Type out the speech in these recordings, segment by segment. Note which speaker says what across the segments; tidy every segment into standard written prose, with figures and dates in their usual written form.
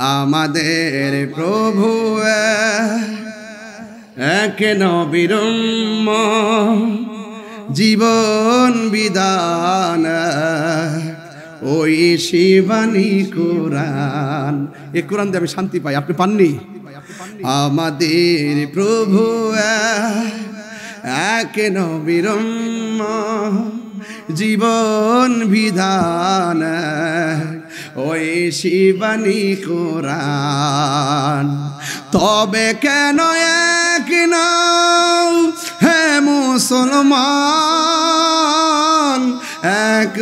Speaker 1: আমাদের প্রভু এক নবীর জীবন বিধান ওই শিবানী কোরআন। এই কোরআন দিয়ে আমি শান্তি পাই, আপনি পাননি? আমাদের প্রভু এক নবীর জীবন বিধান ওই শিবানী কোরআন। তবে কেন এক নাও হে মুসলমান, এক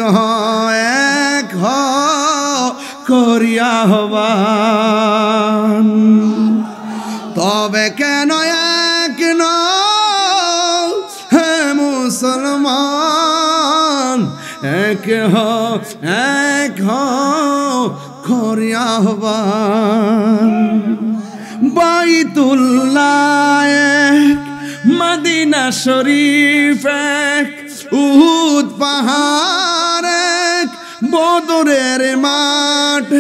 Speaker 1: করিয়া হবান। তবে কেন এক নাও হে মুসলমান, এক করিয়া হবান। বাইতুল্লাহ এক, মদিনা শরীফ এক, উহুদ পাহাড় এক, বদরের মাঠ।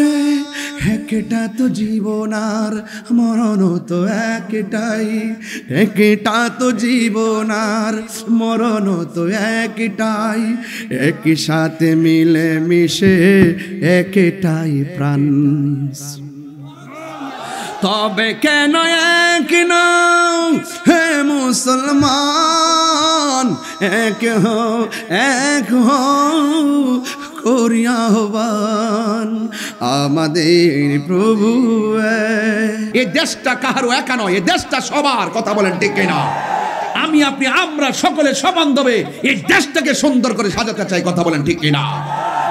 Speaker 1: একটা তো জীবন আর মরণ তো একটাই, একটা তো জীবন আর মরণ তো একটাই, একই সাথে মিলে মিশে একটাই প্রাণ। তবে কেন এক নাও হে মুসলমান, এক করিয়া হবান আমাদের প্রভু। এই দেশটা কাহারও একা নয়, এই দেশটা সবার। কথা বলেন ঠিক কিনা? আমি আপনি আমরা সকলে সবান্ধবে এই দেশটাকে সুন্দর করে সাজাতে চাই। কথা বলেন ঠিক কিনা?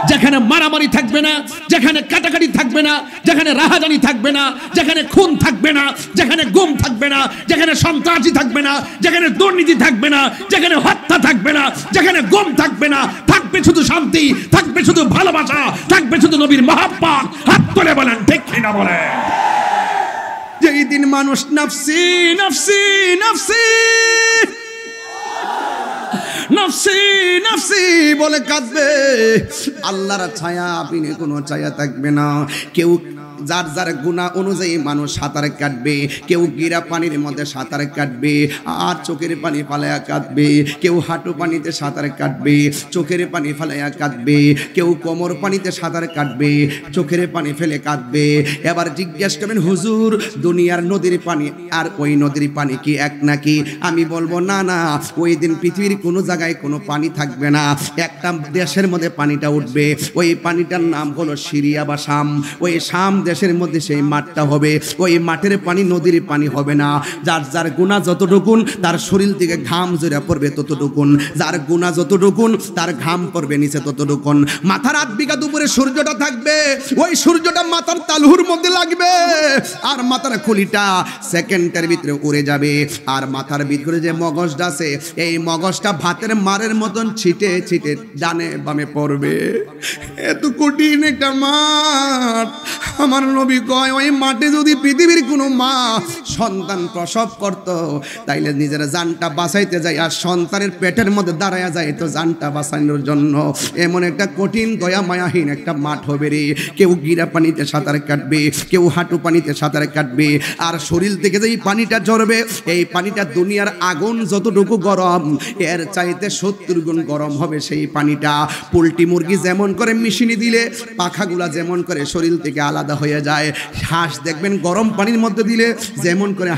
Speaker 1: যেখানে মারামারি থাকবে না, যেখানে কাটাকাটি থাকবে না, যেখানে রাহাজানি থাকবে না, যেখানে খুন থাকবে না, যেখানে গুম থাকবে না, যেখানে সন্ত্রাসী থাকবে না, যেখানে দুর্নীতি থাকবে না, যেখানে হত্যা থাকবে না, যেখানে গুম থাকবে না, থাকবে শুধু শান্তি, থাকবে শুধু ভালোবাসা, থাকবে শুধু নবীর মহব্বত। হাত তুলে বলেন ঠিক কিনা বলেন? যেই দিন মানুষ নাফসি নাফসি নাফসি নফসি নফসি বলে কাঁদবে, আল্লাহর ছায়া বিনে কোনো ছায়া থাকবে না। কেউ যার যার গুনাহ অনুযায়ী মানুষ সাঁতার কাটবে, কেউ গিরা পানির মধ্যে সাঁতার কাটবে আর চোখের পানি ফালাইয়া কাটবে, কেউ হাঁটু পানিতে সাঁতার কাটবে, চোখের পানি ফালাইয়া কাটবে, কেউ কোমর পানিতে সাঁতার কাটবে, চোখের পানি ফেলে কাটবে। এবার জিজ্ঞেস করবেন, হুজুর দুনিয়ার নদীর পানি আর ওই নদীর পানি কি এক নাকি? আমি বলবো না না, ওই দিন পৃথিবীর কোনো জায়গায় কোনো পানি থাকবে না, একটা দেশের মধ্যে পানিটা উঠবে। ওই পানিটার নাম হলো সিরিয়া বা শাম। ওই শাম দেশের মধ্যে সেই মাঠটা হবে, ওই মাঠের পানি নদীর পানি হবে না। যার যার গুনাহ যতটুকুন তার শরীর থেকে ঘাম ঝরে পড়বে ততটুকুন, যার গুনাহ যতটুকুন তার ঘাম পড়বে নিচে ততটুকুন। মাথার 8 বিঘা দুপুরে সূর্যটা থাকবে, ওই সূর্যটা মাথার তালুর মধ্যে লাগবে আর মাথার খুলিটা সেকেন্ডের ভিতরে উড়ে যাবে। আর মাথার ভিতরে যে মগজটা আছে, এই মগজটা ভাতের মারের মতন ছিটে ছিটে ডানে বামে পড়বে। এত কঠিন একটা মাঠ। আমার নবী কয়, ওই মাঠে যদি পৃথিবীর কোনো মা সন্তান প্রসব করত, তাইলে নিজের জানটা বাঁচাইতে যায় আর সন্তানের পেটের মধ্যে দাঁড়ায়া যায় তো জানটা বাঁচানোর জন্য। এমন একটা কঠিন দয়া মায়াহীন একটা মাঠ হবে রে। কেউ গিরা পানিতে সাঁতার কাটবে, কেউ হাঁটু পানিতে সাঁতার কাটবে, আর শরীর থেকে যে পানিটা ঝরবে, এই পানিটা দুনিয়ার আগুন যতটুকু গরম এর চাইতে 70 গুণ গরম হবে সেই পানিটা। পোল্ট্রি মুরগি যেমন করে মেশিনে দিলে পাখাগুলা যেমন করে শরীর থেকে আলাদা হয়ে যায়, হাঁস দেখবেন গরম পানির মধ্যে দিলে যেমন করে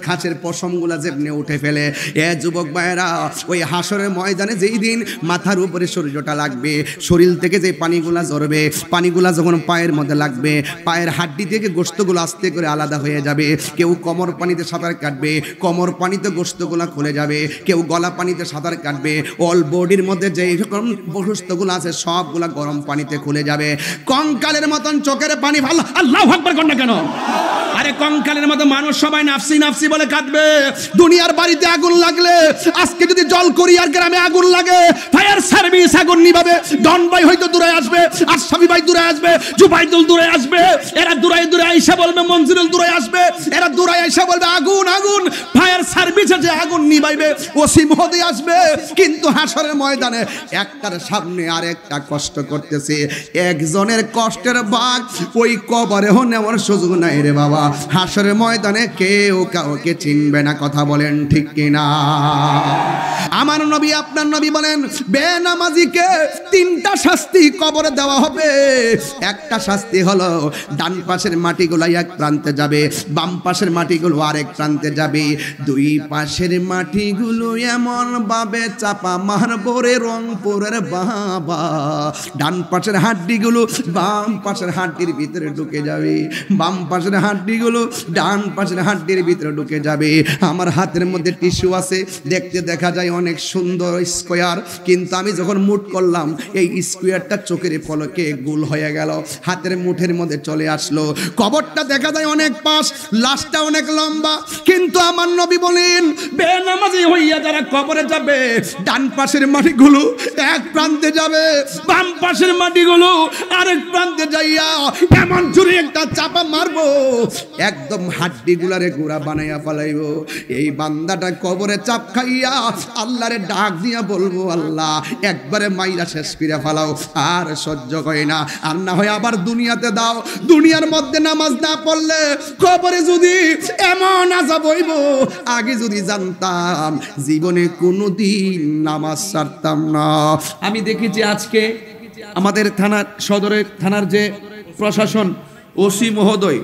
Speaker 1: হাঁসের পশমগুলা যেমনি উঠে ফেলে। এ যুবক ভাইয়েরা, ওই হাসরের ময়দানে যেই দিন মাথার উপরে সূর্যটা লাগবে, শরীর থেকে যে পানিগুলা ঝরবে, পানিগুলা যখন পায়ের মধ্যে লাগবে, পায়ের হাড্ডি থেকে গোশতগুলো আস্তে করে আলাদা হয়ে যাবে। কেউ কোমর পানিতে সাঁতার কাটবে, কোমর পানিতে গোশতগুলো খুলে যাবে, কেউ গলা পানিতে সাঁতার কাটবে, অল বডির মধ্যে যে রকম গোশতগুলো আছে সবগুলা গরম পানিতে খুলে যাবে। কঙ্কালের মতন চোখের পানি ভালো। আল্লাহু আকবার কর না কেন? আরে কঙ্কালের মতো মানুষ সবাই নাফসি নাফসি বলে কাঁদবে। দুনিয়ার বাড়িতে আগুন লাগলে, আজকে যদি জল করিয়ার গ্রামে আগুন লাগে, ফায়ার সার্ভিস আগুন নিভাবে। ডন ভাই হয়তো দূরে আসবে, আশরাফি ভাই দূরে আসবে, জুবাইদুল দূরে আসবে, এরা দূরে দূরে আইসা বলবে, মনজিরুল দূরে আসবে, এরা দূরে আইসা বলবে আগুন আগুন। ফায়ার সার্ভিস পিছে যে আগুন নিবাইবে ওসি মহোদয় আসবে, কিন্তু হাসরের ময়দানে একটার সামনে আর একটা কষ্ট করতেছে। একজনের কষ্টের ভাগ ওই কবরেও নেওয়ার সুযোগ নাই রে বাবা। হাসরের ময়দানে কেউ কাউকে চিনবে না, কথা বলেন ঠিক কিনা? আমার নবী আপনার নবী বলেন বেনামাজিকে তিনটা শাস্তি কবরে দেওয়া হবে। একটা শাস্তি হলো ডান পাশের মাটিগুলো এক প্রান্তে যাবে, বাম পাশের মাটিগুলো আরেক প্রান্তে যাবে। দুই পাশের মাটিগুলো এমন ভাবে চাপা মারবো রে রংপুরের বাবা, ডান পাশের হাড্ডিগুলো বাম পাশের হাড্ডির ভিতরে ঢুকে যাবে, বাম পাশের হাড্ডিগুলো ডান পাশের হাড্ডির ভিতরে ঢুকে যাবে। আমার হাতের মধ্যে টিস্যু আছে, দেখতে দেখা যায় অনেক সুন্দর স্কোয়ার, কিন্তু আমি যখন মুট করলাম এই স্কোয়ারটা চোখের পলকে গোল হয়ে গেল, হাতের মুঠের মধ্যে চলে আসলো। কবরটা দেখা যায় অনেক পাশ, লাশটা অনেক লম্বা, কিন্তু আমার নবী বলেন বেনামাজি হইয়া যারা কবরে যাবে ডান পাশের মাটিগুলো এক প্রান্তে যাবে, বাম পাশের মাটিগুলো আরেক প্রান্তে যাইয়া এমন জোরে একটা চাপা মারবো একদম হাড্ডিগুলারে গুড়া বানাইয়া ফেলাইবো। এই বান্দাটা কবরে চাপ খাইয়া আল্লাহরে ডাক দিয়া বলবো আল্লাহ একবারে মাইরা শেষ করে ফেলাও, আর সহ্য হয় না, আর না হয় আবার দুনিয়াতে দাও। দুনিয়ার মধ্যে নামাজ না পড়লে কবরে যদি এমন আযাব হইব, আগে যদি জানতাম জীবনে কোনোদিন নামাজ ছাড়তাম না। আমি দেখেছি আজকে আমাদের থানার সদরের থানার যে প্রশাসন ওসি মহোদয়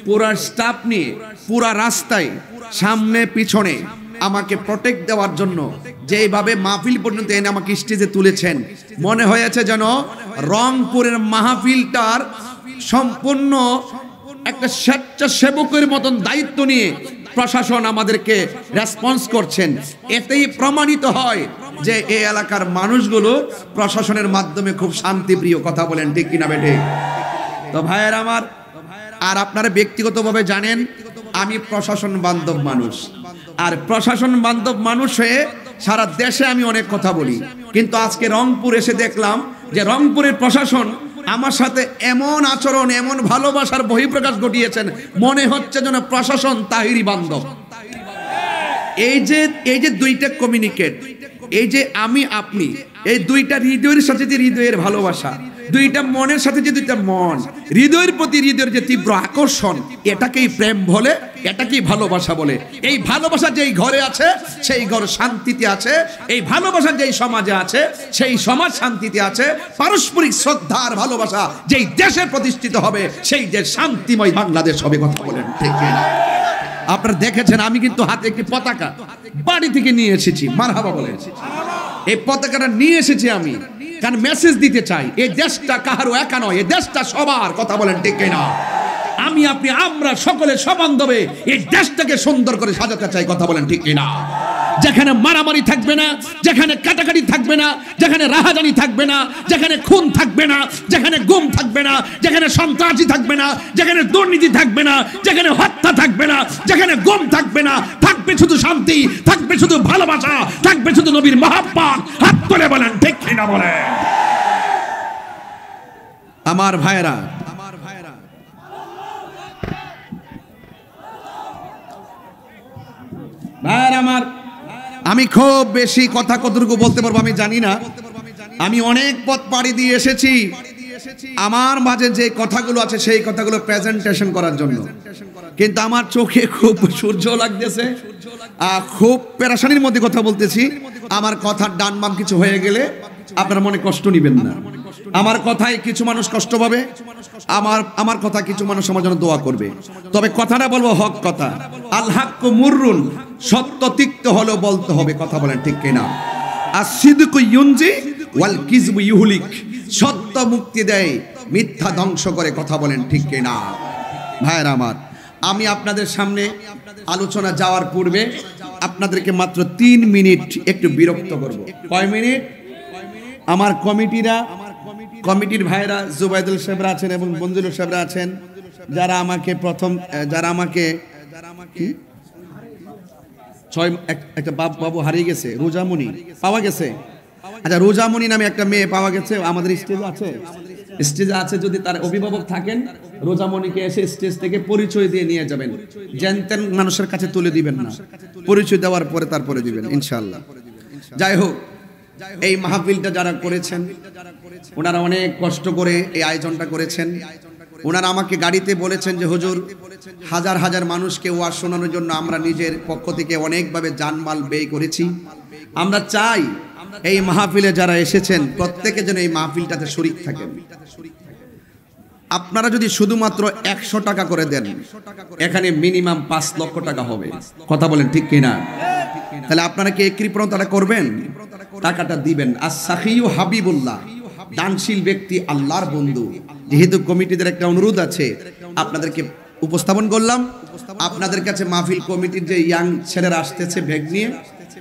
Speaker 1: পুরা স্টাফ নিয়ে পুরা রাস্তায় সামনে পিছনে আমাকে প্রোটেক্ট দেওয়ার জন্য যেভাবে মাহফিল পর্যন্ত এনে আমাকে স্টেজে তুলেছেন, মনে হয়েছে যেন রংপুরের মাহফিলটার সম্পূর্ণ একটা স্বেচ্ছাসেবকের মতন দায়িত্ব নিয়ে প্রশাসন আমাদেরকে রেসপন্স করছেন। এতেই প্রমাণিত হয় যে এই এলাকার মানুষগুলো প্রশাসনের মাধ্যমে খুব শান্তিপ্রিয়, কথা বলেন ঠিক কিনা বেটে? তো ভাইয়ের আমার, আর আপনারা ব্যক্তিগতভাবে জানেন আমি প্রশাসন বান্ধব মানুষ, আর প্রশাসন বান্ধব মানুষ হয়ে সারা দেশে আমি অনেক কথা বলি, কিন্তু আজকে রংপুর এসে দেখলাম যে রংপুরের প্রশাসন আমার সাথে এমন আচরণ, এমন ভালোবাসার বহিঃপ্রকাশ ঘটিয়েছেন, মনে হচ্ছে যেন প্রশাসন তাহিরি বান্ধব। এই যে দুইটা কমিউনিকেট, এই যে আমি আপনি, এই দুইটা হৃদয়ের সাথে যে হৃদয়ের ভালোবাসা, দুইটা মনের সাথে যে দুইটা মন, হৃদয়ের প্রতি হৃদয়ের যে তীব্র আকর্ষণ, এটাকেই প্রেম বলে, এটাকেই ভালোবাসা বলে। এই ভালোবাসা যেই ঘরে আছে সেই ঘর শান্তিতে আছে, এই ভালোবাসা যেই সমাজে আছে সেই সমাজ শান্তিতে আছে। পারস্পরিক শ্রদ্ধার ভালোবাসা যেই দেশে প্রতিষ্ঠিত হবে সেই দেশ শান্তিময় বাংলাদেশ হবে, কথা বলেন ঠিক না? আপনারা দেখেছেন আমি কিন্তু হাতে একটি পতাকা বাড়ি থেকে নিয়ে এসেছি, মারহাবা বলেন। এই পতাকাটা নিয়ে এসেছি আমি কারণ মেসেজ দিতে চাই এই দেশটা কাহারও একা নয়, এই দেশটা সবার, কথা বলেন ঠিক না? আমি আপনি আমরা সকলে সবান্ধবে এই দেশটাকে সুন্দর করে সাজাতে চাই, কথা বলেন ঠিক না? যেখানে মারামারি থাকবে না, যেখানে কাটাকাটি থাকবে না, যেখানে রাহাজানি থাকবে না, যেখানে খুন থাকবে না, যেখানে গুম থাকবে না, যেখানে সন্ত্রাসী থাকবে না, যেখানে দুর্নীতি থাকবে না, যেখানে হত্যা থাকবে না, যেখানে গুম থাকবে না, থাকবে শুধু শান্তি, থাকবে শুধু ভালোবাসা, থাকবে শুধু নবীর মহব্বত। হাত তুলে বলেন ঠিক কিনা বলেন? আমার ভাইরা, ভাইরা আমার, আমি খুব বেশি কথা কতটুকু বলতে পারবো আমি জানি না। আমি অনেক পথ পাড়ি দিয়ে এসেছি আমার মাঝে যে কথাগুলো আছে সেই কথাগুলো প্রেজেন্টেশন করার জন্য, কিন্তু আমার চোখে খুব সূর্য লাগতেছে, খুব পেরেশানির মধ্যে কথা বলতেছি। আমার কথার ডান বাম কিছু হয়ে গেলে আপনারা মনে কষ্ট নেবেন না। আমার কথায় কিছু মানুষ কষ্ট পাবে, আমার কথা কিছু মানুষ আমার জন্য দোয়া করবে, তবে কথাটা বলবো হক কথা। আল হাক্কু মুররুন, সত্য তিক্ত হলেও বলতে হবে, কথা বলেন ঠিক কিনা? আসিদকু ইউনজি ওয়াল কিযবু ইউহলিক, সত্য মুক্তি দেয়, মিথ্যা ধ্বংস করে, কথা বলেন ঠিক কিনা? ভাইরা আমার, আমি আপনাদের সামনে আলোচনা যাওয়ার পূর্বে আপনাদেরকে মাত্র 3 মিনিট একটু বিরক্ত করব। কয় মিনিট? আমার কমিটির ভাইরা জুবাইদুল সাহেবরা আছেন এবং বঞ্জুল সাহেবরা আছেন, যারা আমাকে একটা বাবু হারিয়ে গেছে, রোজামণি পাওয়া গেছে। আচ্ছা, রোজামণি নামে একটা মেয়ে পাওয়া গেছে, আমাদের স্টেজে আছে, স্টেজে আছে, যদি তার অভিভাবক থাকেন রোজামণিকে এসে স্টেজ থেকে পরিচয় দিয়ে নিয়ে যাবেন, জানতেন মানুষের কাছে তুলে দিবেন না, পরিচয় দেওয়ার পরে তারপরে দিবেন ইনশাআল্লাহ। যাই হোক, এই মাহফিলটা যারা করেছেন ওনারা অনেক কষ্ট করে এই আয়োজনটা করেছেন। ওনারা আমাকে গাড়িতে বলেছেন যে হুজুর, হাজার হাজার মানুষকে ওয়াজ শোনানোর জন্য আমরা নিজের পক্ষ থেকে অনেকভাবে জানমাল ব্যয় করেছি। আমরা চাই এই মাহফিলে যারা এসেছেন প্রত্যেকে যেন এই মাহফিলটাতে শরীক থাকেন। আপনারা যদি শুধুমাত্র 100 টাকা করে দেন, এখানে মিনিমাম 5 লক্ষ টাকা হবে। কথা বলেন ঠিক কিনা? তাহলে আপনারা কি এই কৃপণতাটা করবেন? টাকাটা দিবেন। as-সাখিয়ু হাবিবুল্লাহ, দানশীল ব্যক্তি আল্লাহর বন্ধু। যেহেতু কমিটিদের একটা অনুরোধ আছে, আপনাদেরকে উপস্থাপন করলাম। আপনাদের কাছে মাহফিল কমিটির যে ইয়াং ছেলেরা আসতেছে ব্যাগ নিয়ে,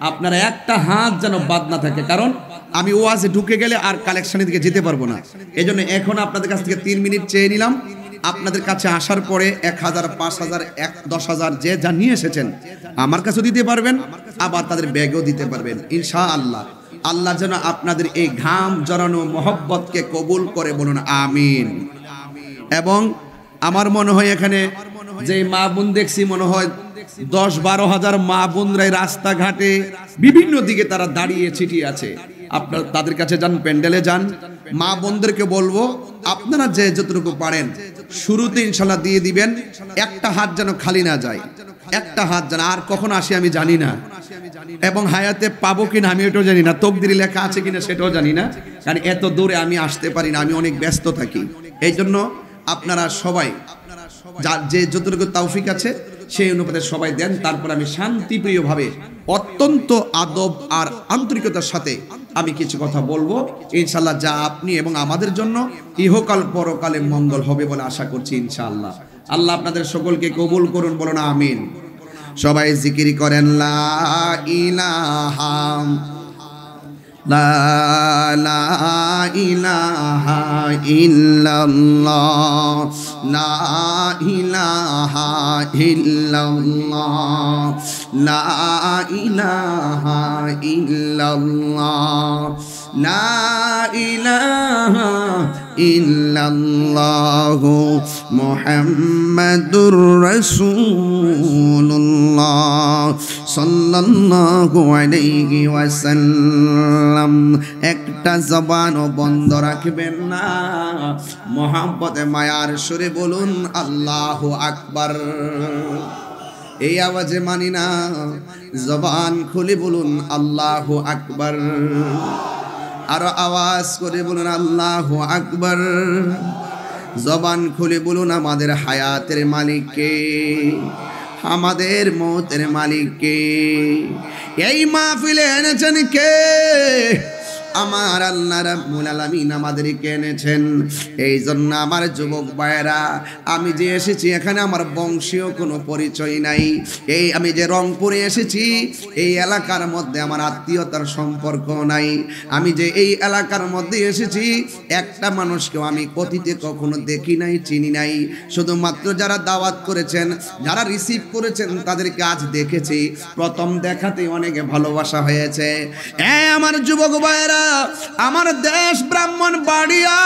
Speaker 1: আপনারা একটা হাত যেন বাদ না থাকে, কারণ আমি ওয়াজে ঢুকে গেলে আর কালেকশনের দিকে যেতে পারবো না। এই জন্য এখন আপনাদের কাছ থেকে 3 মিনিট চেয়ে নিলাম। আপনাদের কাছে আসার পরে 1000, 5000, 10,000 যে যা নিয়ে এসেছেন আমার কাছেও দিতে পারবেন, আবার তাদের ব্যাগও দিতে পারবেন ইনশাআল্লাহ। আল্লাহ যেন আপনাদের এই ঘাম জড়ানো মহব্বতকে কবুল করে, বলুন আমিন। এবং আমার মনে হয় এখানে যে মা বোন দেখছি, মনে হয় 10-12 হাজার মা বোনরাই রাস্তাঘাটে বিভিন্ন দিকে তারা দাঁড়িয়ে ছিটিয়ে আছে। আপনারা তাদের কাছে যান, প্যান্ডেলে যান। মা বোনদেরকে বলবো আপনারা যে যতটুকু পারেন শুরুতে ইনশাল্লাহ দিয়ে দিবেন। একটা হাত যেন খালি না যায়, একটা হাত যেন আর কখন আসে আমি জানি না, এবং হায়াতে পাবো কিনা আমি এটাও জানি না, তকদিরে লেখা আছে কিনা সেটাও জানি না, কারণ এত দূরে আমি আসতে পারি না, আমি অনেক ব্যস্ত থাকি। এই জন্য আপনারা সবাই যার যে যতটুকু তৌফিক আছে সেই অনুপাতে সবাই দেন। তারপর আমি শান্তিপ্রিয়ভাবে অত্যন্ত আদব আর আন্তরিকতার সাথে আমি কিছু কথা বলবো ইনশাআল্লাহ, যা আপনি এবং আমাদের জন্য ইহকাল পরকালে মঙ্গল হবে বলে আশা করছি ইনশাআল্লাহ। আল্লাহ আপনাদের সকলকে কবুল করুন, বলুন আমিন। সবাই জিকির করেন লা ইলাহা লা ইলাহা ইল্লাল্লাহ, লা ইলাহা ইল্লাল্লাহ, লা ইলাহা ইল্লাল্লাহ, লা ইলাহা ইল্লাল্লাহ, মুহাম্মাদুর রাসূলুল্লাহ সাল্লাল্লাহু আলাইহি ওয়াসাল্লাম। একটা জবানও বন্ধ রাখবেন না, মোহাম্মতে মায়ার সুরে বলুন আল্লাহু আকবার। এই আওয়াজে মানি না, জবান খুলে বলুন আল্লাহু আকবার। আরো আওয়াজ করে বলুন আল্লাহু আকবার। জবান খুলে বলুন আমাদের হায়াতের মালিককে, আমাদের মৌতের মালিককে। এই মাহফিলে এনেছেন কে? আমার আল্লাহ রাব্বুল আলামিন আমাদেরকে এনেছেন। এই জন্য আমার যুবক ভাইয়েরা, আমি যে এসেছি এখানে আমার বংশীয় কোনো পরিচয় নাই। এই আমি যে রংপুরে এসেছি, এই এলাকার মধ্যে আমার আত্মীয়তার সম্পর্ক নাই। আমি যে এই এলাকার মধ্যে এসেছি, একটা মানুষকেও আমি অতীতে কখনো দেখি নাই, চিনি নাই। শুধুমাত্র যারা দাওয়াত করেছেন, যারা রিসিভ করেছেন তাদেরকে আজ দেখেছি। প্রথম দেখাতেই অনেকে ভালোবাসা হয়েছে। আমার যুবক ভাইয়েরা, আমার দেশ ব্রাহ্মণবাড়িয়া,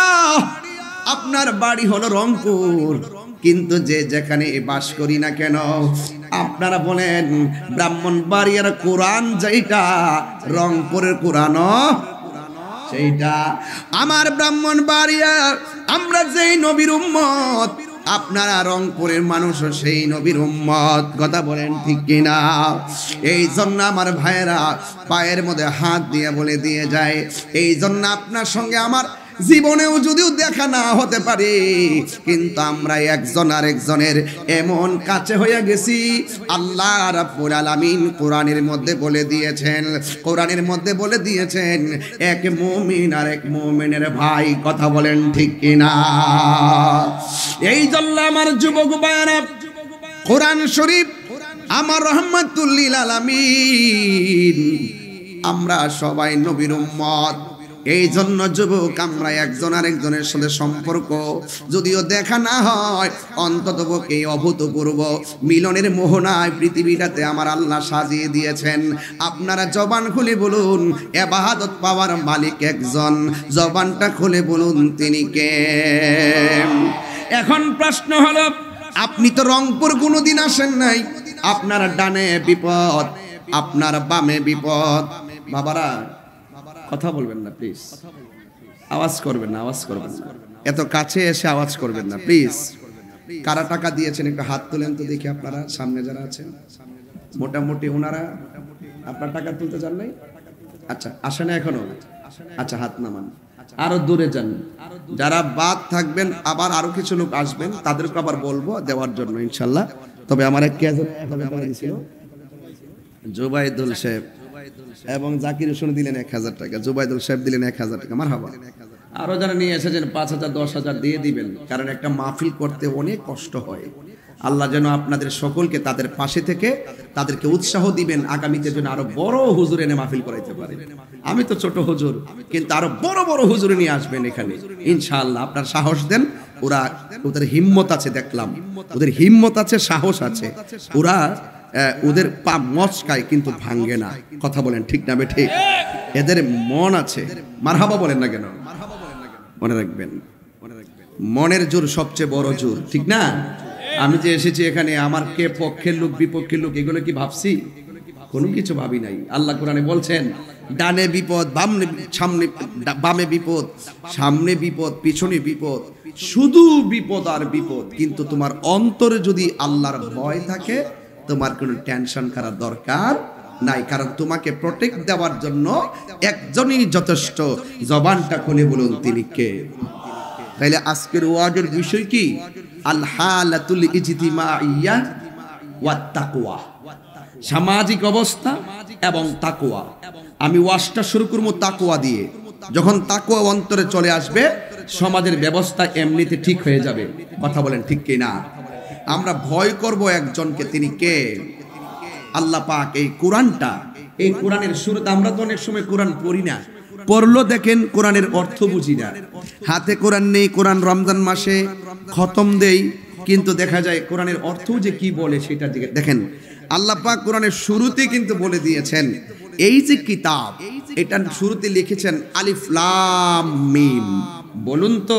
Speaker 1: আপনার বাড়ি হলো রংপুর, কিন্তু যে যেখানে বাস করি না কেন, আপনারা বলেন ব্রাহ্মণবাড়িয়ার কোরআন যেটা, রংপুরের কোরআনও সেইটা। আমার ব্রাহ্মণবাড়িয়া, আমরা যেই নবীর উম্মত, আপনারা রংপুরের মানুষও সেই নবীর উম্মত। কথা বলেন ঠিক কিনা? এই জন্য আমার ভাইয়েরা পায়ের মধ্যে হাত দিয়ে বলে দিয়ে যায়, এই জন্য আপনার সঙ্গে আমার জীবনেও যদিও দেখা না হতে পারে, কিন্তু আমরা একজন আরেকজনের এমন কাছে হয়ে গেছি। আল্লাহ রাব্বুল আলামিন কোরআনের মধ্যে বলে দিয়েছেন, কোরআনের মধ্যে বলে দিয়েছেন এক মুমিন আর এক মুমিনের ভাই। কথা বলেন ঠিক কিনা? এই জন্য আমার যুবক ভাইয়েরা, কোরআন শরীফ আমার রহমাতুল লিল আলামিন, আমরা সবাই নবীর উম্মত। এই জন্য যুবক আমরা একজন আরেকজনের সাথে সম্পর্ক যদিও দেখা না হয় অন্ততপক্ষে এই অভূতপূর্ব মিলনের মোহনায় পৃথিবীটাতে আমার আল্লাহ সাজিয়ে দিয়েছেন। আপনারা জবান খুলে বলুন ইবাদত পাওয়ার মালিক একজন, জবানটা খুলে বলুন তিনি কে? এখন প্রশ্ন হলো, আপনি তো রংপুর কোনোদিন আসেন নাই, আপনার ডানে বিপদ, আপনার বামে বিপদ। বাবারা কথা বলবেন না প্লিজ, আওয়াজ করবেন না, আওয়াজ করবেন না, এত কাছে এসে আওয়াজ করবেন না প্লিজ। কারা টাকা দিয়েছেন একটু হাত তোলেন তো দেখি, আপনারা সামনে যারা আছেন মোটামুটি ওনারা আপনার টাকা তুলতে চান নাই? আচ্ছা, আসে না এখনো? আচ্ছা, হাত নামান, আরো দূরে যান। যারা বাদ থাকবেন আবার আরো কিছু লোক আসবেন, তাদেরকে আবার বলবো দেওয়ার জন্য ইনশাল্লাহ। তবে আমার এক জুবাইদুল সাহেব এবং জাকির হোসেন দিলেন 1000 টাকা, জুবাইদুল সাহেব দিলেন 1000 টাকা। মারহাবা। আরো যারা নিয়ে এসেছেন 5000 10,000 দিয়ে দিবেন, কারণ একটা মাহফিল করতে অনেক কষ্ট হয়। আল্লাহ যেন আপনাদের সকলকে তাদের পাশে থেকে তাদেরকে উৎসাহ দিবেন, আগামীতে যেন আরো বড় হুজুর এনে মাহফিল করাইতে পারে। আমি তো ছোট হুজুর, কিন্তু আরো বড় বড় হুজুর নিয়ে আসবেন এখানে ইনশাআল্লাহ। আপনার সাহস দেন, ওদের হিম্মত আছে, দেখলাম ওদের হিম্মত আছে, সাহস আছে। ওদের পা মচকায় কিন্তু ভাঙ্গে না। কথা বলেন ঠিক না বেঠিক? এদের মন আছে। মারহাবা বলেন না কেন? মনে রাখবেন, মনের জোর সবচেয়ে বড় জোর, ঠিক না? আমি যে এসেছি এখানে, আমার কে পক্ষের লোক বিপক্ষের লোক এগুলো কি ভাবছি? কোনো কিছু ভাবি নাই। আল্লাহ কোরআনে বলছেন ডানে বিপদ, সামনে বামে বিপদ, সামনে বিপদ, পিছনে বিপদ, শুধু বিপদ আর বিপদ। কিন্তু তোমার অন্তরে যদি আল্লাহর ভয় থাকে, তোমার কোনো টেনশন করার দরকার নাই, কারণ তোমাকে প্রোটেক্ট দেওয়ার জন্য একজনই যথেষ্ট। জবানটা খুলে বলুন তিনি কে? তাইলে আজকের ওয়াজের বিষয় কি? আল হালাতুল ইজতিমাইয়া ওয়াত তাকওয়া, সামাজিক অবস্থা এবং তাকওয়া। আমি ওয়াজটা শুরু করব তাকওয়া দিয়ে। যখন তাকওয়া অন্তরে চলে আসবে, সমাজের ব্যবস্থা এমনিতে ঠিক হয়ে যাবে। কথা বলেন ঠিক কি না? আমরা ভয় করব একজনকে, তিনি কে? আল্লাহ পাক। এই কোরআনটা, এই কোরআনের শুরুতে আমরা তো অনেক সময় কোরআন পড়ি না, পড়লো দেখেন কোরআনের অর্থ বুঝি না। হাতে কোরআন নেই, কোরআন রমজান মাসে খতম দেই, কিন্তু দেখা যায় কোরআনের অর্থ যে কি বলে সেটা দেখেন। আল্লাহ পাক কোরআনের শুরুতে কিন্তু বলে দিয়েছেন, এই যে কিতাব, এটার শুরুতে লিখেছেন আলিফ লাম মিম। বলুন তো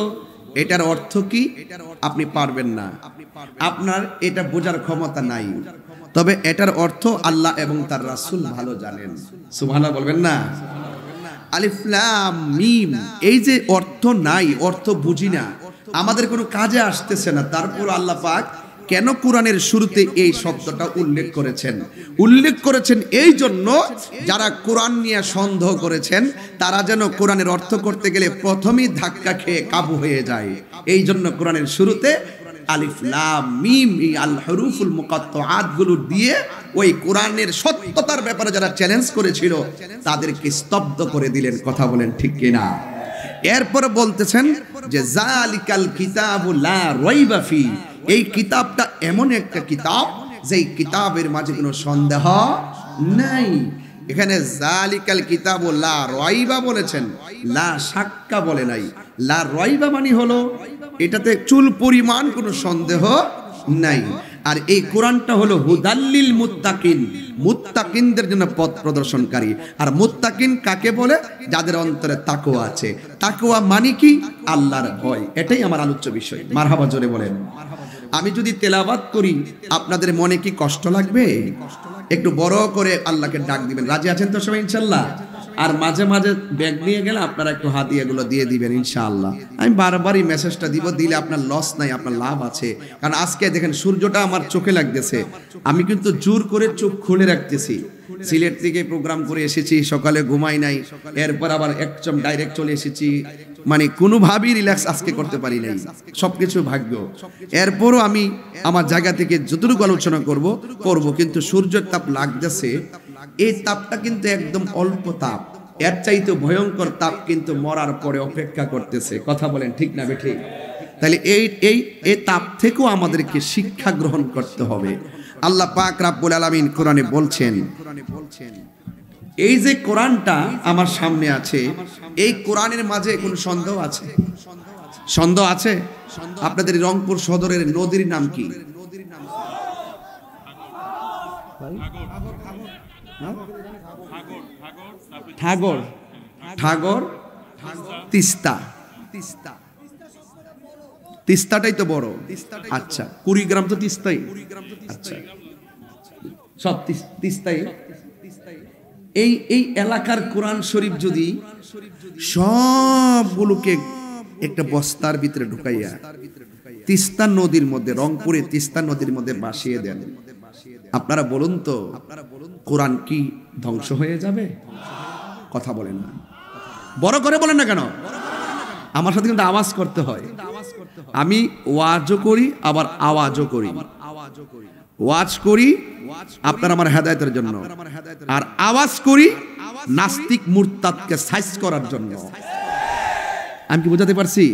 Speaker 1: এটার অর্থ কি? আপনি পারবেন না, আপনার এটা বোঝার ক্ষমতা নাই। তবে এটার অর্থ আল্লাহ এবং তার রাসূল ভালো জানেন। সুবহানাল্লাহ বলবেন না? আলিফ লাম মিম, এই যে অর্থ নাই, অর্থ বুঝি না, আমাদের কোনো কাজে আসতেছে না, তারপর আল্লাহ পাক কেন কোরআনের শুরুতে এই শব্দটা উল্লেখ করেছেন? উল্লেখ করেছেন এই জন্য, যারা কোরআন নিয়ে সন্দেহ করেছেন তারা যেন কোরআনের অর্থ করতে গেলে প্রথমেই ধাক্কা খেয়ে কাবু হয়ে যায়। এই জন্য কোরআনের শুরুতে আলিফ লাম মিম, এই আল হুরুফুল মুকাত্তাআত গুলো দিয়ে ওই কোরআনের সত্যতার ব্যাপারে যারা চ্যালেঞ্জ করেছিল তাদেরকে স্তব্ধ করে দিলেন। কথা বলেন ঠিক কিনা? এরপর বলতেছেন যে জালিকাল কিতাবু লা রাইবা ফি, এই কিতাবটা এমন একটা কিতাব যেই কিতাবের মাঝে কোনো সন্দেহ নাই। এখানে জালিকাল কিতাবু লা রাইবা বলেছেন, লা শাক্কা বলে নাই। লা রাইবা মানে হলো এটাতে চুল পরিমাণ কোনো সন্দেহ নাই। আর এই কোরআনটা হলো হুদাল্লিল মুত্তাকিন, মুত্তাকিনদের জন্য পথ প্রদর্শনকারী। আর মুত্তাকিন কাকে বলে? যাদের অন্তরে তাকওয়া আছে। তাকওয়া মানে কি? আল্লাহর ভয়। এটাই আমার আলোচ্য বিষয়। মারহাবা জোরে বলেন। আমি যদি তেলাওয়াত করি আপনাদের মনে কি কষ্ট লাগবে? একটু বড় করে আল্লাহকে ডাক দিবেন। রাজি আছেন তো সবাই ইনশাআল্লাহ? আর মাঝে মাঝে ব্যাগ নিয়ে গেলে আপনারা একটু হাদিয়াগুলো দিয়ে দিবেন ইনশাআল্লাহ। আমি বারবারই মেসেজটা দিব, দিলে আপনার লস নাই, আপনার লাভ আছে। কারণ আজকে দেখেন সূর্যটা আমার চোখে লাগতেছে, আমি কিন্তু জোর করে চোখ খুলে রাখতেছি। সিলেট থেকে প্রোগ্রাম করে এসেছি, সকালে ঘুমাই নাই, এরপর আবার একদম ডাইরেক্ট চলে এসেছি। মানে কোনোভাবেই রিল্যাক্স আজকে করতে পারি নাই, সবকিছু ভাগ্য। এরপরও আমি আমার জায়গা থেকে যতটুকু আলোচনা করব, কিন্তু সূর্যের তাপ লাগতেছে। এই তাপটা কিন্তু একদম অল্প তাপ, এর চাইতে ভয়ঙ্কর তাপ কিন্তু মরার পরে অপেক্ষা করতেছে। কথা বলেন ঠিক না বেঠিক? তাহলে এই তাপ থেকেও আমাদেরকে শিক্ষা গ্রহণ করতে হবে। আল্লাহ পাক রব্বুল আলামিন কোরআনে বলছেন, এই যে কোরআনটা আমার সামনে আছে, এই কোরআনের মাঝে কোনো সন্দেহ আছে? সন্দেহ আছে? আপনাদের রংপুর সদরের নদীর নাম কি? ঠাগর, ঠাগর, তিস্তা। তিস্তাটাই তো বড়। আচ্ছা, কুড়িগ্রাম তো তিস্তাই। আচ্ছা, সব তিস্তাই। এই এলাকার কোরআন শরীফ যদি সবগুলোকে একটা বস্তার ভিতরে ঢুকাইয়া তিস্তা নদীর মধ্যে, রংপুরে তিস্তা নদীর মধ্যে ভাসিয়ে দেন, আপনারা বলুন তো কোরআন কি ধ্বংস হয়ে যাবে? কথা বলেন না, বড় করে বলেন না কেন? আমার সাথে কিন্তু আওয়াজ করতে হয়। আমি ওয়াজও করি আবার আওয়াজও করি। ওয়াজ করি আপনার আমার হেদায়েতের জন্য, আর আওয়াজ করি নাস্তিক মুরতাদকে সাইজ করার জন্য। আমি কি বোঝাতে পারছি?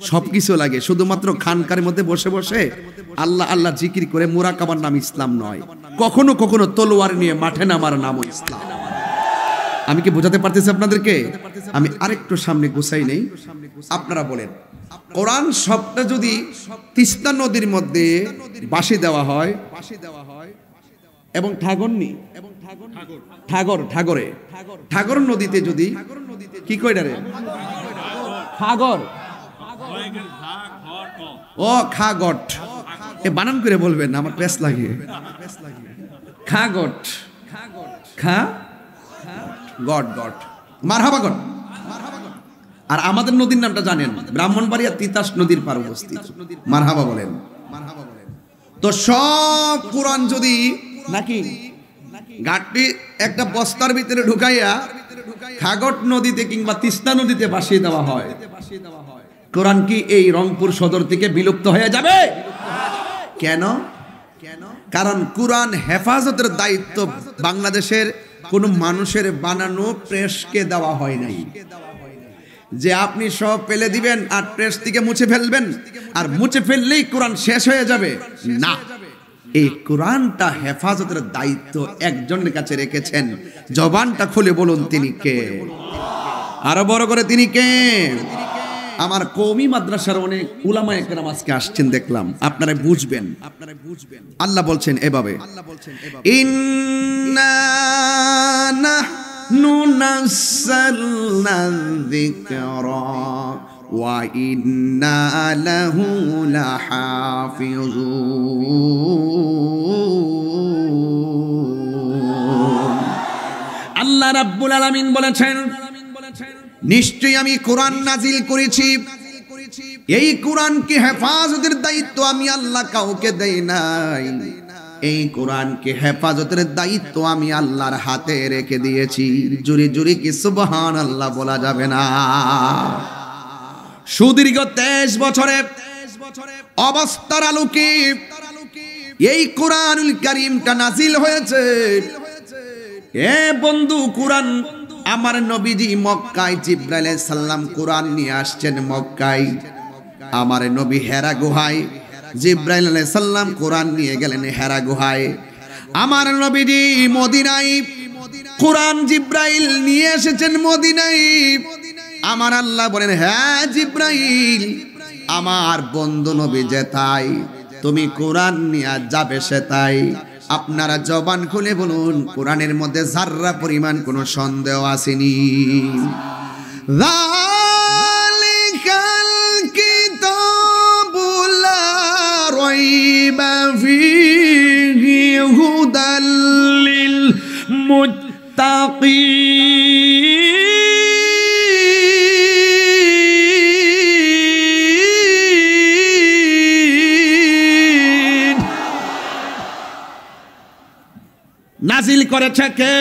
Speaker 1: সবকিছু লাগে, শুধুমাত্র খানকার মধ্যে বসে বসে আল্লাহ আল্লাহ জিকির করে মুরাকাবার নাম ইসলাম নয়। কখনো কখনো তলোয়ার নিয়ে মাঠে নামার নামও ইসলাম। আমি কি বোঝাতে পারতেছি আপনাদেরকে? আমি আরেকটু সামনে গুছাই নেই। আপনারা বলেন, কোরআন শব্দটা যদি তিস্তা নদীর মধ্যে বাসি দেওয়া হয় এবং ঠাগর নদীতে যদি কি কইডারে খাগর, ও খাগট, এ বানান করে বলবেন না, আমার পেস লাগে। খাগট, খা গট গট, মারহাবা গট। আর আমাদের নদীর নামটা জানেন, ব্রাহ্মণবাড়িয়া তিতাস নদীর পার অবস্থিত। মারহাবা বলেন। তো সব কোরআন যদি নাকি ঘাটটি একটা বস্তার ভিতরে ঢুকাইয়া খাগট নদীতে কিংবা তিস্তা নদীতে ভাসিয়ে দেওয়া হয়, কোরআন কি এই রংপুর সদর থেকে বিলুপ্ত হয়ে যাবে? কেন? কারণ কোরআন হেফাজতের দায়িত্ব বাংলাদেশের কোন মানুষের বানানো প্রেসকে দেওয়া হয় নাই, যে আপনি সব ফেলে দিবেন আর প্রেস থেকে মুছে ফেলবেন, আর মুছে ফেললেই কোরআন শেষ হয়ে যাবে। না, এই কোরআনটা হেফাজতের দায়িত্ব একজনের কাছে রেখেছেন। জবানটা খুলে বলুন তিনি কে? আরো বড় করে তিনি কে? আমার কওমি মাদ্রাসার অনেক উলামা একরাম আজকে আসছেন দেখলাম, আপনারা বুঝবেন। আল্লাহ বলছেন এভাবে, ইন্না নাহনু নাযালনা যিকরা ওয়া ইন্না লাহু লাহাফিজুন। আল্লাহ রাব্বুল আলামিন বলেছেন, নিশ্চয়ই আমি কোরআন নাজিল করেছি, এই কোরআনকে হেফাজতের দায়িত্ব আমি আল্লাহ কাউকে দেই নাই। এই কোরআনকে হেফাজতের দায়িত্ব আমি আল্লাহর হাতে রেখে দিয়েছি। জুরি জুরি কি সুবহানাল্লাহ বলা যাবে না? সুদীর্ঘ 23 বছরে অবস্থার আলোকে এই কোরআনুল কারীমটা নাজিল হয়েছে। এ বন্ধু, কোরআন আমার নবীজি মক্কায়, জিবরাইল আলাইহিস সালাম কোরআন নিয়ে আসছেন মক্কায়। আমার নবী হেরা গুহায়, জিবরাইল আলাইহিস সালাম কোরআন নিয়ে গেলেন হেরা গুহায়। আমার নবীজি মদিনায়, কোরআন জিবরাইল নিয়ে এসেছেন মদিনায়। আমার আল্লাহ বলেন, হ্যাঁ জিবরাইল, আমার বন্ধু নবী যেতাই তুমি কোরআন নিয়ে যাবে সেতাই। আপনারা জবান খুলে বলুন, কোরআনের মধ্যে যাররা পরিমাণ কোনো সন্দেহ আসেনি? যালিকাল কিতাবু লা রাইবা ফীহি হুদাল লিল মুত্তাকিন। নাজিল করেছে কে?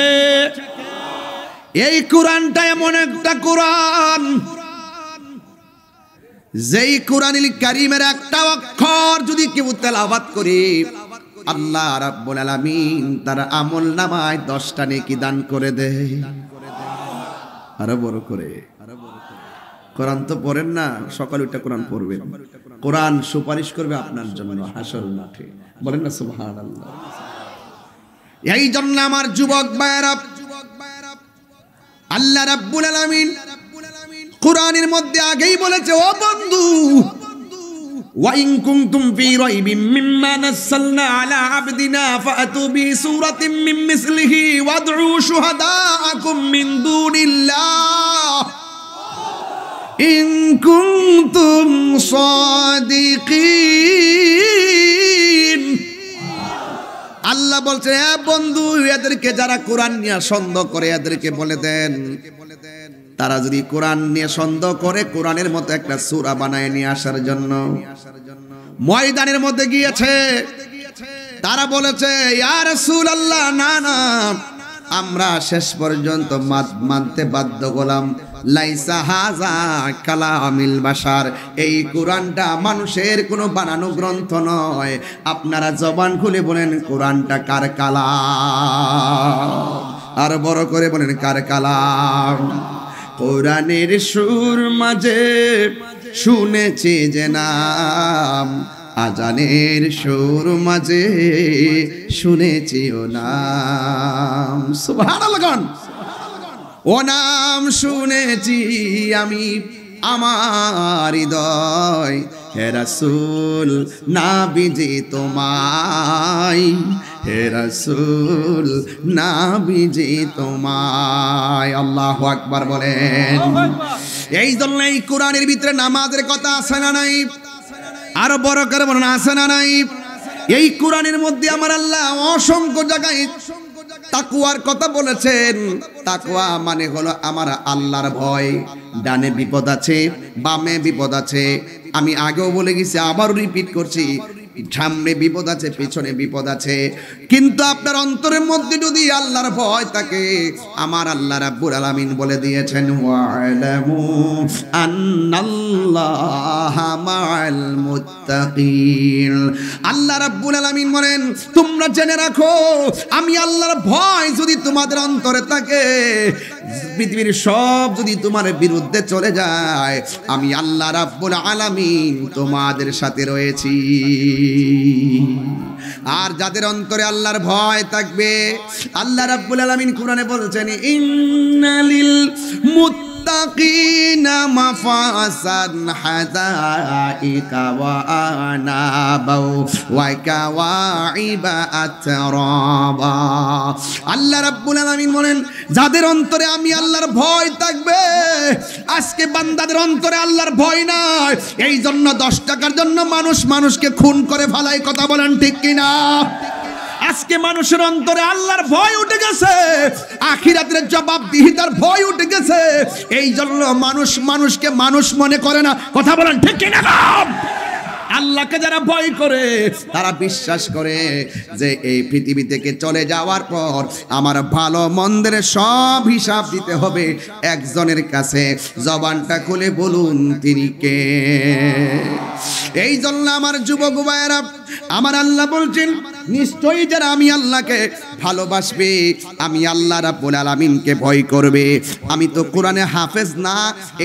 Speaker 1: এই কোরআনটা এমন একটা কোরআন, যেই কোরআনুল কারীমের একটা অক্ষর যদি কেউ তেলাওয়াত করে, আল্লাহ রাব্বুল আলামিন তার আমলনামায় 10টা নেকি দান করে দেয়। আরো বড় করে, কোরআন তো পড়েন না, সকালে উঠে কোরআন পড়বেন, কোরআন সুপারিশ করবে আপনার জন্য হাসর মাঠে। বলেন না সুবহানাল্লাহ। এই জন্য আমার যুবক ভাইরা, আল্লাহ রাব্বুল আলামিন কুরআনের মধ্যে আগেই বলেছে, ও বন্ধু, ওয়া ইন কুনতুম ফি রাইবিম মিম্মা নাযালনা আলা আবদিনা ফাতু বিসূরাতিন মিন মিসলিহি ওয়াদউ শুহাদাআকুম মিন দুনিল্লাহ ইন কুনতুম সাদিকিন। আল্লাহ বলছে, এ বন্ধু, এদেরকে যারা কোরআন নিয়ে সন্দেহ করে এদেরকে বলে দেন, তারা যদি কোরআন নিয়ে সন্দেহ করে কোরআনের মতো একটা সূরা বানায় নিয়ে আসার জন্য ময়দানের মধ্যে গিয়েছে। তারা বলেছে, ইয়া রাসূলুল্লাহ, না না, আমরা শেষ পর্যন্ত মানতে বাধ্য হলাম, লাইসা হাযা কালামিল বাশার, এই কোরআনটা মানুষের কোনো বানানো গ্রন্থ নয়। আপনারা জবান খুলে বলেন, কোরআনটা কার কালাম? আর বড় করে বলেন, কার কালাম? কোরআনের সুর মাঝে শুনেছি যে নাম, আজানের সুর মাঝে শুনেছি ও নাম। সুবহানাল্লাহ। ও নাম শুনেছি আমি আমার হৃদয়, হে রাসূল নাবিজি তোমায়, হে রাসূল নাবিজি তোমায়। আল্লাহু আকবার বলেন। এই জন্য এই কোরআনের ভিতরে নামাজের কথা আছে না নাই? আরো বড় করে বলেন, আছে না নাই? এই কোরআনের মধ্যে আমার আল্লাহ অসংখ্য জায়গায় তাকওয়ার কথা বলেছেন। তাকওয়া মানে হলো আমার আল্লাহর ভয়। ডানে বিপদ আছে, বামে বিপদ আছে। আমি আগেও বলে গেছি, আবারও রিপিট করছি, সামনে বিপদ আছে, পেছনে বিপদ আছে, কিন্তু আপনার অন্তরের মধ্যে যদি আল্লাহর ভয় থাকে, আমার আল্লাহ রাব্বুল আলামিন বলে দিয়েছেন, ওয়ালামু আন্নাল্লাহা মাআল মুত্তাকিন। আল্লাহ রাব্বুল আলামিন বলেন, তোমরা জেনে রাখো, আমি আল্লাহর ভয় যদি তোমাদের অন্তরে থাকে, পৃথিবীর সব যদি তোমার বিরুদ্ধে চলে যায়, আমি আল্লাহ রাব্বুল আলামিন তোমাদের সাথে রয়েছি। আর যাদের অন্তরে আল্লাহর ভয় থাকবে, আল্লাহ রাব্বুল আলামিন কোরআনে বলছেন, ইন্নালিল মুত্তাকিনা মাফাসান হাদাইকা ওয়া আনাবাও ওয়া কাওয়াইবা আতরাবা। আল্লাহ রাব্বুল আলামিন বলেন, যাদের অন্তরে আমি আল্লাহর ভয় থাকবে, আজকে বান্দাদের অন্তরে আল্লাহর ভয় নাই, এই জন্য 10 টাকার জন্য মানুষকে খুন করে ফেলায়। কথা বলেন ঠিক কিনা? আজকে মানুষের অন্তরে আল্লাহর ভয় উঠে গেছে, আখিরাতের জবাবদিহিতার ভয় উঠে গেছে, এই জন্য মানুষকে মানুষ মনে করে না। কথা বলেন ঠিক কিনা? আল্লাহকে যারা ভয় করে, তারা বিশ্বাস করে যে এই পৃথিবী থেকে চলে যাওয়ার পর আমার ভালো মন্দের সব হিসাব দিতে হবে একজনের কাছে। জবানটা খুলে বলুন, তিনি কে? এই জন্য আমার যুবক ভাইয়েরা, আমার আল্লাহ বলছেন, নিশ্চয়ই যারা আমি আল্লাহকে ভালোবাসবে, আমি আল্লাহ রাব্বুল আলামিনকে ভয় করবে। আমি তো কোরআনে হাফেজ না,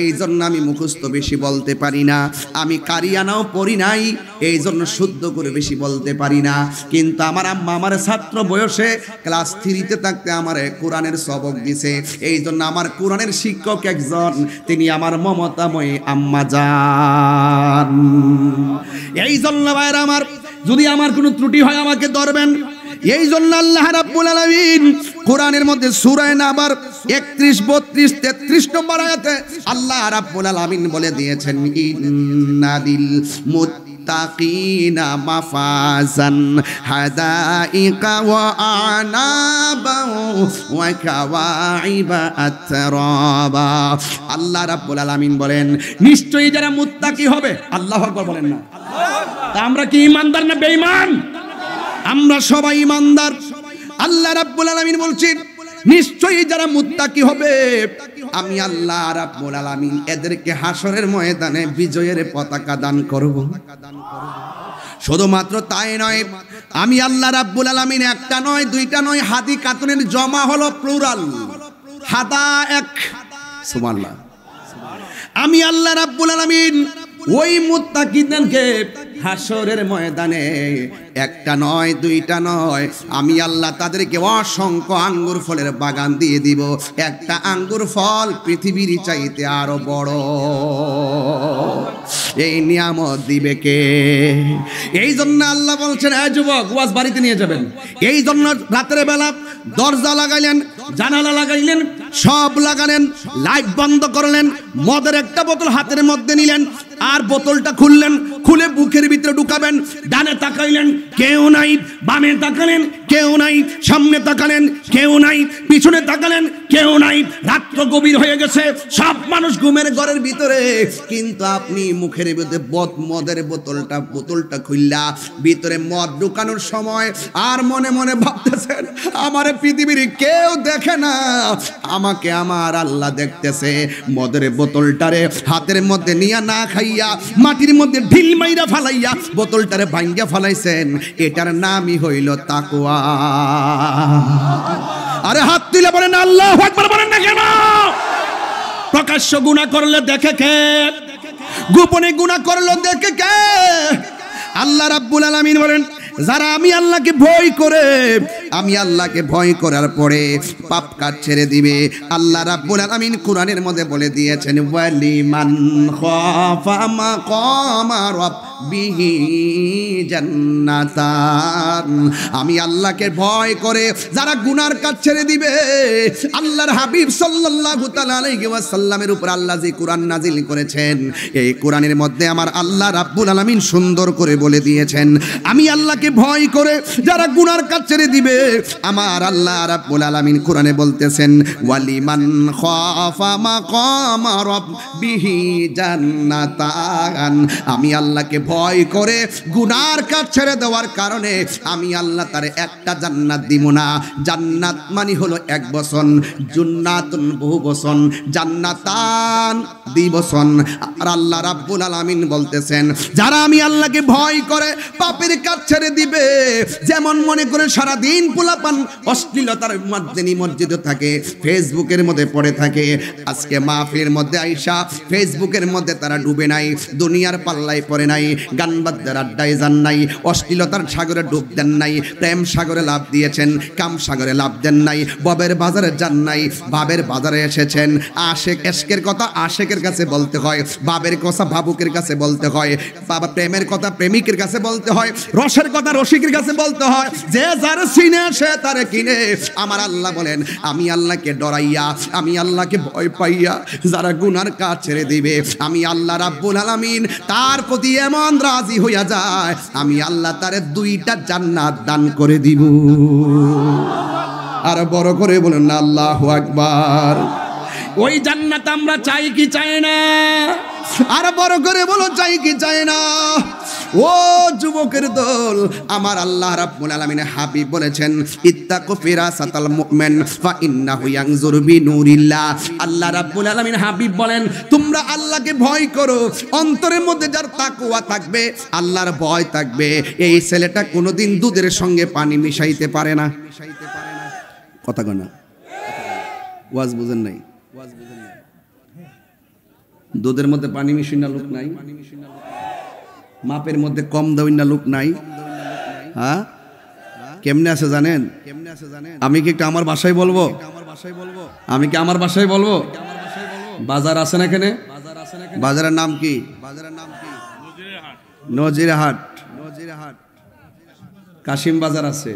Speaker 1: এই জন্য আমি মুখস্থ বেশি বলতে পারি না, আমি কারিয়ানাও পড়ি নাই, এই জন্য শুদ্ধ করে বেশি বলতে পারি না, কিন্তু আমার আম্মা আমার ছাত্র বয়সে ক্লাস 3-তে থাকতে আমার কোরআনের সবক দিছে, এই জন্য আমার কোরআনের শিক্ষক একজন, তিনি আমার মমতাময়ী আম্মা জান। এই জন্য ভাইরা আমার, যদি আমার কোনো ত্রুটি হয় আমাকে ধরবেন। এই জন্য আল্লাহ রাব্বুল আলামিন কোরআনের মধ্যে সূরা নাবার 31, 32, 33 নম্বর আয়াতে আল্লাহ রাব্বুল আলামিন বলে দিয়েছেন, ইন্নালিল মুত্তাকিনা মাফাজান হাদাইকা ওয়া আনাবা ওয়া কাওয়াইবা আতরাবা। আল্লাহ রাব্বুল আলামিন বলেন, নিশ্চয়ই যারা মুত্তাকি হবে। আল্লাহু আকবার বলেন না? তা আমরা কি ঈমানদার না বেঈমান? আমরা সবাই ঈমানদার। আল্লাহ রাব্বুল আলামিন বলছেন, নিশ্চয়ই যারা মুত্তাকি হবে, আমি আল্লাহ রাব্বুল আলামিন এদেরকে হাসরের ময়দানে বিজয়ের পতাকা দান করব। শুধুমাত্র তাই নয়, আমি আল্লাহ রাব্বুল আলামিন একটা নয়, দুইটা নয়, হাদি কাতুনের জমা হলো প্লুরাল, হাদা এক। সুবহানাল্লাহ। আমি আল্লাহ রাব্বুল আলামিন ওই মুত্তাকিদেরকে হাসরের ময়দানে একটা নয় দুইটা নয়, আমি আল্লাহ তাদেরকে অসংখ্য আঙ্গুর ফলের বাগান দিয়ে দিব। একটা আঙ্গুর ফল পৃথিবীর চাইতে আরো বড়। এই নিয়ামত দিবে কে? এই জন্য আল্লাহ বলছেন, এই যুবক, ওয়াজ বাড়িতে নিয়ে যাবেন। এই জন্য রাতের বেলা দরজা লাগাইলেন, জানালা লাগাইলেন, সব লাগালেন, লাইট বন্ধ করলেন, মদের একটা বোতল হাতের মধ্যে নিলেন, আর বোতলটা খুললেন, খুলে বুকের ভিতরে ঢুকাবেন। ডানে তাকাইলেন, কেউ নাই। বামে তাকালেন, কেউ নাই। সামনে তাকালেন, কেউ নাই। পিছনে তাকালেন, কেউ নাই। রাত্র গভীর হয়ে গেছে, সব মানুষ ঘুমের ঘরের ভিতরে, কিন্তু আপনি মুখের ভিতরে মদের বোতলটা খুললা ভিতরে মদ ঢুকানোর সময় আর মনে মনে ভাবতেছেন, আমার পৃথিবীর কেউ দেখে না, আমাকে আমার আল্লাহ দেখতেছে। মদের বোতলটারে হাতের মধ্যে নিয়ে না খাইয়া মাটির মধ্যে ঢিল মাইরা ফালাইয়া বোতলটারে ভাঙ্গা ফালাইছেন। এটার নামই হইল তাকওয়া। আরে হাত তুলে বলেন আল্লাহু আকবার বলেন না কেন? প্রকাশ্য গুনাহ করলে দেখে কে? গোপনে গুনাহ করলে দেখে কে? আল্লাহ রাব্বুল আলামিন বলেন, যারা আমি আল্লাহকে ভয় করে, আমি আল্লাহকে ভয় করার পরে পাপ কাজ ছেড়ে দিবে, আল্লাহ রাব্বুল আলামিন কোরআনের মধ্যে বলে দিয়েছেন, ওয়ালিমান খাফা মাকামা রাব্বিহি জান্নাতান। আমি আল্লাহকে ভয় করে যারা গুনার কাজ ছেড়ে দিবে, আল্লাহর হাবিব সাল্লাল্লাহু তাআলা আলাইহি ওয়াসাল্লামের উপর আল্লাহ যে কোরআন নাজিল করেছেন, এই কোরআনের মধ্যে আমার আল্লাহ রাব্বুল আলামিন সুন্দর করে বলে দিয়েছেন, আমি আল্লাহকে ভয় করে যারা গুনার কাজ ছেড়ে দিবে, আমার আল্লাহ রাব্বুল আলামিন কোরআনে বলতেছেন, ওয়ালিমান খাফা মাকামা রাব্বিহি জান্নাতান। আমি আল্লাহকে ভয় করে গুনার কাজ ছেড়ে দেওয়ার কারণে আমি আল্লাহ তারে একটা জান্নাত দিব না। জান্নাত মানে হলো এক বচন, জান্নাতুন বহু বচন, জান্নাতান দুই বচন। আর আল্লাহ রাব্বুল আলামিন বলতেছেন, যারা আমি আল্লাহকে ভয় করে পাপের কাজ ছেড়ে দিবে, যেমন মনে করে সারা দিন পোলাপান অশ্লীলতার মসজিদে থাকে, ফেসবুকের মধ্যে পড়ে থাকে, আজকে মাহফিলের মধ্যে আইসা ফেসবুকের মধ্যে তারা ডুবে নাই, দুনিয়ার পাল্লায় পড়ে নাই, গান বাদ্যের আড্ডায় যান নাই, অশ্লীলতার সাগরে ডুব দেন নাই, প্রেম সাগরে লাভ দিয়েছেন, কাম সাগরে লাভ দেন নাই, ববের বাজারে যান নাই, বাবের বাজারে এসেছেন। আশেক এশকের কথা আশেকের কাছে বলতে হয়, বাবের কথা ভাবুকের কাছে বলতে হয়, বাবা প্রেমের কথা প্রেমিকের কাছে বলতে হয়, রসের কথা রসিকের কাছে বলতে হয়, যে যার সিনে সে তারে কিনে। আমার আল্লাহ বলেন, আমি আল্লাহকে ডরাইয়া, আমি আল্লাহকে ভয় পাইয়া যারা গুনার কাজ ছেড়ে দিবে, আমি আল্লাহ রাব্বুল আলামিন তার প্রতি এমন রাজি হইয়া যায়, আমি আল্লাহ তারে দুইটা জান্নাত দান করে দিব। আর বড় করে বলেন না আল্লাহু আকবার। ওই জান্নাত আমরা চাই কি চাই না? আর বড় করে বলো, চাই কি চাই না? ও যুবকের দল, আমার আল্লাহ রাব্বুল আলামিন হাবিব বলেছেন, ইত্তাকু ফিরাসাতাল মুমিন ফা ইন্নাহু ইয়ানজুরু বিনুরিল্লাহ। আল্লাহ রাব্বুল আলামিন হাবিব বলেন, তোমরা আল্লাহকে ভয় করো, অন্তরের মধ্যে যার তাকওয়া থাকবে, আল্লাহর ভয় থাকবে, এই ছেলেটা কোনোদিন দুধের সঙ্গে পানি মিশাইতে পারে না। কথা কয় না? ওয়াজ বুঝেন নাই? দুধের মধ্যে পানি মিশিয়ে না লোক নাই, মাপের মধ্যে কম দেওয়া না লোক নাই। হ্যাঁ, কেমনে আছে জানেন? আমি কি একটু আমার বাসায় বলবো? আমি কি আমার বাসায় বলবো? বাজার আছে না এখানে? বাজারের নাম কি? নজিরহাট। কাশিম বাজার আছে,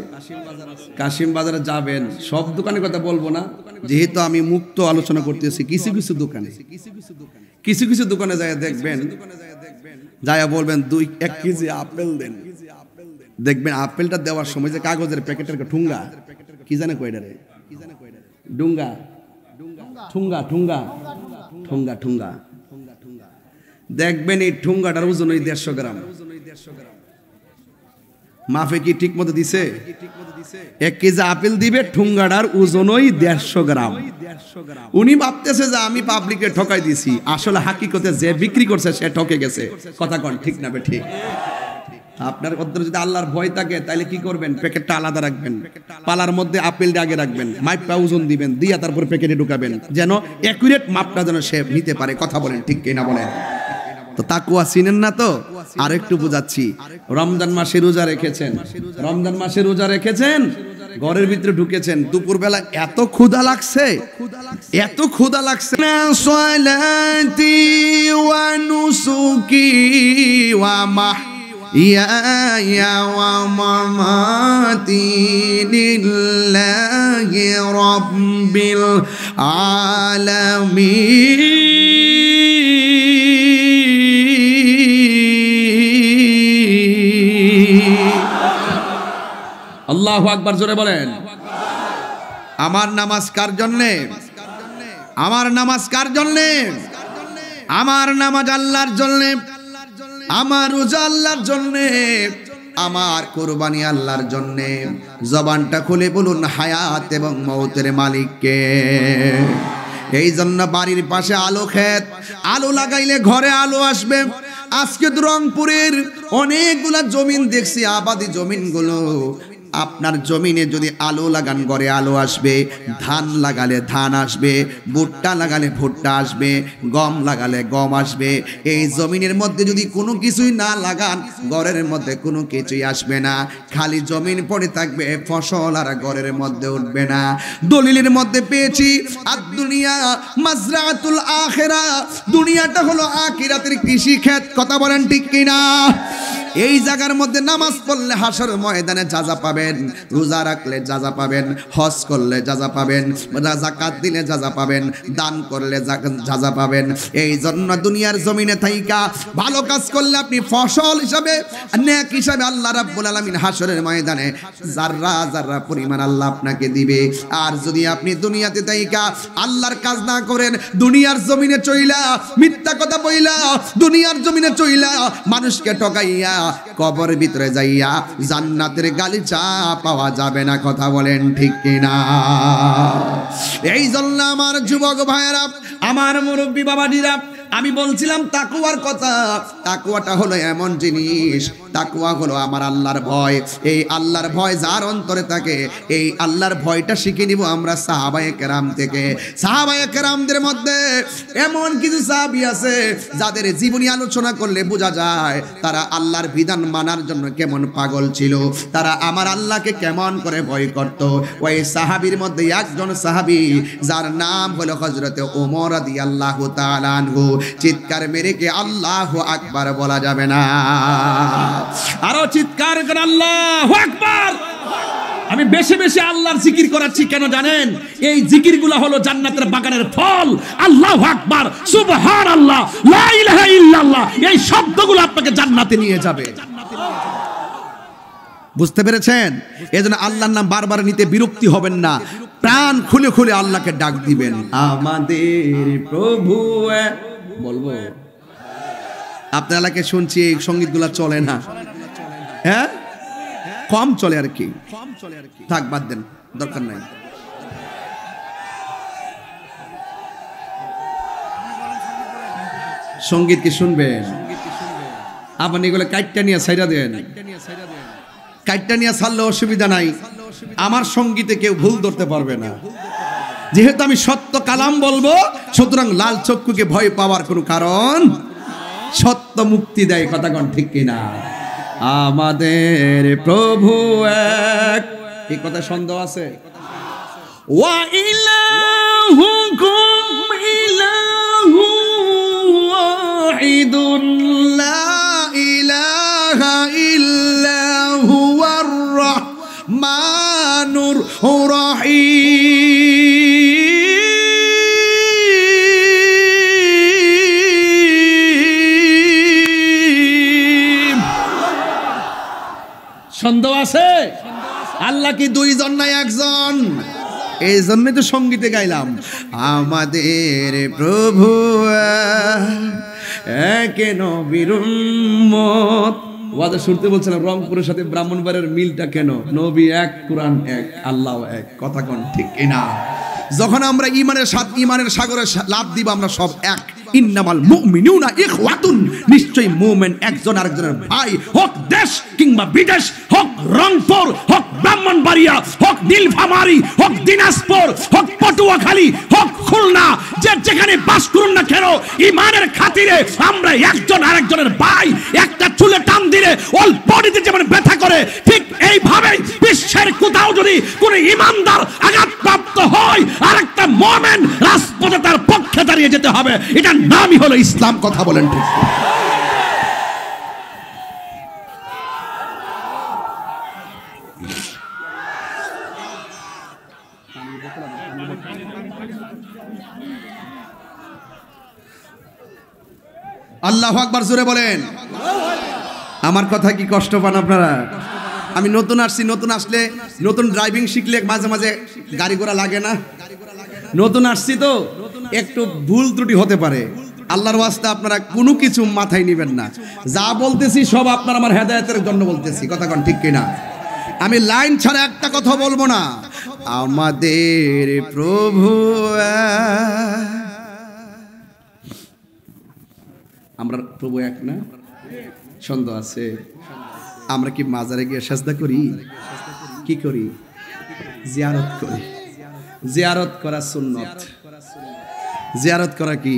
Speaker 1: কাশিম বাজারে যাবেন, সব দোকানের কথা বলবো না, যেহেতু আমি মুক্ত আলোচনা করতেছি। কিছু কিছু দোকানে যায় দেখবেন, যায়া বলবেন 1 কেজি আপেল দেন, দেখবেন আপেলটা দেওয়ার সময় যে কাগজের প্যাকেটের ঠুঙ্গা, কি জানে কয়টা রে, ডুঙ্গা ঠুঙ্গা ঠুঙ্গা ঠুঙ্গা ঠুঙ্গা, দেখবেন এই ঠুঙ্গাটার ওজন ওই 150 গ্রাম। মাফে কি ঠিক মতো দিছে? 1 কেজি আপেল দিবে, ঠুঙ্গাটার ওজন ওই 150 গ্রাম। উনি ভাবতেছে যে আমি পাবলিকে ঠকাই দিছি, আসলে হাকিকতে যে বিক্রি করছে সে ঠকে গেছে। কথা কন ঠিক না ঠিক? আপনার অন্তরে যদি আল্লাহর ভয় থাকে তাহলে কি করবেন? প্যাকেটটা আলাদা রাখবেন, পালার মধ্যে আপেলটা আগে রাখবেন, মাপটা ওজন দিবেন, দিয়া তারপর প্যাকেটে ঢুকাবেন, যেন অ্যাকুরেট মাপটা যেন সে নিতে পারে। কথা বলেন ঠিক কিনা বলেন? তো তাকওয়া চিনেন না তো? আর একটু বুঝাচ্ছি। রমজান মাসে রোজা রেখেছেন, রমজান মাসে রোজা রেখেছেন, ঘরের ভিতরে ঢুকেছেন, দুপুরবেলা এত ক্ষুধা লাগছে, এত ক্ষুধা লাগছে, না সালাতি ওয়া নুসুকি ওয়া মাহইয়া ওয়া মামাতি লিল্লাহি রাব্বিল আলামিন। আল্লাহু আকবার, জোরে বলেন। আমার নামাজ কার জন্যে? আমার নামাজ কার জন্যে? আমার নামাজ আল্লাহর জন্যে, আমার রোজা আল্লাহর জন্যে, আমার কুরবানি আল্লাহর জন্যে। জবানটা খুলে বলুন হায়াত এবং মওতের মালিককে। এই জন্য বাড়ির পাশে আলো ক্ষেত, আলো লাগাইলে ঘরে আলো আসবে। আজকে রংপুরের অনেকগুলা জমিন দেখছি, আবাদি জমিনগুলো, আপনার জমিনে যদি আলো লাগান ঘরে আলো আসবে, ধান লাগালে ধান আসবে, ভুট্টা লাগালে ভুট্টা আসবে, গম লাগালে গম আসবে। এই জমিনের মধ্যে যদি কোনো কিছুই না লাগান ঘরের মধ্যে কোনো কিছুই আসবে না, খালি জমিন পড়ে থাকবে, ফসল আর ঘরের মধ্যে উঠবে না। দলিলের মধ্যে পেয়েছি আদ-দুনিয়া মাজরাতুল আখিরা, দুনিয়াটা হলো আখিরাতের কৃষি ক্ষেত। কথা বলেন ঠিক কিনা? এই জায়গার মধ্যে নামাজ পড়লে হাসর ময়দানে যাজা পাবেন, রোজা রাখলে যাজা পাবেন, হজ করলে যাজা পাবেন, যাকাত দিলে যাজা পাবেন, দান করলে যাজা পাবেন। এই জন্য দুনিয়ার জমিনে থাইকা ভালো কাজ করলে আপনি ফসল হিসাবে, নেক হিসাবে আল্লাহ রাব্বুল আলামিন হাসরের ময়দানে যাররা যাররা পরিমাণ আল্লাহ আপনাকে দিবে। আর যদি আপনি দুনিয়াতে থাইকা আল্লাহর কাজ না করেন, দুনিয়ার জমিনে চইলা মিথ্যা কথা বইলা, দুনিয়ার জমিনে চইলা মানুষকে ঠকাইয়া, কবরের ভিতরে যাইয়া জান্নাতের গালিচা পাওয়া যাবে না। কথা বলেন ঠিক কিনা? এই জন্য আমার যুবক ভাইয়েরা, আমার মুরব্বী বাবাজিরা, আমি বলছিলাম তাকওয়ার কথা। তাকওয়াটা হলো এমন জিনিস, তাকওয়া হলো আমার আল্লাহর ভয়। এই আল্লাহর ভয় যার অন্তরে থাকে, এই আল্লাহর ভয়টা শিখে নিব আমরা সাহাবায়ে কেরাম থেকে। সাহাবায়ে কেরামদের মধ্যে এমন কিছু সাহাবী আছে যাদের জীবনী আলোচনা করলে বোঝা যায় তারা আল্লাহর বিধান মানার জন্য কেমন পাগল ছিল, তারা আমার আল্লাহকে কেমন করে ভয় করত। ওই সাহাবীর মধ্যে একজন সাহাবী যার নাম হলো হযরতে ওমর রাদিয়াল্লাহু তাআলা আনহু। চিৎকার মেরে কে আল্লাহু আকবার বলা যাবে না? আরো চিৎকার করে আল্লাহু আকবার। আমি বেশি বেশি আল্লাহর জিকির করাচ্ছি কেন জানেন? এই জিকিরগুলো হলো জান্নাতের বাগানের ফল। আল্লাহু আকবার, সুবহানাল্লাহ, লা ইলাহা ইল্লাল্লাহ, এই শব্দগুলো আপনাকে জান্নাতে নিয়ে যাবে। বুঝতে পেরেছেন? এজন্য আল্লাহর নাম বারবার নিতে বিরক্তি হবেন না, প্রাণ খুলে খুলে আল্লাহকে ডাক দিবেন। আমাদের প্রভু বলবো। আপনার এলাকায় শুনছি এই সঙ্গীতগুলো চলে না, হ্যাঁ কম চলে আর কি, থাক বাদ দেন, দরকার নাই। সঙ্গীত কি শুনবেন? আপনি এগুলো কাইটটা নিয়ে ছাইড়া দেন, কাইটটা নিয়ে ছাড়লে অসুবিধা নাই। আমার সঙ্গীতে কেউ ভুল ধরতে পারবে না, যেহেতু আমি সত্য কালাম বলবো, সুতরাং লাল চক্ষুকে ভয় পাওয়ার কোনো কারণ। সত্য মুক্তি দেয়, কথা কোন ঠিক কিনা? আমাদের প্রভু এক, এই কথা সন্দেহ আছে? ওয়া ইলাহুকুম ইলাহু ওয়াহিদুন লা ইলাহা ইল্লা হুয়ার রাহমানুর রহিম। সন্দেহ আছে? আল্লাহ কি দুইজন নাই একজন? এই জন্যই তো সঙ্গীতে গাইলাম, আমাদের প্রভু এক নবীর উম্মত। ওয়াদা শুনতে বলছিলাম রংপুরের সাথে ব্রাহ্মণবাড়িয়ার মিলটা কেন? নবী এক, কোরআন এক, আল্লাহ এক, কথা কোন ঠিক কিনা? যখন আমরা ইমানের সাগরে লাভ দিব, আমরা সব এক। ইন্নামাল মুমিনুনা ইখওয়াতুন, নিশ্চয়ই মুমিন একজন আরেকজনের ভাই। হোক দেশ কিংবা বিদেশ, হোক রংপুর, হোক ব্রাহ্মণবাড়িয়া, হোক নীলফামারী,
Speaker 2: নীলফামারী হোক দিনাজপুর হোক পটুয়াখালী হোক খুলনা, যে যেখানে বাস করুন না কেন, ইমানের খাতিরে আমরা একজন আরেকজনের ভাই। একটা চুলে টান দিলে অল বডিতে যেমন ব্যথা করে, ঠিক এইভাবেই বিশ্বের কোথাও যদি কোনো ইমানদার আঘাতপ্রাপ্ত হয়, আরেকটা মুমিন রাজপথে তার পক্ষে দাঁড়িয়ে যেতে হবে। এটার নামই হলো ইসলাম। কথা বলেন ঠিক?
Speaker 1: আল্লাহু আকবার, জোরে বলেন। আমার কথা কি কষ্ট পান আপনারা? আমি নতুন আসছি, নতুন আসলে নতুন ড্রাইভিং শিখলে মাঝে মাঝে গাড়ি ঘোড়া লাগে না? নতুন আসছি তো একটু ভুল ত্রুটি হতে পারে। আল্লাহর ওয়াস্তে আপনারা কোনো কিছু মাথায় নেবেন না। যা বলতেছি সব আপনার আমার হেদায়েতের জন্য বলতেছি। কথা কোন ঠিক কিনা? আমি লাইন ছাড়া একটা কথা বলবো না। আমাদের প্রভু, আমরা প্রভু এক না? সন্দেহ আছে? আমরা কি মাজারে গিয়ে সাজদা করি? কি করি? জিয়ারত করি। জিয়ারত করা সুন্নত। জিয়ারত করা কি?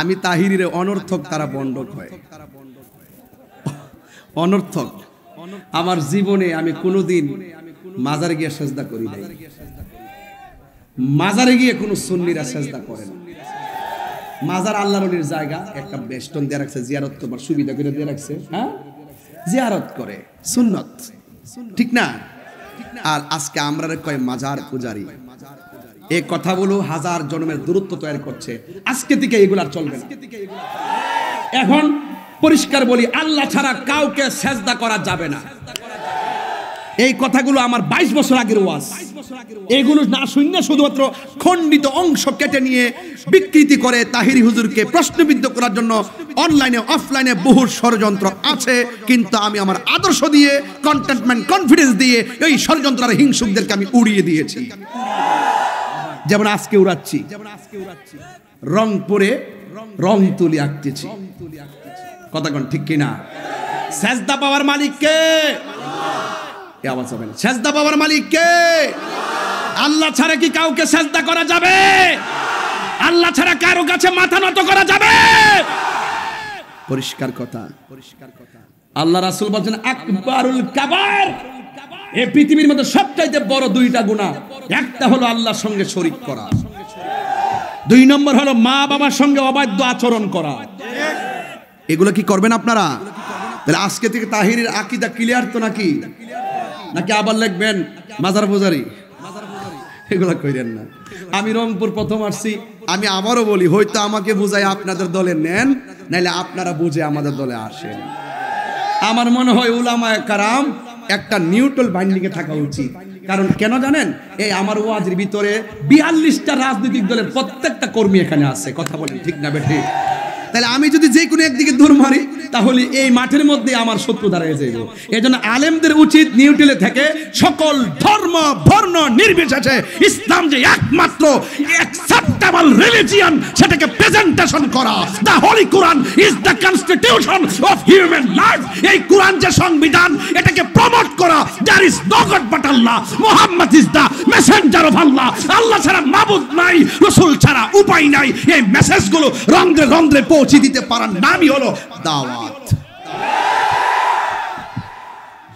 Speaker 1: আমি তাহিরির অনর্থক তারা বন্ডক হয়। অনর্থক। আমার জীবনে আমি কোনোদিন মাজারে গিয়ে সাজদা করি নাই। মাজারে গিয়ে কোনো সুন্নিরা সাজদা করে না। মাজার আল্লাহর ওলির জায়গা, একটা বেষ্টন দিয়ে রাখছে, জিয়ারত করবার সুবিধা করে দিয়ে রাখছে। হ্যাঁ, জিয়ারত করে, সুন্নত, ঠিক না? আর আজকে আমরা কয় মাজার পূজারি। এই কথাগুলো হাজার জন্মের দূরত্ব তৈরি করছে। আজকে থেকে এগুলো আর চলবে না। এখন পরিষ্কার বলি, আল্লাহ ছাড়া কাউকে সেজদা করা যাবে না। এই কথাগুলো আমার 22 বছর আগের ওয়াজ। এগুলো না শুনে শুধুমাত্র খণ্ডিত অংশ কেটে নিয়ে বিকৃতি করে তাহিরি হুজুরকে প্রশ্নবিদ্ধ করার জন্য অনলাইনে অফলাইনে বহু ষড়যন্ত্র আছে। কিন্তু আমি আমার আদর্শ দিয়ে, কন্টেন্টমেন্ট, কনফিডেন্স দিয়ে এই ষড়যন্ত্র আর হিংসুকদেরকে আমি উড়িয়ে দিয়েছি। যেমন আজকে উড়াচ্ছি, রংপুরে রং তুলি আঁকতেছি। কথা কোন ঠিক কিনা? সেজদা পাওয়ার মালিক কে? আওয়াজ হবে না। সেজদা পাওয়ার মালিক কে? আল্লাহ ছাড়া কি কাউকে সেজদা করা যাবে? আল্লাহ ছাড়া কারো কাছে মাথা নত করা যাবে? পরিষ্কার কথা, পরিষ্কার কথা। আল্লাহ রাসূল বলেন আকবারুল কাবার, এই পৃথিবীর মধ্যে সবচাইতে বড় দুইটা গুনাহ, একটা হলো আল্লাহর সঙ্গে শরীক করা, 2 নম্বর হলো মা বাবার সঙ্গে অবাধ্য আচরণ করা। এগুলো কি করবেন আপনারা? তাহলে আজকে থেকে তাহিরির আকীদা ক্লিয়ার তো নাকি? নাকি আবার লিখবেন মাজার পূজারি? এগুলো কইরেন না। আমি রংপুর প্রথম আসছি, আমি আবারও বলি, হয়তো আমাকে বুঝাই আপনাদের দলে নেন, নাইলে আপনারা বুঝে আমাদের দলে আসেন। আমার মনে হয় উলামায়ে কারাম একটা নিউট্রাল বাইন্ডিংয়ে থাকা উচিত। কারণ কেন জানেন? এই আমার ওয়াজের ভিতরে 42টা রাজনৈতিক দলের প্রত্যেকটা কর্মী এখানে আছে। কথা বলেন ঠিক না বেঠিক? তাহলে আমি যদি যে কোনো একদিকে দৌড় মারি, তাহলে এই মাঠের মধ্যে আমার শত্রু দাঁড়িয়ে যাইব। এজন্য আলেমদের উচিত নিউট্রালে থেকে সকল ধর্ম বর্ণ নির্বিশেষে ইসলাম যে একমাত্র অ্যাকসেপ্টেবল রিলিজিয়ন, সেটাকে প্রেজেন্টেশন করা। The holy Quran is the constitution of human life. এই কোরআন যে সংবিধান, এটাকে প্রমোট করা। There is no god but Allah, Muhammad is the messenger of Allah. আল্লাহ ছাড়া মাবুদ নাই, রাসূল ছাড়া উপায় নাই। এই মেসেজগুলো রন্ধ্রে রন্ধ্রে পৌঁছে দিতে পারার নামই হলো দাওয়াত।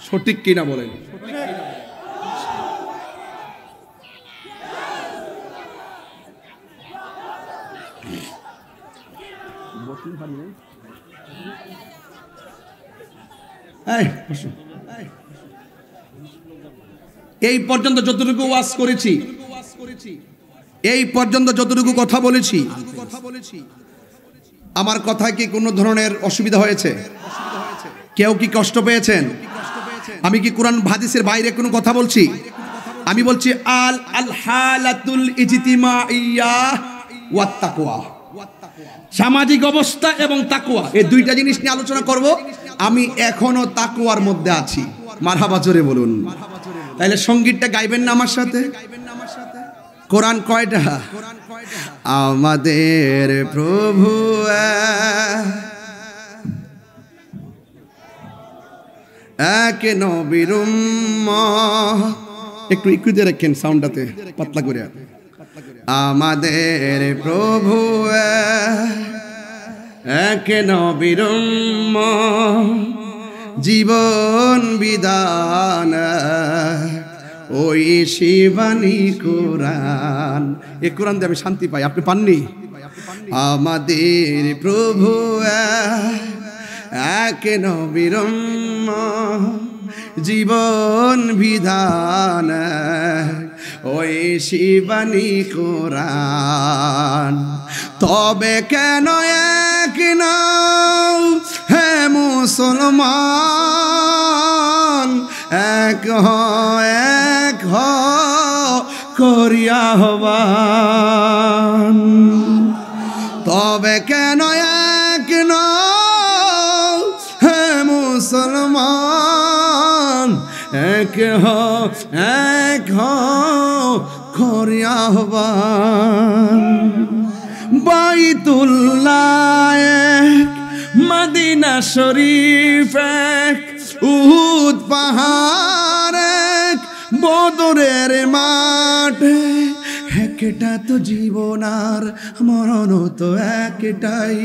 Speaker 1: সঠিক কিনা বলেন? এই পর্যন্ত যতটুকু ওয়াজ করেছি, এই পর্যন্ত যতটুকু কথা বলেছি, আমার কথায় কি কোনো ধরনের অসুবিধা হয়েছে? কেউ কি কষ্ট পেয়েছেন? আমি কি কোরআন হাদিসের বাইরে কোনো কথা বলছি? আমি বলছি আল হালাতুল ইজতিমাইয়া ওয়াত তাকওয়া, সামাজিক অবস্থা এবং তাকওয়া, এই দুইটা জিনিস নিয়ে আলোচনা করব। আমি এখনো তাকওয়ার মধ্যে আছি। মারহাবা জোরে বলুন। তাহলে সঙ্গীতটা গাইবেন না আমার সাথে? কোরআন কয়টা? আমাদের প্রভু এক নবীর উম্মত, একটু দিয়ে রাখেন সাউন্ডটাতে পাতলা করে। আমাদের প্রভু এক নবীর জীবন বিধান ওই শিবানী কোরআন। এই কোরআন দিয়ে আমি শান্তি পাই, আপনি পাননি? আমাদের প্রভু এক নবীর জীবন বিধান ওই শিবানী কোরআন। তবে কেন এক নাও হে মুসলমান, এক করিয়া হবান। তবে কেন এক নাও হে মুসলমান, এক করিয়া হবান। বাইতুল্লাহ এক, মদিনা শরীফ এক, উহুদ পাহাড় এক, বদরের মাঠ। একটা তো জীবন আর মরণ তো একটাই,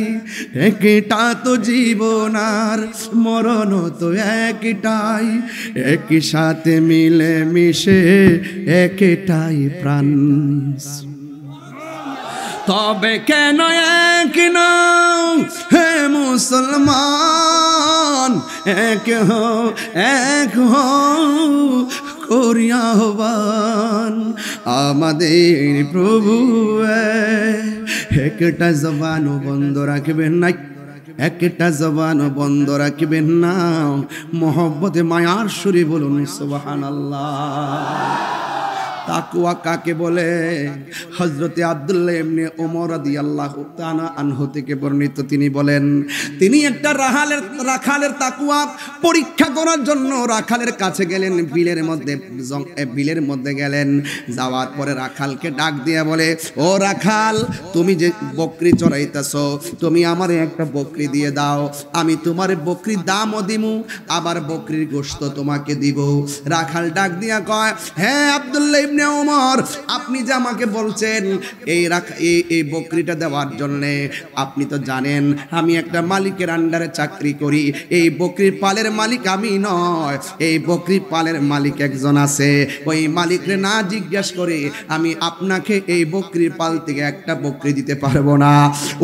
Speaker 1: একটা তো জীবন আর মরণ তো একটাই, একই সাথে মিলে মিশে একটাই প্রাণ। তবে কেন এক নাও হে মুসলমান, এক করিয়া হবান। আমাদের প্রভু একটা জবানও বন্ধ রাখবেন না, একটা জবানও বন্ধ রাখবেন না। মোহব্বতে মায়ার সুরে বলুন সুবহানাল্লাহ। তাকওয়া কাকে বলে? হযরতে আব্দুল্লাহ ইবনে ওমর রাদিয়াল্লাহু তাআলা আনহু থেকে বর্ণিত, তিনি বলেন, তিনি একটা রাখালের তাকওয়া পরীক্ষা করার জন্য রাখালের কাছে গেলেন। বিলের মধ্যে গেলেন। যাওয়ার পরে রাখালকে ডাক দিয়ে বলে, ও রাখাল, তুমি যে বকরি চড়াইতেছো, তুমি আমারে একটা বকরি দিয়ে দাও, আমি তোমার বকরির দামও দিমু, আবার বকরির গোশত তোমাকে দিব। রাখাল ডাক দিয়া কয়, হ্যাঁ আব্দুল্লাহ ইবনে ওমর, আপনি যে আমাকে বলছেন এই বকরিটা দেওয়ার জন্যে, আপনি তো জানেন আমি একটা মালিকের আন্ডারে চাকরি করি। এই বকরির পালের মালিক আমি নয়, এই বকরির পালের মালিক একজন আছে। ওই মালিকরে না জিজ্ঞাসা করে আমি আপনাকে এই বকরির পাল থেকে একটা বকরি দিতে পারবো না।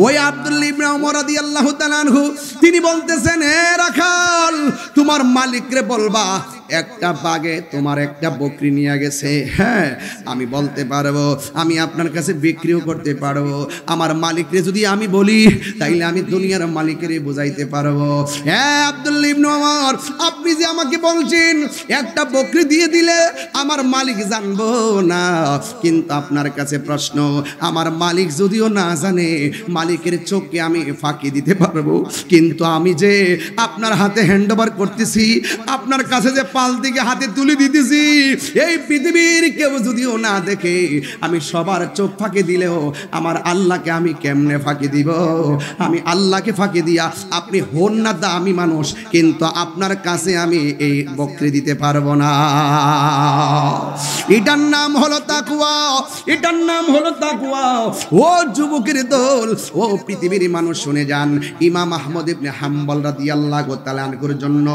Speaker 1: ওই আব্দুল্লাহ ইবনে ওমর রাদিয়াল্লাহু তাআলা আনহু তিনি বলতেছেন, হে রাখাল, তোমার মালিকরে বলবা একটা বাগে তোমার একটা বকরি নিয়ে গেছে। হ্যাঁ, আমি বলতে পারবো, আমি আপনার কাছে বিক্রিও করতে পারবো। আমার মালিকরে যদি আমি বলি, তাইলে আমি দুনিয়ার মালিকেরই বুঝাইতে পারবো। হ্যাঁ আব্দুল্লাহ ইবনে ওমর, আপনি যে আমাকে বলছেন একটা বকরি দিয়ে দিলে আমার মালিক জানবো না, কিন্তু আপনার কাছে প্রশ্ন, আমার মালিক যদিও না জানে, মালিকের চোখকে আমি ফাঁকি দিতে পারবো। কিন্তু আমি যে আপনার হাতে হ্যান্ডওভার করতেছি, আপনার কাছে যে পাল থেকে হাতে তুলে দিতেছি, এই পৃথিবীর কেউ যদিও না দেখে, আমি সবার চোখ ফাঁকি দিলেও আমার আল্লাহকে আমি কেমনে ফাঁকি দিব? আমি আল্লাহকে ফাঁকি দিয়া, আপনি হন না দামি মানুষ, কিন্তু আপনার কাছে আমি এই বকরি দিতে পারবো না। এটার নাম হলো তাকওয়া, এটার নাম হলো তাকওয়া। ও যুবকের দল, ও পৃথিবীর মানুষ শুনে যান। ইমাম আহমদ ইবনে হাম্বল রাদিয়াল্লাহু তাআলা আনহুর জন্য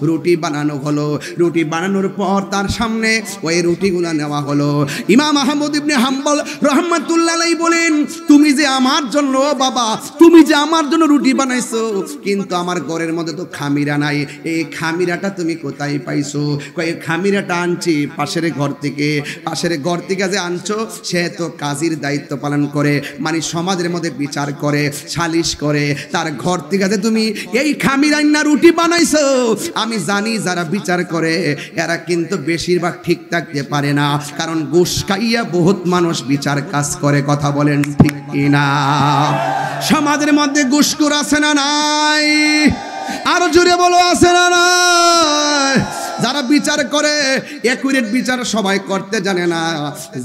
Speaker 1: রুটি বানানো হলো। রুটি বানানোর পর তার সামনে ওই রুটিগুলো নেওয়া হলো। ইমাম আহমদ ইবনে হাম্বল রাহমাতুল্লাহ আলাইহি বলেন, তুমি যে আমার জন্য, বাবা তুমি যে আমার জন্য রুটি বানাইছো, কিন্তু আমার ঘরের মধ্যে তো খামিরা নাই, এই খামিরাটা তুমি কোথায় পাইছো? কই খামিরাটা আনছি পাশের ঘর থেকে। পাশের ঘর থেকে যে আনছো, সে তো কাজীর দায়িত্ব পালন করে, মানে সমাজের মধ্যে বিচার করে, সালিশ করে, তার ঘর থেকে যে তুমি এই খামিরাই না রুটি বানাইছো। আমি জানি যারা বিচার করে এরা কিন্তু বেশিরভাগ ঠিক থাকতে পারে না, কারণ ঘুষ খাইয়া বহুত মানুষ বিচার কাজ করে। কথা বলেন ঠিক কিনা? সমাজের মধ্যে ঘুষখোর আছে না নাই? আরো জোরে বলো, আছে না নাই? যারা বিচার করে একুরেট বিচার সবাই করতে জানে না,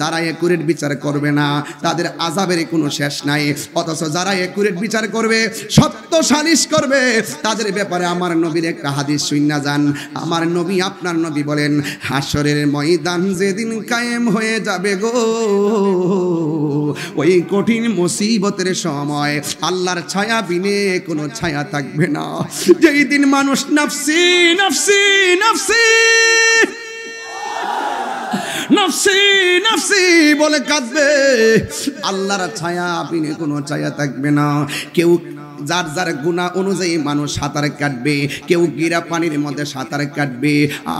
Speaker 1: যারা একুরেট বিচার করবে না তাদের আযাবের কোনো শেষ নাই। অথচ যারা একুরেট বিচার করবে, সত্য সালিশ করবে, তাদের ব্যাপারে আমার নবীর একটা হাদিস শুননা যান। আমার নবী, আপনার নবী বলেন, হাসরের ময়দান যেদিন কায়েম হয়ে যাবে গো, ওই কঠিন মুসিবতের সময় আল্লাহর ছায়া বিনে কোনো ছায়া থাকবে না। যেই দিন মানুষ নাফসি নাফসি নাফসি নাফসি নাফসি বলে কাঁদবে, আল্লাহর ছায়া বিনে কোনো ছায়া থাকবে না। কেউ যার যার গুনাহ অনুযায়ী মানুষ সাঁতার কাটবে, কেউ গিরা পানির মধ্যে সাঁতার কাটবে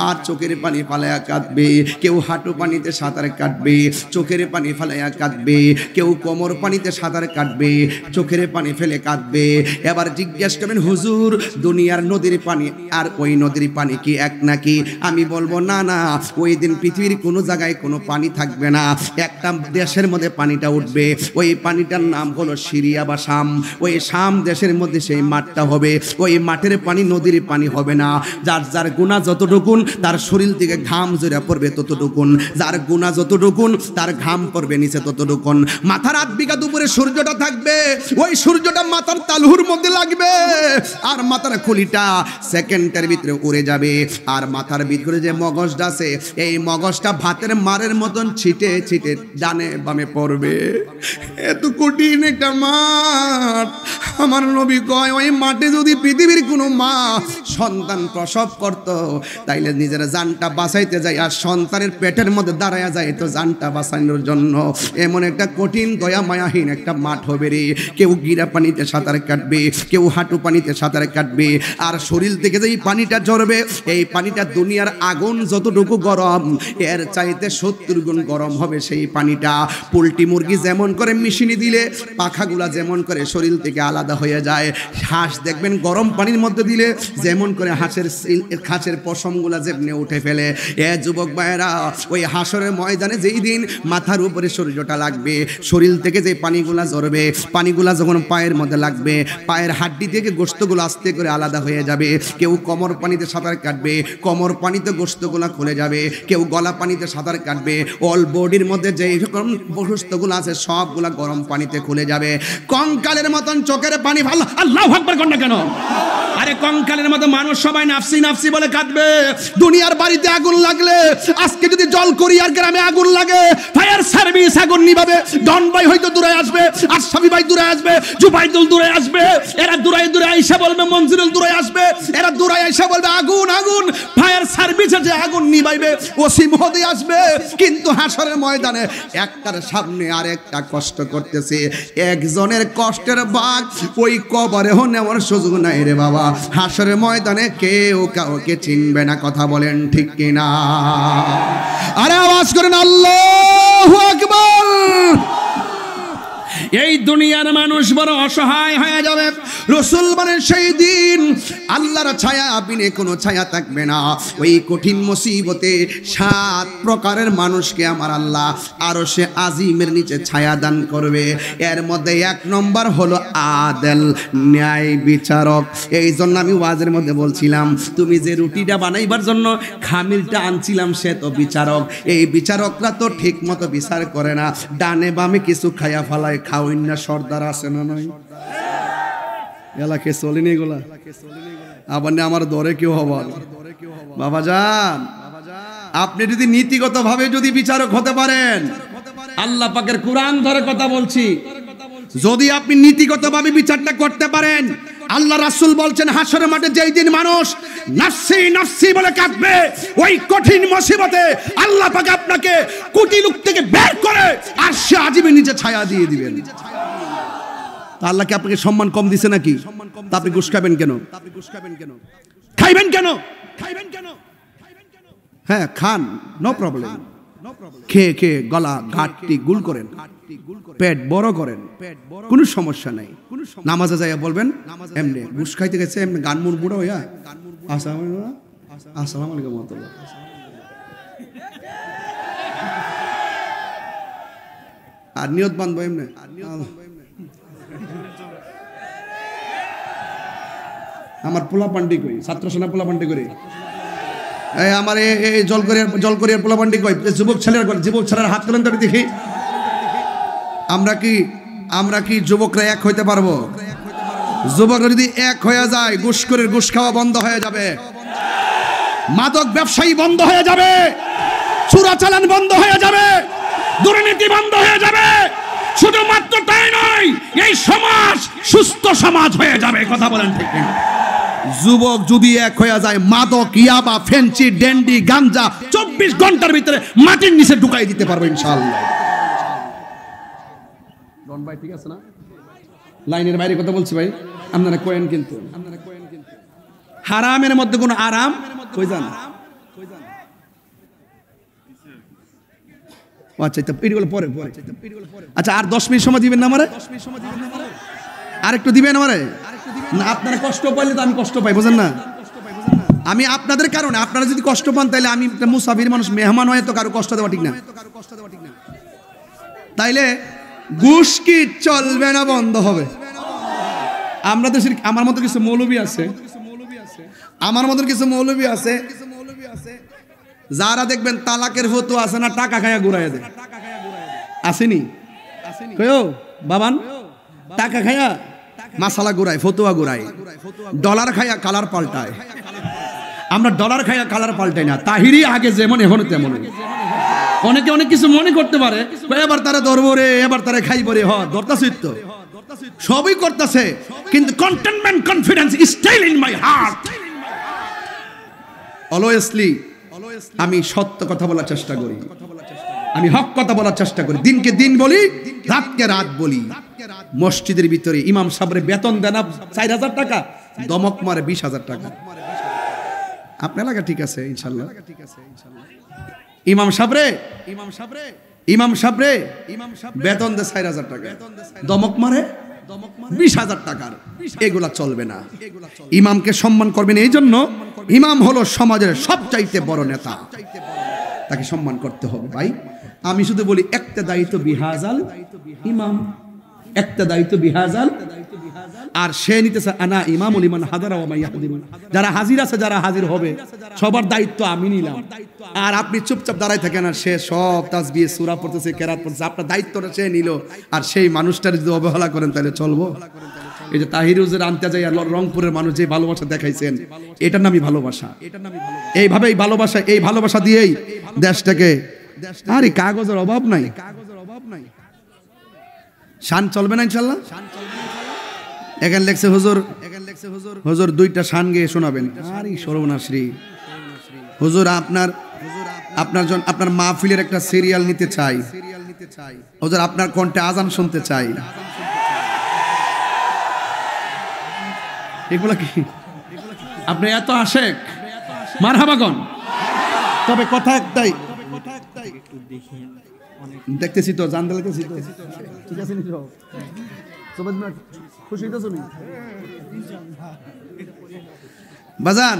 Speaker 1: আর চোখের পানি ফালাইয়া কাটবে, কেউ হাঁটু পানিতে সাঁতার কাটবে, চোখের পানি ফালাইয়া কাটবে, কেউ কোমর পানিতে সাঁতার কাটবে, চোখের পানি ফেলে কাটবে। এবার জিজ্ঞেস করবেন, হুজুর দুনিয়ার নদীর পানি আর ওই নদীর পানি কি এক নাকি? আমি বলবো না না, ওই দিন পৃথিবীর কোনো জায়গায় কোনো পানি থাকবে না, একটা দেশের মধ্যে পানিটা উঠবে, ওই পানিটার নাম হলো সিরিয়া বা শাম। ওই শাম দেশের মধ্যে সেই মাঠটা হবে, ওই মাঠের পানি নদীর পানি হবে না। যার যার গুনাহ যতটুকুন তার শরীর থেকে ঘাম ঝরে পড়বে ততটুকুন, যার গুনাহ যতটুকুন তার ঘাম পড়বে নিচে ততটুকুন। মাথার 8 বিঘা দুপুরে সূর্যটা থাকবে, ওই সূর্যটা মাথার তালুর মধ্যে লাগবে আর মাথার খুলিটা সেকেন্ডের ভিতরে উড়ে যাবে। আর মাথার ভিতরে যে মগজটা আছে, এই মগজটা ভাতের মারের মতন ছিটে ছিটে ডানে বামে পড়বে। এত কঠিন একটা মাঠ। আমার নবী কয়, ওই মাঠে যদি পৃথিবীর কোনো মা সন্তান প্রসব করত, তাইলে নিজের জানটা বাঁচাইতে যায় আর সন্তানের পেটের মধ্যে দাঁড়ায়া যায় তো জানটা বাঁচানোর জন্য। এমন একটা কঠিন দয়া মায়াহীন একটা মাঠ হবে রে। কেউ গিরা পানিতে সাঁতার কাটবে, কেউ হাঁটু পানিতে সাঁতার কাটবে, আর শরীর থেকে যে পানিটা ঝরবে, এই পানিটা দুনিয়ার আগুন যতটুকু গরম এর চাইতে 70 গুণ গরম হবে সেই পানিটা। পোল্ট্রি মুরগি যেমন করে মেশিনে দিলে পাখাগুলা যেমন করে শরীর থেকে আলাদা হয়ে যায়, হাঁস দেখবেন গরম পানির মধ্যে দিলে যেমন করে হাঁসের পশমগুলা যেমনি উঠে ফেলে। এ যুবক ভাইয়েরা, ওই হাসরের ময়দানে যেই দিন মাথার উপরে সূর্যটা লাগবে, শরীর থেকে যে পানিগুলা ঝরবে, পানিগুলা যখন পায়ের মধ্যে লাগবে, পায়ের হাড্ডি থেকে গোশতগুলো আস্তে করে আলাদা হয়ে যাবে। কেউ কোমর পানিতে সাঁতার কাটবে, কোমর পানিতে গোশতগুলো খুলে যাবে, কেউ গলা পানিতে সাঁতার কাটবে, অল বডির মধ্যে যেই রকম গোশতগুলো আছে সবগুলা গরম পানিতে খুলে যাবে। কঙ্কালের মতন চোখের পানি ভালো।
Speaker 2: আল্লাহু আকবার কর না কেন? আরে কঙ্কালের মতো মানুষ সবাই নাফসি নাফসি বলে কাঁদবে।
Speaker 1: দুনিয়ার বাড়িতে আগুন লাগলে, আজকে যদি জল করিয়ার গ্রামে আগুন লাগে,
Speaker 2: ফায়ার সার্ভিস আগুন নিভাবে। ডন ভাই হয়তো দূরে আসবে, আশরাফি ভাই দূরে আসবে, জুবাইদুল দূরে আসবে, এরা দূরে দূরে আইসা বলবে, মনজিরুল দূরে আসবে, এরা দূরে আইসা বলবে আগুন আগুন। ফায়ার সার্ভিসে যে আগুন নিভাইবে ওসি মহোদয় আসবে। কিন্তু হাসরের ময়দানে একটার সামনে আরেকটা কষ্ট করতেছে, একজনের কষ্টের ভাগ ওই কবরেও নেওয়ার সুযোগ নাই রে বাবা। হাসরের ময়দানে কেউ কাউকে চিনবে না, কথা বলেন ঠিক কিনা? আরে আওয়াজ করেন আল্লাহু আকবার। এই দুনিয়ার মানুষ বড় অসহায় হয়ে যাবে।
Speaker 1: রাসূল বলেন, সেই দিন আল্লাহর ছায়া বিনে কোনো ছায়া থাকবে না। ওই কঠিন মুসিবতে 7 প্রকারের মানুষকে আমার আল্লাহ আরশে আজিমের নিচে ছায়া দান করবে। এর মধ্যে 1 নম্বর হলো আদেল, ন্যায় বিচারক। এই জন্য আমি ওয়াজের মধ্যে বলছিলাম, তুমি যে রুটিটা বানাইবার জন্য খামিলটা আনছিলাম সে তো বিচারক। এই বিচারকরা তো ঠিক মতো বিচার করে না, ডানে বামে কিছু খায়া ফালায়। খাওয়াইন না সর্দার আছে না নয়? এলাকে চলেনি এগুলা, আবার না আমার দরে কেউ হবার। বাবা যান, আপনি যদি নীতিগত ভাবে যদি বিচারক হতে পারেন, আল্লাহ পাকের কোরআন ধরে কথা বলছি, যদি আপনি নীতিগত ভাবে বিচারটা করতে পারেন, আল্লাহ রাসূল বলছেন হাসরের মাঠে যেই দিন মানুষ নাফসি নাফসি বলে কাঁদবে, ওই কঠিন মুসিবতে আল্লাহ পাক আপনাকে কোটি লোক থেকে বের করে আরশে আজিমের নিচে ছায়া দিয়ে দিবেন। আল্লাহ কি আপনাকে সম্মান কম দিছে নাকি? তা আপনি ঘুষ খাবেন কেন?
Speaker 2: খাইবেন কেন?
Speaker 1: হ্যাঁ খান, নো প্রবলেম। খেয়ে খেয়ে গলা ঘাটতি গুল করেন, পেট বড় করেন, কোনো সমস্যা নাই। নামাজে যাইয়া বলবেন এমনি ঘুষ খাইতে গেছে, এমনি গান মুর বুড়ো হইয়া আসসালামু আলাইকুম ওয়ারাহমাতুল্লাহ, আর নিয়ত বাঁধবো এমনি। আমার পোলা পান্ডি করি, ছাত্র সেনা পোলা পান্ডি করি, এই আমার এই জলকরিয়ার পোলাপান্ডি কই যুবক ছেলের হাত তোলেন তো দেখি। আমরা কি যুবকরা এক হইতে পারবো? যুবকরা যদি এক হয়ে যায়, ঘুষখোরের ঘুষ খাওয়া বন্ধ হয়ে যাবে, মাদক ব্যবসায়ী বন্ধ হয়ে যাবে, চোরাচালান বন্ধ হয়ে যাবে, দুর্নীতি বন্ধ হয়ে যাবে। শুধুমাত্র তাই নয়, এই সমাজ সুস্থ সমাজ হয়ে যাবে। কথা বলেন ঠিক কিনা? যুবক যদি এক হয়ে যায়, মাদক, ইয়াবা, ফেন্সি, ডেন্ডি, গাঞ্জা 24 ঘন্টার ভিতরে মাটির নিচে ঢুকাই দিতে পারবো ইনশাআল্লাহ। ডন ভাই ঠিক আছে না? লাইনের বাইরে কথা বলছি ভাই, আপনারা কোয়েন কিন্তু হারামের মধ্যে কোনো আরাম কই যান? আচ্ছা এটা পরে আচ্ছা, আর 10 মিনিট সময় দিবেন না আমারে? আর একটু দিবেন আমারে? না, আপনারা কষ্ট পাইলে তো আমি কষ্ট পাই, বুঝেন না? আমি আপনাদের কারণে, আপনারা যদি কষ্ট পান তাইলে আমি মুসাফির মানুষ, মেহমান হয়ে তো কারো কষ্ট দেওয়া ঠিক না। তাইলে ঘুষ কি চলবে না বন্ধ হবে? আমরা দেশের আমার মতো কিছু মৌলবী আছে, যারা দেখবেন তালাকের ফতোয়া আছে না, টাকা খায়া ঘুরাইয়া দেয়। আসেনি কয়ো বাবান? টাকা খায়া মাসালা ঘুরায়, ফতোয়া ঘুরায়, ডলার খায়া কালার পাল্টায়। আমরা ডলার খায়া কালার পাল্টাই না। তাহিরি আগে যেমন এখন তেমন। অনেকে অনেক কিছু মনে করতে পারে, এবার তারা ধরবো রে, এবার তারা খাইব রে। ধরতাছিস তো, সবই করতেছে, কিন্তু containment confidence still in my heart. অলওয়েজলি আমি সত্য কথা বলার চেষ্টা করি, আমি হক কথা বলার চেষ্টা করি, দিনকে দিন বলি, রাতকে রাত বলি। মসজিদের ভিতরে ইমাম সাহেবের বেতন দেন 4000 টাকা, দমক মারে 20,000 টাকা। আপনার এলাকা ঠিক আছে ইনশাআল্লাহ? ইমাম সাহেবরে বেতন দেয় 4000 টাকা, দমক মারে 20,000 টাকার। এগুলা চলবে না। ইমামকে সম্মান করবেন, এই জন্য ইমাম হলো সমাজের সবচাইতে বড় নেতা, তাকে সম্মান করতে হবে ভাই। আমি শুধু বলি একটা দায়িত্ব বিহাজাল ইমাম, একটা দায়িত্ব বিহাজাল, আর সে নিতেছে আনা ইমামুল ইমান হাজারা ওয়া মাইয়াহদিরুন। যারা হাজির আছে, যারা হাজির হবে, সবার দায়িত্ব আমি নিলাম। আর আপনি চুপচাপ দাঁড়ায় থাকেন, আর সে সব তাসবিহ সূরা পড়তেছে, কেরাত পড়তেছে, আপনার দায়িত্বটা সে নিল, আর সেই মানুষটার যদি অবহেলা করেন তাহলে চলবো? এই যে তাহিরুজের আনতে যাই রংপুরের মানুষ যে ভালোবাসা দেখাইছেন, এটার নামই ভালোবাসা। এইভাবেই ভালোবাসা, এই ভালোবাসা দিয়েই দেশটাকে, আরে কাগজের অভাব নাই, শান চলবে না ইনশাআল্লাহ। এখানে লেখছে হুজুর 2টা শান গিয়ে শোনাবেন। আরে সর্বনাশী হুজুর, আপনার মাহফিলের একটা সিরিয়াল নিতে চাই হুজুর, আপনার কণ্ঠে আজান শুনতে চাই। এগুলা কি? আপনি এত আশেক, মারহাবাগন। তবে কথা একটাই, দেখতেছি তো, জানতে লাগতেছি তো, ঠিক আছে নি? খুশি তো শুনি বাজান।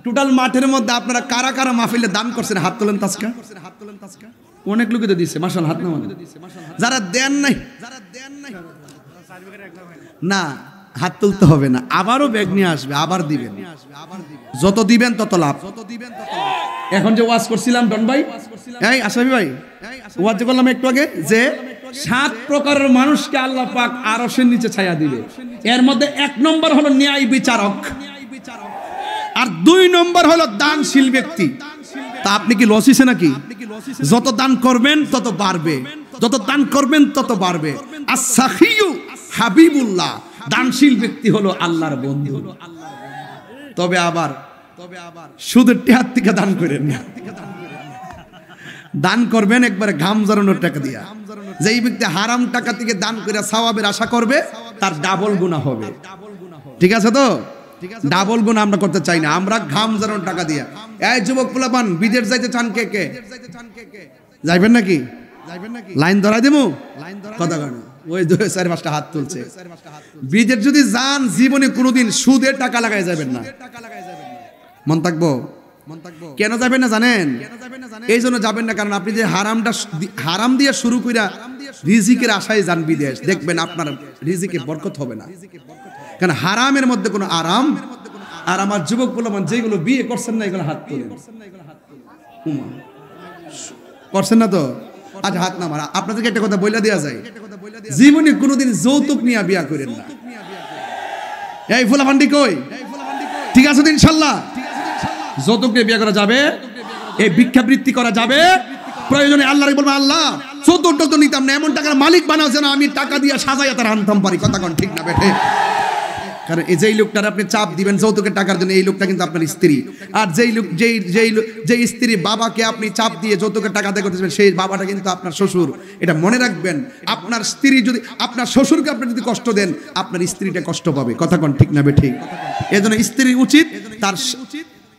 Speaker 1: টোটাল মাঠের মধ্যে আপনারা কারা কারা মাহফিলে দান করছেন? হাত তোলেন তাজকা। অনেক লোকে তো দিচ্ছে, মাশাআল্লাহ, হাত নামান। যারা দেন নাই না, হাত তুলতে হবে না, আবারও ব্যাগ নিয়ে আসবে, আবার দিবেন। যত দিবেন তত লাভ। এখন যে ওয়াজ করছিলাম ডন ভাই, এই আশরাফি ভাই, ওয়াজ করলাম একটু আগে যে 7 প্রকারের মানুষকে আল্লাহ পাক আরশের নিচে ছায়া দিবে। এর মধ্যে 1 নম্বর হলো ন্যায় বিচারক, আর 2 নম্বর হলো দানশীল ব্যক্তি। তা আপনি কি লসিছে নাকি? যত দান করবেন তত বাড়বে, যত দান করবেন তত বাড়বে। as-sakhiyu হাবিবুল্লাহ, দানশীল ব্যক্তি হলো আল্লাহর বন্ধু। তবে আবার সুদের টেহার থেকে দান করেন না, দান করবেন একবারে ঘাম ঝরানোর টাকা দিয়া। যেই ব্যক্তি হারাম টাকা থেকে দান করে সওয়াবের আশা করবে, তার ডাবল গুনাহ হবে। ঠিক আছে তো? ডাবল গুনাহ আমরা করতে চাই না, আমরা ঘাম ঝরানোর টাকা দিয়া। এই যুবক পোলাপান, বিদেশ যাইতে চান কে কে? যাইবেন নাকি? লাইন ধরাই দেবো কথা কেন? ওই 4-5টা হাত তুলছে। বিদেশ যদি যান, জীবনে কোনোদিন সুদে টাকা লাগাই যাবেন না। মন থাকবো? কেন যাবেন না জানেন? এই জন্য যাবেন না কারণ আপনি যে হারাম দিয়ে শুরু কইরা রিজিকের আশায় যান বিদেশ, দেখবেন আপনার রিজিকে বরকত হবে না। কারণ হারামের মধ্যে কোনো আরাম আর আমার যুবক বললাম যেগুলো বিয়ে করছেন না এগুলো হাত তোলেন। করছেন না তো? আচ্ছা হাত না মারা। আপনাদেরকে একটা কথা বইলা দেওয়া যায়, জীবনে কোনোদিন যৌতুক নিয়ে বিয়া করেন না। এই ফুলাফান্ডি কই? ঠিক আছে তো ইনশাল্লাহ? যৌতুক নিয়ে বিয়া করা যাবে, এই ভিক্ষাবৃত্তি করা যাবে, প্রয়োজনে আল্লাহরে বলবো আল্লাহ যৌতুক তো নিতাম না, এমন টাকার মালিক বানাওছে না আমি টাকা দিয়ে সাজাইয়া তার আনতাম পারি। কথা কোন ঠিক না বেঠে? কারণ এই যেই লোকটার আপনি চাপ দিবেন যৌতুকের টাকার জন্য, এই লোকটা কিন্তু আপনার স্ত্রী। আর যেই স্ত্রী বাবাকে আপনি চাপ দিয়ে যৌতুকের টাকা দিয়ে করতেছেন, সেই বাবাটা কিন্তু আপনার শ্বশুর। এটা মনে রাখবেন। আপনার স্ত্রী যদি, আপনার শ্বশুরকে আপনি যদি কষ্ট দেন, আপনার স্ত্রীটা কষ্ট পাবে। কথা কোন ঠিক না বেঠে? এই জন্য স্ত্রীর উচিত তার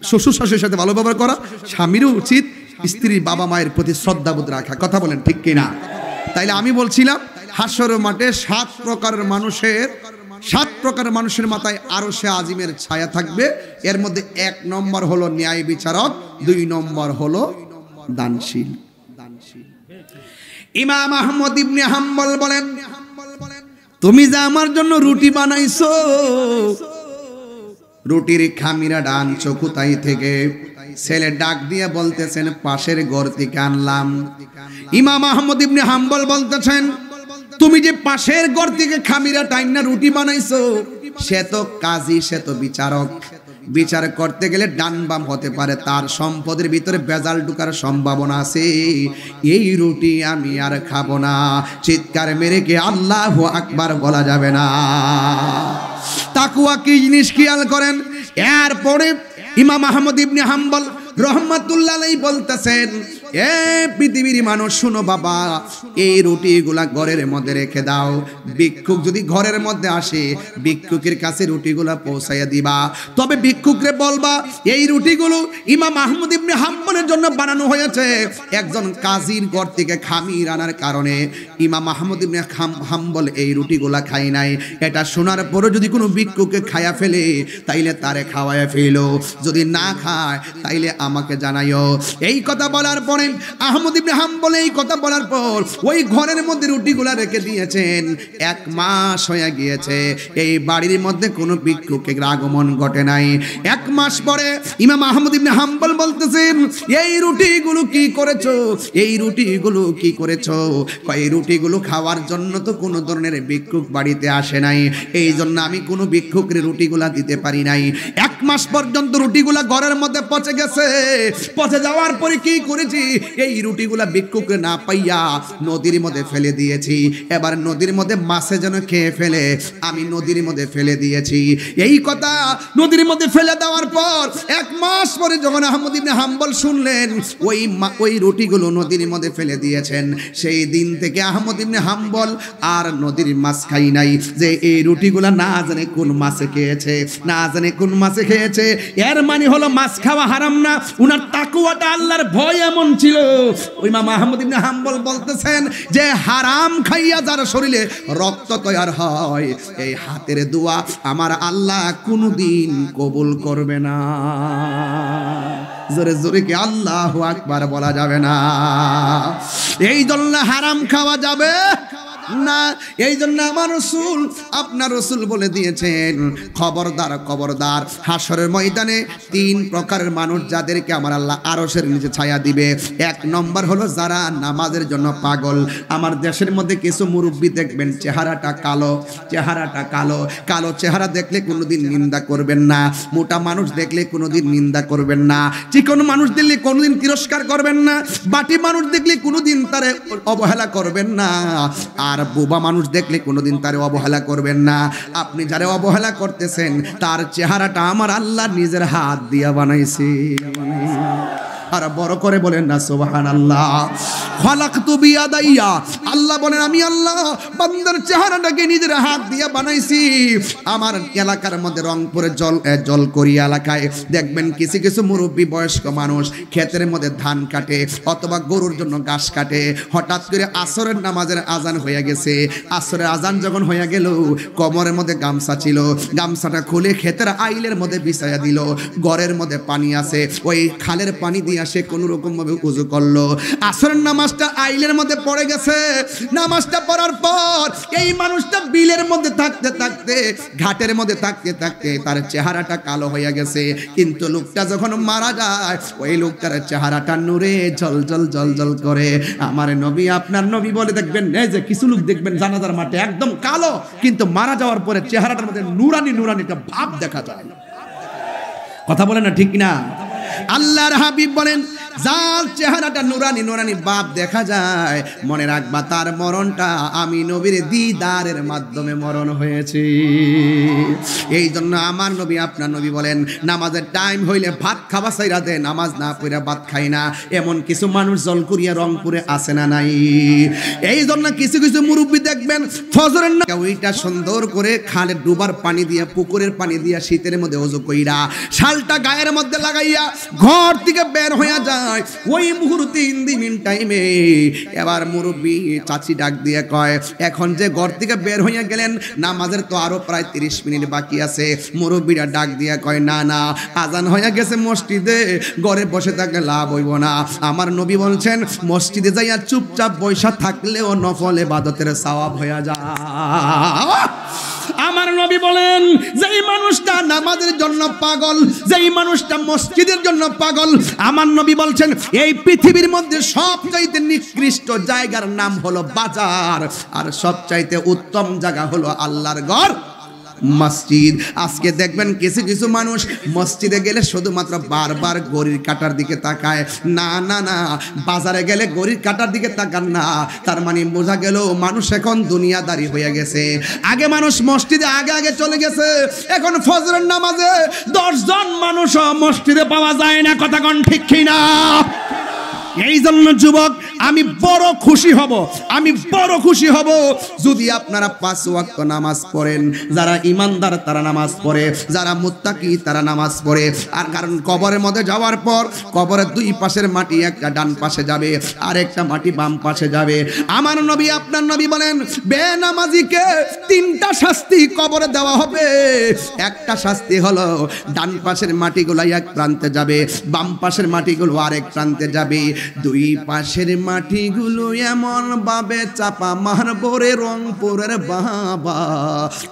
Speaker 1: শ্বশুর শাশুড়ির সাথে ভালো ব্যবহার করা, স্বামীরও উচিত স্ত্রীর বাবা মায়ের প্রতি শ্রদ্ধাবোধ রাখা। কথা বলেন ঠিক কিনা? তাইলে আমি বলছিলাম হাশরের মাঠে 7 প্রকারের মানুষের মাথায় আরশে আজিমের ছায়া থাকবে। এর মধ্যে 1 নম্বর হলো ন্যায় বিচারক, 2 নম্বর হলো দানশীল। ইমাম আহমদ ইবনে হাম্বল বলেন, তুমি যে আমার জন্য রুটি বানাইছো, রুটির খামিরা আনছো কোথায় থেকে? ছেলে ডাক দিয়ে বলতেছেন পাশের ঘর থেকে আনলাম। ইমাম আহমদ ইবনে হাম্বল বলতেছেন, তুমি যে পাশের ঘর থেকে খামিরা টাইনা রুটি বানাইছো, সে তো কাজী, সে তো বিচারক। বিচার করতে গেলে ডান বাম হতে পারে, তার সম্পদের ভিতরে বেজাল ঢুকার সম্ভাবনা আছে। এই রুটি আমি আর খাবো না। চিৎকার মেরে কি আল্লাহু আকবার বলা যাবে না? তাকওয়া কি জিনিস খেয়াল করেন। এরপরে ইমাম আহমদ ইবনে হাম্বল রহমাতুল্লাহ আলাইহি বলতেছেন, এ পৃথিবীর মানুষ শুনো বাবা, এই রুটিগুলা ঘরের মধ্যে রেখে দাও। ভিক্ষুক যদি ঘরের মধ্যে আসে, ভিক্ষুকের কাছে রুটিগুলা পৌঁছাইয়া দিবা। তবে ভিক্ষুকরে বলবা এই রুটিগুলো ইমাম আহমদ ইবনে হাম্বলের জন্য বানানো হয়েছে। একজন কাজীর ঘর থেকে খামির আনার কারণে ইমাম আহমদ ইবনে হাম্বল এই রুটিগুলা খায় নাই। এটা শোনার পরে যদি কোনো ভিক্ষুকে খায়া ফেলে, তাইলে তারে খাওয়ায়া ফেলো। যদি না খায় তাইলে আমাকে জানাইও। এই কথা বলার পরে আহমদ ইবনে হাম্বল এই কথা বলার পর ওই ঘরের মধ্যে রুটিগুলা রেখে দিয়েছেন। 1 মাস হয়ে গিয়েছে, এই বাড়ির মধ্যে কোনো ভিক্ষুকের আগমন ঘটে নাই। 1 মাস পরে ইমাম আহমদ ইবনে হাম্বল বলতেছেন, এই রুটিগুলো কি করেছো? এই রুটিগুলো কি করেছো? এই রুটিগুলো খাওয়ার জন্য তো কোনো ধরনের ভিক্ষুক বাড়িতে আসে নাই, এই জন্য আমি কোনো ভিক্ষুকের রুটিগুলা দিতে পারি নাই। 1 মাস পর্যন্ত রুটিগুলা ঘরের মধ্যে পচে গেছে। পচে যাওয়ার পরে কি করেছি? এই রুটিগুলা ভিক্ষুকরে না পাইয়া নদীর মধ্যে ফেলে দিয়েছি। এবার নদীর মধ্যে মাছে যেন খেয়ে ফেলে, আমি নদীর মধ্যে ফেলে দিয়েছি। এই কথা নদীর মধ্যে ফেলে দেওয়ার পর 1 মাস পরে যখন আহমদ ইবনে হাম্বল শুনলেন ওই রুটিগুলো নদীর মধ্যে ফেলে দিয়েছেন, সেই দিন থেকে আহমদ ইবনে হাম্বল আর নদীর মাছ খাই নাই। যে এই রুটিগুলা না জানে কোন মাছে খেয়েছে, না জানে কোন মাছে খেয়েছে। এর মানে হলো মাছ খাওয়া হারাম না। উনার তাকওয়াটা, আল্লাহর ভয় এমন ছিল। ইমাম আহমদ ইবনে হাম্বল বলতেছেন যে হারাম খাইয়া যার শরীরে রক্ত তৈয়ার হয়, এই হাতের দোয়া আমার আল্লাহ কোনদিন কবুল করবে না। জোরে জোরে কি আল্লাহু আকবার বলা যাবে না? এই জন্য হারাম খাওয়া যাবে না। এই জন্য আমার রাসূল, আপনার রাসূল বলে দিয়েছেন, খবরদার খবরদার, হাশরের ময়দানে 3 প্রকারের মানুষ যাদেরকে আমার আল্লাহ আরশের নিচে ছায়া দিবে। 1 নম্বর হলো যারা নামাজের জন্য পাগল। আমার দেশের মধ্যে কিছু মুরব্বি দেখবেন চেহারাটা কালো, কালো চেহারা দেখলে কোনোদিন নিন্দা করবেন না। মোটা মানুষ দেখলে কোনোদিন নিন্দা করবেন না। চিকন মানুষ দেখলে কোনোদিন তিরস্কার করবেন না। বাটি মানুষ দেখলে কোনোদিন তারে অবহেলা করবেন না। আর বোবা মানুষ দেখলে কোনোদিন তারে অবহেলা করবেন না। আপনি যারা অবহেলা করতেছেন, তার চেহারাটা আমার আল্লাহ নিজের হাত দিয়া বানাইছে। আর বড় করে বলেন না সুবহানাল্লাহ। খালাকতু বিয়াদাইয়া, আল্লাহ বলেন আমি আল্লাহ বান্দার চেহারাটাকে নিজের হাত দিয়ে বানাইছি। আমার এলাকার মধ্যে রংপুরে জলকরি এলাকায় দেখবেন কিছু কিছু মুরব্বী বয়স্ক মানুষ ক্ষেতের মধ্যে ধান কাটে অথবা গরুর জন্য ঘাস কাটে। হঠাৎ করে আসরের নামাজের আজান হয়ে গেছে। আসরের আজান যখন হয়ে গেল, কোমরের মধ্যে গামছা ছিল, গামছাটা খুলে ক্ষেতের আইলের মধ্যে বিছাইয়া দিল। ঘরের মধ্যে পানি আছে, ওই খালের পানি দিয়ে সে কোনো রকম ভাবে উজু করলো। আসরের নামাজ নামাজটা আইলের মধ্যে পড়ে গেছে। নামাজটা পড়ার পর এই মানুষটা বিলের মধ্যে থাকতে থাকতে, ঘাটের মধ্যে থাকতে থাকতে তার চেহারাটা কালো হয়ে গেছে। কিন্তু লোকটা যখন মারা যায় ওই লোকটার চেহারাটা নূরে ঝলঝল ঝলঝল করে। আমার নবী আপনার নবী বলে দেখবেন এই যে কিছু লোক দেখবেন জানাজার মাঠে একদম কালো, কিন্তু মারা যাওয়ার পরে চেহারাটার মধ্যে নুরানি নুরানি একটা ভাব দেখা যায়। কথা বলেন না ঠিক না? আল্লাহর হাবিব বলেন যার চেহারাটা নুরানি নুরানি ভাব দেখা যায়, মনে রাখবা তার মরণটা আমি নবীর দিদারের মাধ্যমে মরণ হয়েছে। এই জন্য আমার নবী আপনার নবী বলেন নামাজের টাইম হইলে ভাত খাওয়া ছাইরা দে, নামাজ না পড়ে ভাত খাই না। এমন কিছু মানুষ জলকুরিয়া রংপুরে আছে না নাই? এই জন্য কিছু কিছু মুরব্বী দেখবেন ফজরের না ওইটা সুন্দর করে খালের ডুবার পানি দিয়ে, পুকুরের পানি দিয়ে শীতের মধ্যে ওযু কইরা শালটা গায়ের মধ্যে লাগাইয়া ঘর থেকে বের হইয়া যায়। ওই মুহূর্তে ইন দি মিন টাইমে এবার মুরব্বী চাচি ডাক দিয়ে কয় এখন যে ঘর থেকে বের হইয়া গেলেন নামাজের তো আরো প্রায় 30 মিনিট বাকি আছে। মুরব্বীরা ডাক দিয়ে কয় না না আজান হইয়া গেছে মসজিদে, ঘরে বসে থাকলে লাভ হইব না। আমার নবী বলছেন মসজিদে যাইয়া চুপচাপ বৈশা থাকলেও নফল ইবাদতের সওয়াব হইয়া যায়। আমার নবী বলেন যেই মানুষটা নামাজের জন্য পাগল, যেই মানুষটা মসজিদের জন্য পাগল, আমার নবী বলছেন এই পৃথিবীর মধ্যে সবচাইতে নিকৃষ্ট জায়গার নাম হলো বাজার, আর সবচাইতে উত্তম জায়গা হলো আল্লাহর ঘর মসজিদ। আজকে দেখবেন কিছু কিছু মানুষ মসজিদে গেলে শুধুমাত্র বারবার ঘড়ির কাঁটার দিকে তাকায়। না না না, বাজারে গেলে ঘড়ির কাঁটার দিকে তাকান না, তার মানে বোঝা গেল মানুষ এখন দুনিয়াদারি হয়ে গেছে। আগে মানুষ মসজিদে আগে আগে চলে গেছে, এখন ফজরের নামাজে 10 জন মানুষও মসজিদে পাওয়া যায় না। কথা কোন ঠিক কি না? এই জন্য যুবক আমি বড় খুশি হব, আমি বড় খুশি হব যদি আপনারা 5 ওয়াক্ত নামাজ পড়েন। যারা ইমানদার তারা নামাজ পড়ে, যারা মুত্তাকি তারা নামাজ পড়ে। আর কারণ কবরের মধ্যে যাওয়ার পর কবরের 2 পাশের মাটি, একটা ডান পাশে যাবে আর একটা মাটি বাম পাশে যাবে। আমার নবী আপনার নবী বলেন বেনামাজিকে 3টা শাস্তি কবরে দেওয়া হবে। একটা শাস্তি হলো ডান পাশের মাটিগুলো এক প্রান্তে যাবে, বাম পাশের মাটিগুলো আরেক প্রান্তে যাবে। 2 পাশের মাটিগুলো এমন ভাবে চাপা মারবো রে রংপুরের বাবা,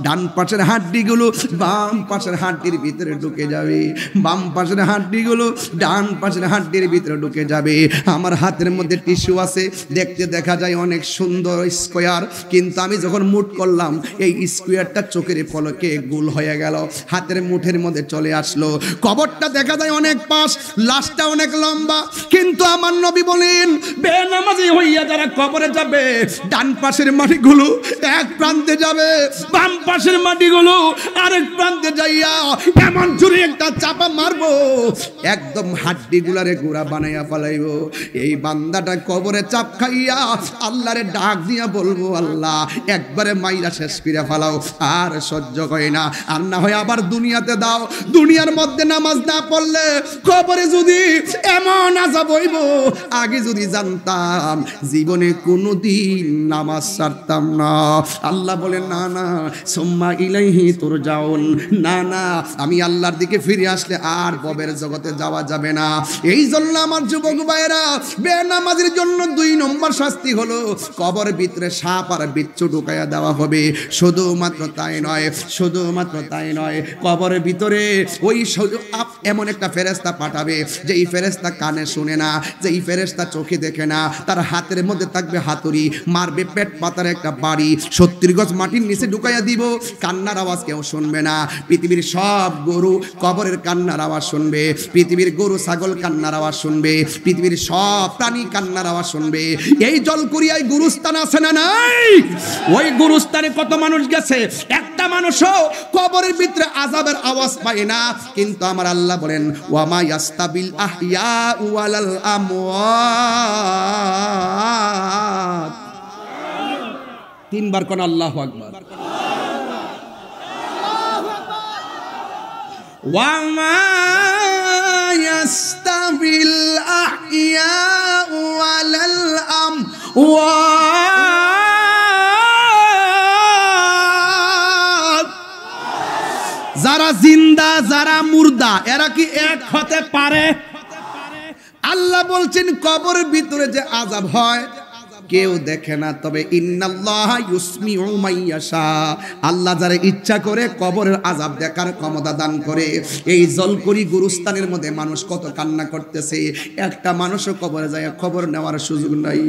Speaker 1: ডান পাশের হাড্ডিগুলো বাম পাশের হাড্ডির ভিতরে ঢুকে যাবে, বাম পাশের হাড্ডিগুলো ডান পাশের হাড্ডির ভিতরে ঢুকে যাবে। আমার হাতের মধ্যে টিস্যু আছে, দেখতে দেখা যায় অনেক সুন্দর স্কোয়ার, কিন্তু আমি যখন মুট করলাম এই স্কোয়ারটা চোখের পলকে গোল হয়ে গেল, হাতের মুঠের মধ্যে চলে আসলো। কবরটা দেখা যায় অনেক পাশ, লাশটা অনেক লম্বা, কিন্তু আমার নবী বলেন বেনামাজি হইয়া যারা কবরে যাবে ডান পাশের মাটিগুলো এক প্রান্তে যাবে, বাম পাশের মাটিগুলো আরেক প্রান্তে যাইয়া এমন জোরে একটা চাপা মারবো একদম হাড্ডিগুলারে গুঁড়া বানাইয়া ফেলাইবো। এই বান্দাটা কবরে চাপ খাইয়া আল্লাহরে ডাক দিয়া বলবো আল্লাহ একবারে মাইরা শেষ করে ফেলাও, আর সহ্য করে না, আর না হয় আবার দুনিয়াতে দাও। দুনিয়ার মধ্যে নামাজ না পড়লে কবরে যদি এমন আযাব হইব, আগে যদি জানতাম জীবনে কোনোদিন নামাজ ছাড়তাম না। আল্লাহ বলেন না না সুম্মা ইলাইহি তুরজাউন, না না আমি আল্লাহর দিকে ফিরে আসলে আর ববের জগতে যাওয়া যাবে না। এই জন্য আমার যুবক ভাইরা বেনামাজির জন্য 2 নম্বর শাস্তি হলো কবরের ভিতরে সাপ আর বিচ্ছু ঢুকাইয়া দেওয়া হবে। শুধুমাত্র তাই নয়, শুধুমাত্র তাই নয়, কবরের ভিতরে ওই এমন একটা ফেরেশতা পাঠাবে যেই ফেরেশতা কানে শুনে না, যেই ফেরেশতা চোখে দেখে না, তার হাতের মধ্যে থাকবে হাতুড়ি, মারবে পেট পাতার একটা বাড়ি, 70 গজ মাটির নিচে ঢুকাইয়া দিব, কান্নার আওয়াজ কেউ শুনবে না। পৃথিবীর সব গরু কবরের কান্নার আওয়াজ শুনবে, পৃথিবীর গরু ছাগল কান্নার আওয়াজ শুনবে, পৃথিবীর সব প্রাণী কান্নার আওয়াজ শুনবে। এই জলকুরিয়ায় গুরুস্থান আছে না নাই? ওই গুরুস্থানে কত মানুষ গেছে, একটা মানুষও কবরের ভিতরে আযাবের আওয়াজ পায় না। কিন্তু আমার আল্লাহ বলেন ওয়ামা ইয়াস্তাবিল আহইয়া ওয়ালাল আমওয়াত। 3 বার কোন আল্লাহু আকবার। ওয়ামা ইয়াস্তাবিল আহইয়া ওয়ালাল আমওয়াত। যারা জিন্দা যারা মুর্দা এরা কি এক হতে পারে? আল্লাহ বলছেন কবরের ভিতরে যে আযাব হয় কেউ দেখে না, তবে ইন্নাল্লাহা ইউসমিউ মাইয়াশা, আল্লাহ যারা ইচ্ছা করে কবরের আযাব দেখার ক্ষমতা দান করে। এই জলকরি গুরুস্থানের মধ্যে মানুষ কত কান্না করতেছে, একটা মানুষও কবরে যায় খবর নেওয়ার সুযোগ নাই।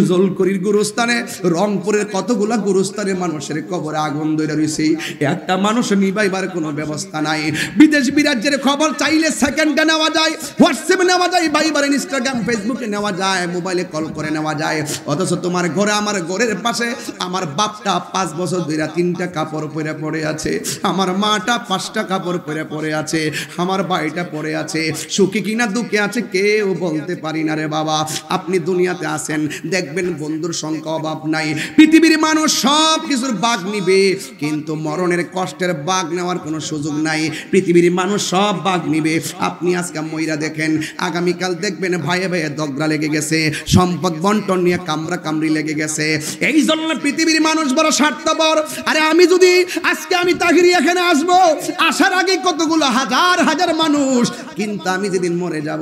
Speaker 1: জলকরির গুরুস্থানে রংপুরের কতগুলা গুরুস্থানে মানুষের কবরে আগুন ধরে রয়েছে, একটা মানুষ নিবাইবার কোনো ব্যবস্থা নাই। বিদেশ বিরাজ্যের খবর চাইলে সেকেন্ডে নেওয়া যায়, হোয়াটসঅ্যাপে নেওয়া যায়, ভাইবার, ইনস্টাগ্রাম, ফেসবুকে নেওয়া যায়, মোবাইলে কল করে নেওয়া যায়। অথচ তোমার ঘরে, আমার ঘরের পাশে আমার বাপটা 5 বছর ধরে 3টা কাপড় পরে পড়ে আছে, আমার মাটা 5টা কাপড় পরে পড়ে আছে, আমার ভাইটা পড়ে আছে, সুখী কিনা দুঃখে আছে কেউ বলতে পারি না রে বাবা। আপনি দুনিয়াতে আছেন, দেখবেন বন্ধুর সংখ্যা অভাব নাই। পৃথিবীর মানুষ সব কিছুর ভাগ নিবে, কিন্তু মরণের কষ্টের ভাগ নেওয়ার কোনো সুযোগ নাই। পৃথিবীর মানুষ সব ভাগ নিবে। আপনি আজকে মইরা দেখেন, আগামীকাল দেখবেন ভাইয়ে ভাইয়ে দগড়া লেগে গেছে, সম্পদ বন্টন নিয়ে কামড়া কামড়ি লেগে গেছে। এই জন্য পৃথিবীর মানুষ বড় স্বার্থপর। আরে আমি যদি আজকে আমি তাহিরি এখানে আসবো, আসার আগে কতগুলো হাজার হাজার মানুষ, কিন্তু আমি যেদিন মরে যাব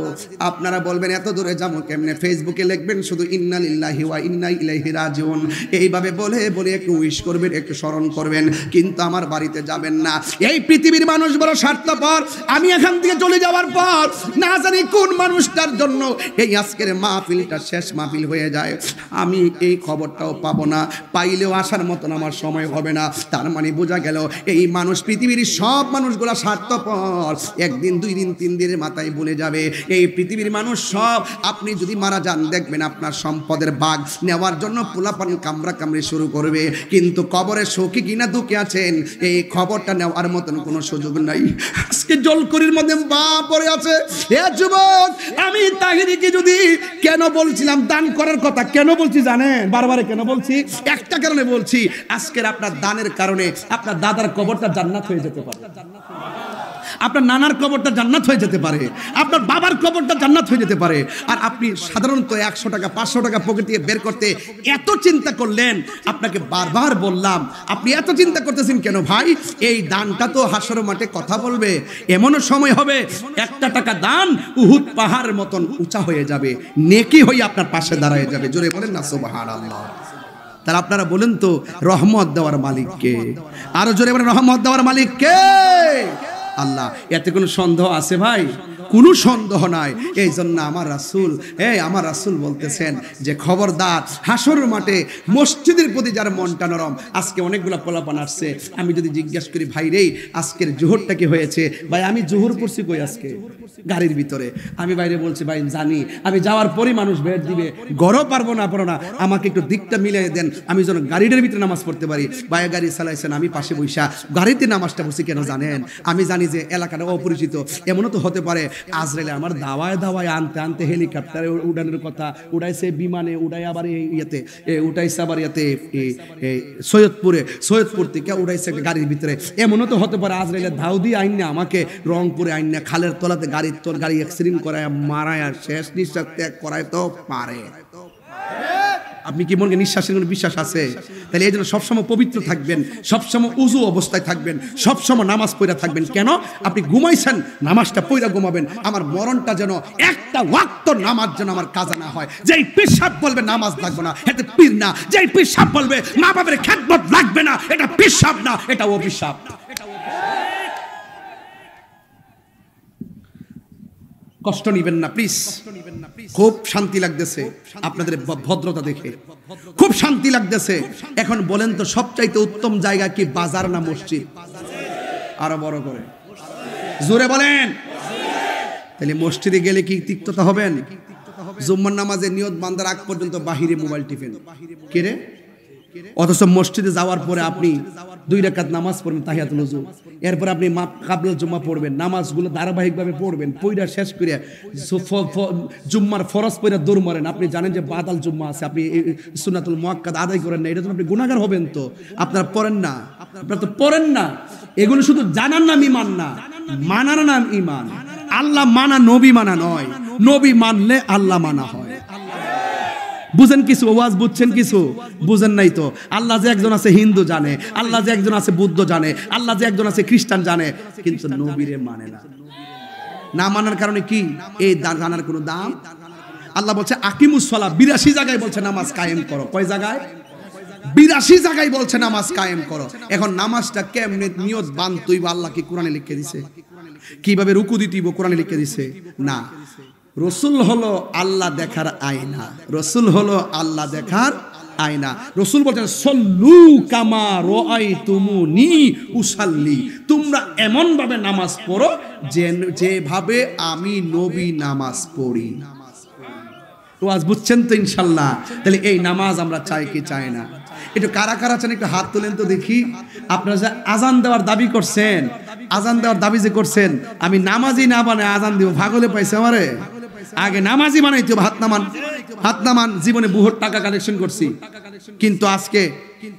Speaker 1: আপনারা বলবেন এত দূরে যাবো কেমনে, ফেসবুকে লিখবেন শুধু ইন্না লিল্লাহি ওয়া ইন্না ইলাইহি রাজিউন, এইভাবে বলে বলে একটু উইশ করবেন, একটু স্মরণ করবেন, কিন্তু আমার বাড়িতে যাবেন না। এই পৃথিবীর মানুষ বড় স্বার্থপর। আমি এখান থেকে চলে যাওয়ার পর না জানি কোন মানুষটার জন্য এই আজকের মাহফিলটা শেষ মাহফিল হয়ে যায়, আমি এই খবরটাও পাবো না, পাইলেও আসার মতন আমার সময় হবে না। তার মানে বোঝা গেল এই মানুষ, পৃথিবীর সব মানুষগুলা স্বার্থপর, একদিন 2 দিন 3 দিনের মাথায় ভুলে যাবে। এই পৃথিবীর মানুষ সব, আপনি যদি মারা যান দেখবেন আপনার সম্পদের ভাগ নেওয়ার জন্য পোলাপান কামড়া কামড়ি শুরু করবে, কিন্তু কবরে সুখী কিনা দুঃখে আছেন এই খবরটা নেওয়ার মতন কোনো সুযোগ নাই। আজকে জলকরির মধ্যে মা পড়ে আছে। এ যুবক, আমি তাহিরিকে যদি কেন বলছিলাম দান করার কথা, কেন বলছি জানেন? বারবারে কেন বলছি? একটা কারণে বলছি, আজকের আপনার দানের কারণে আপনার দাদার কবরটা জান্নাত হয়ে যেতে পারে, আপনার নানার কবরটা জান্নাত হয়ে যেতে পারে, আপনার বাবার কবরটা জান্নাত হয়ে যেতে পারে। আর আপনি সাধারণত 100 টাকা 500 টাকা পকেট থেকে বের করতে এত চিন্তা করলেন। আপনাকে বারবার বললাম, আপনি এত চিন্তা করতেছেন কেন ভাই? এই দানটা তো হাসর মাঠে কথা বলবে, এমনও সময় হবে 1 টাকা দান উহুদ পাহাড়ের মতন উঁচা হয়ে যাবে, নেকি হয়ে আপনার পাশে দাঁড়ায় যাবে। জোরে বলেন না সুবহানাল্লাহ। তাহলে আপনারা বলেন তো, রহমত দেওয়ার মালিক কে? আরো জোরে বলেন, রহমত দেওয়ার মালিক কে? আল্লাহ। এতে কোনো সন্দেহ আছে ভাই? কোনো সন্দেহ নাই। এই জন্য আমার রাসূল বলতেছেন যে খবরদার, হাসরের মাঠে মসজিদের প্রতি যার মনটা নরম। আজকে অনেকগুলো পোলাপান আসছে, আমি যদি জিজ্ঞাসা করি ভাই রে আজকের জোহরটা কি হয়েছে, ভাই আমি জোহর পড়ছি কই আজকে গাড়ির ভিতরে, আমি বাইরে বলছি ভাই জানি, আমি যাওয়ার পরই মানুষ ভেট দিবে, গড়ও পারবো না আমাকে একটু দিকটা মিলিয়ে দেন, আমি যেন গাড়িটার ভিতরে নামাজ পড়তে পারি। ভাই গাড়ি চালাইছেন, আমি পাশে বইসা গাড়িতে নামাজটা পড়ছি কেন জানেন? আমি জানি যে এলাকাটা অপরিচিত, এমনও তো হতে পারে আজরাইলে আমার দাওয়ায় আনতে আনতে হেলিকপ্টারে উড়ানোর কথা, উড়াইছে বিমানে, উড়াই আবার ইয়েতে উঠাইছে, আবার ইয়েতে সৈয়দপুর থেকে উড়াইছে গাড়ির ভিতরে। এমনও তো হতে পারে আজরাইলে ধাউ দিয়ে আইন না আমাকে রংপুরে আইন না খালের তলাতে গাড়ি অ্যাক্সিডেন্ট করায় মারায় আর শেষ নিঃশ্বাস ত্যাগ করায় তো পারে। আপনি কি মনে নিঃশ্বাসের কোনো বিশ্বাস আছে? তাহলে এই জন্য সবসময় পবিত্র থাকবেন, সবসময় উজু অবস্থায় থাকবেন, সবসময় নামাজ পড়া থাকবেন। কেন? আপনি ঘুমাইছেন, নামাজটা পড়া ঘুমাবেন। আমার মরণটা যেন একটা ওয়াক্ত নামাজ যেন আমার কাজা না হয়। যেই পেশাব বলবে নামাজ লাগবে না, এটা পীর না। যেই পেশাব বলবে মা বাবার খেদমত লাগবে না, এটা পেশাব না, এটা অভিশাপ। কষ্ট নিবেন না প্লিজ। খুব শান্তি লাগতেছে আপনাদের ভদ্রতা দেখে, খুব শান্তি লাগতেছে। এখন বলেন তো সবচাইতে উত্তম জায়গা কি, বাজার না মসজিদ? আরো বড় করে জোরে বলেন। তাহলে মসজিদে গেলে কি তিক্ততা হবেন? জুম্মার নামাজে নিয়ত বান্দার আগ পর্যন্ত বাহিরে মোবাইল টিপেন, কে রে? অথচ মসজিদে যাওয়ার পরে আপনি 2 রাকাত নামাজ পড়বেন তাহিয়াতুল ওযু, এরপর আপনি কাবলাতুল জুম্মা পড়বেন, নামাজগুলো ধারাবাহিকভাবে পড়বেন, পড়া শেষ করে জুম্মার ফরজ পড়া দৌড় মারেন। আপনি জানেন যে বাদাল জুম্মা আছে, আপনি সুন্নাতুল মুআক্কাদ আদায় করেন না, এটা তো আপনি গুনাহগার হবেন। তো আপনারা পড়েন না, আপনারা তো পড়েন না। এগুলো শুধু জানার নাম ঈমান না, মানার নাম ঈমান। আল্লাহ মানা নবী মানা নয়, নবী মানলে আল্লাহ মানা হয়। বুঝেন কিছু? ওয়াজ বুঝছেন কিছু? বুঝেন নাই তো। আল্লাহ যে একজন আছে হিন্দু জানে, আল্লাহ যে একজন আছে বুদ্ধ জানে, আল্লাহ যে একজন আছে খ্রিস্টান জানে, কিন্তু নবীরে মানে না। না মানার কারণে কি? এই জানার কোনো দাম আল্লাহ বলছে আকিমুস সালাহ, 82 জায়গায় বলছে নামাজ কায়েম করো। কয় জায়গায়? 82 জায়গায় বলছে নামাজ কায়েম করো। এখন নামাজটা কেমনে নিয়ত বানতেই বা আল্লাহ কি কোরআনে লিখে দিছে? কিভাবে রুকু দিতেইব কোরআনে লিখে দিছে? না। রাসূল হলো আল্লাহ দেখার আয়না, রাসূল হলো আল্লাহ দেখার আয়না। রাসূল বলেন সল্লু কামা রাআইতুমুনি উসাল্লি, তোমরা এমন ভাবে নামাজ পড়ো যেভাবে আমি নবী নামাজ পড়ি। তো আজ বুঝছেন তো ইনশাআল্লাহ? তাহলে এই নামাজ আমরা চাই কি চাই না? একটু কারা কারা চান একটু হাত তোলেন তো দেখি। আপনারা যে আজান দেওয়ার দাবি করছেন, আজান দেওয়ার দাবি যে করছেন, আমি নামাজি না বানায় আজান দিব, ভাগলে পাইছে আমারে? আগে নামাজি বানাইতে হবে। হাত নামান, হাত নামান। জীবনে বহুত টাকা কালেকশন করছি, কিন্তু আজকে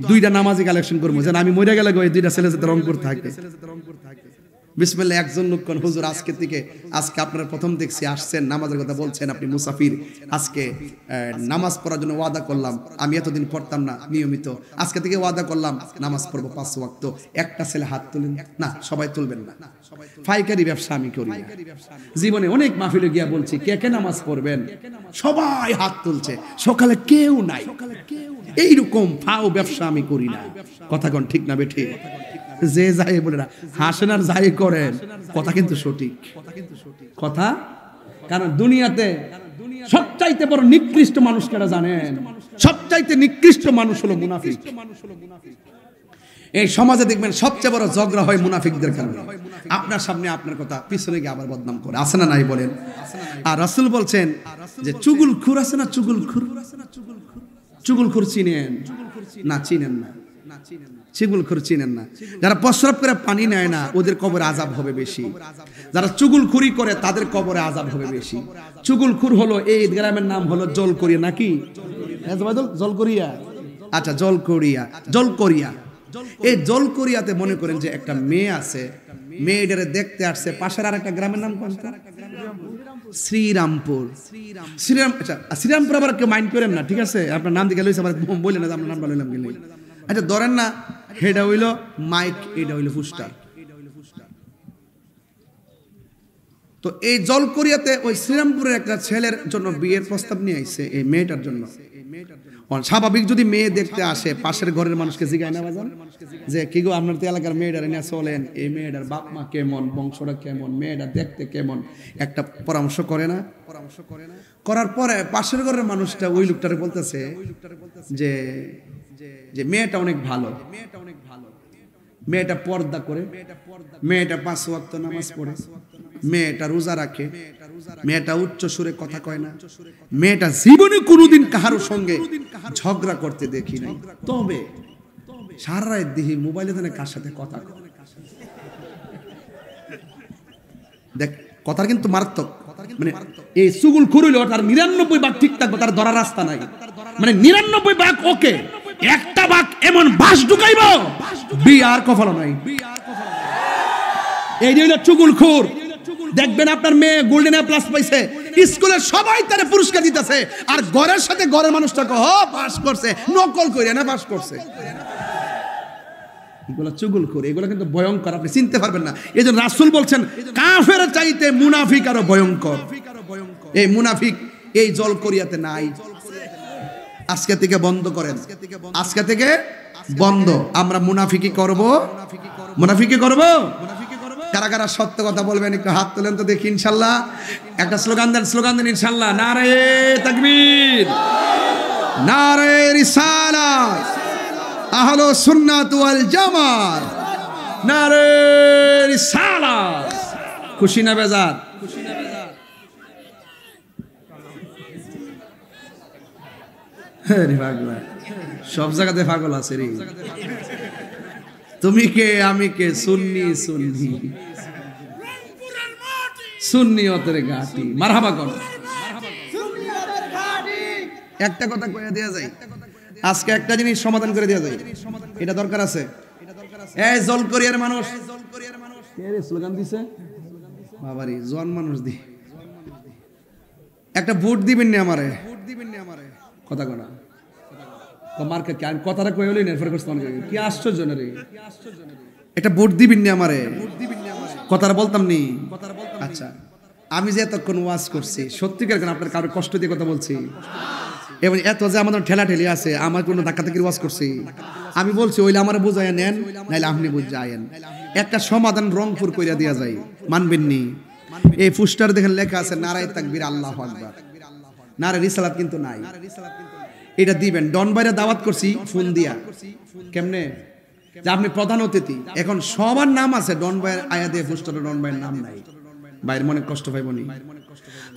Speaker 1: 2টা নামাজি কালেকশন করবো, যেন আমি মরে গেলে ওই 2টা ছেলে যাতে রংপুর থাকে। বিসমিল্লাহ। একজন লোক কোন হুজুর আজকে থেকে, আজকে আপনারা প্রথম দেখছি আসছেন, নামাজের কথা বলছেন, আপনি মুসাফির। আজকে নামাজ পড়ার জন্য ওয়াদা করলাম, আমি এতদিন পড়তাম না নিয়মিত, আজকে থেকে ওয়াদা করলাম নামাজ পড়বো 5 ওয়াক্ত। একটা ছেলে হাত তুলেন না, সবাই তুলবেন না। পাইকারি ব্যবসা আমি করি না। জীবনে অনেক মাহফিলে গিয়া বলছি কে কে নামাজ পড়বেন, সবাই হাত তুলছে, সকালে কেউ নাই। এইরকম ফাও ব্যবসা আমি করি না। কথা কোন ঠিক না বেঠি? যে যাই বলে না, হাসেন আর যাই করেন, কথা কিন্তু সঠিক কথা। কারণ দুনিয়াতে সবচাইতে বড় নিকৃষ্ট মানুষ কারা জানেন? সবচাইতে নিকৃষ্ট মানুষ হলো মুনাফিক। এই সমাজে দেখবেন সবচেয়ে বড় ঝগড়া হয় মুনাফিকদের কারণে। আপনার সামনে আপনার কথা, পিছনে গিয়ে আবার বদনাম করে, আছে না নাই বলেন? আর রাসূল বলছেন যে চুগলখুর আছে না, চুগলখুর, চুগলখুর চিনেন না? চিনেন না? চুগলখুর চিনেন না? যারা প্রস্রাব করে পানি নেয় না, ওদের কবরে আযাব হবে বেশি। যারা চুগলখুরি করে তাদের কবরে আযাব হবে বেশি। চুগলখুর হলো এই গ্রামের নাম হলো জলকরিয়া, নাকি জলকরিয়া? আচ্ছা, জলকরিয়া, জলকরিয়া। এই জলকরিয়াতে মনে করেন যে একটা মেয়ে আছে, মেয়েটারে দেখতে আসছে পাশের আর একটা গ্রামের নাম কোনটা? শ্রীরামপুর। শ্রীরাম, আচ্ছা শ্রীরামপুর আবার কেউ মাইন্ড করেন না, ঠিক আছে? আপনার নাম দিকে লইছে, আবার বললেন না আপনার নামটা লইলাম গেলে। আচ্ছা ধরেন না, হেডা হইল মাইক, এটা হইল পুস্টার। তো এই জলকরিয়াতে ওই শ্রীরামপুরের একটা ছেলের জন্য বিয়ের প্রস্তাব নিয়ে আইছে এই মেয়েটার জন্য। স্বাভাবিক যদি মেয়ে দেখতে আসে, পাশের ঘরের মানুষকে জিজ্ঞাসা না বাজান যে কি গো আপনার তো এলাকার মেয়েটার নিয়ে চলেন, এই মেয়েটার বাপ মা কেমন, বংশটা কেমন, মেয়েটা দেখতে কেমন, একটা পরামর্শ করে না? করার পরে পাশের ঘরের মানুষটা ওই লোকটারে বলতেছে যে যে মেয়েটা অনেক ভালো, মেয়েটা পর্দা করে, মেয়েটা 5 ওয়াক্ত নামাজ পড়ে, মেয়েটা রোজা রাখে, মেয়েটা উচ্চ সুরে কথা কয় না, মেয়েটা জীবনে কোনোদিন কাহার সঙ্গে ঝগড়া করতে দেখি নাই, তবে সারা রাত দেখি মোবাইলে কার সাথে কথা কয়। দেখ কথার কিন্তু মারাত্মক। মানে এই চুগলখুর হইলো তার 99 ভাগ ঠিক থাকবে, তার ধরার রাস্তা নাই। মানে 99 ভাগ ওকে, একটা ভাগ এমন বাস ঢুকাইব বিয়ার কফল নাই। এই হইলো চুগলখুর। দেখবেন আপনার মেয়ে গোল্ডেন প্লাস পাইছে, স্কুলের সবাই তারে পুরস্কার দিতেছে, আর ঘরের সাথে ঘরের মানুষটাকে পাস করছে, নকল করে না পাস করছে। এগুলো চুগলখুর, এগুলো কিন্তু ভয়ঙ্কর, আপনি চিনতে পারবেন না। এই জন্য রাসূল বলছেন কাফের চাইতে মুনাফিক আরো ভয়ঙ্কর। এই মুনাফিক এই জলকরিয়াতে নাই। আজকে থেকে বন্ধ করেন, আজকে থেকে বন্ধ। আমরা মুনাফিকি করব, মুনাফিকি করব। কারা কারা সত্য কথা বলবেন একটু হাত তোলেন তো দেখি ইনশাআল্লাহ। একটা স্লোগান দেন, স্লোগান দেন ইনশাআল্লাহ। নারে তাকবীর, নারে রিসালাত, আহলে সুন্নাত ওয়াল জামাত, নারে রিসালাত। খুশি না বেজার? সব জায়গাতে পাগল আছে রে। তুমি কে আমি কে, সুন্নি সুন্নি, সুন্নিয়তের ঘাটি। মারহাবা কর। একটা কথা কইয়া দেয়া যায়, আজকে একটা জিনিস সমাধান করে দেয়া যায়, এটা দরকার আছে। এই জলকরিয়ার মানুষ কে রে স্লোগান দিছে? বাবারে জন মানুষ দি একটা ভোট দিবেন না আমারে, কথা কোনা মার্কে কি আমি কথাটা কই হইলেন এরপর করতাম কি আশ্চর্য না রে। একটা ভোট দিবেন না আমারে, কথাটা বলতাম নি। আচ্ছা আমি যে এতক্ষণ ওয়াজ করছি সত্যিকার কেন আপনার কারো কষ্ট দিয়ে কথা বলছি এবং এত যে আমাদের ঠেলা ঠেলি আছে আমার কোনো ধাক্কাধাক্কির ওয়াজ করছি আমি বলছি ওইলে আমার বুঝাইয়া নেন নাইলে আপনি বুঝাইয়েন একটা সমাধান রংপুর কইরা দেওয়া যায় মানবেন নি এই পোস্টার দেখেন লেখা আছে নারায়ে তাকবীর আল্লাহু আকবার নারে রিসালাত কিন্তু নাই এটা দিবেন ডন বাইরে দাওয়াত করছি ফোন দিয়া কেমনে যে আপনি প্রধান অতিথি এখন সবার নাম আছে ডন বাইর আয়া দিয়ে পোস্টারে ডন বাইয়ের নাম নাই বাইরের মনে কষ্ট পাইবনি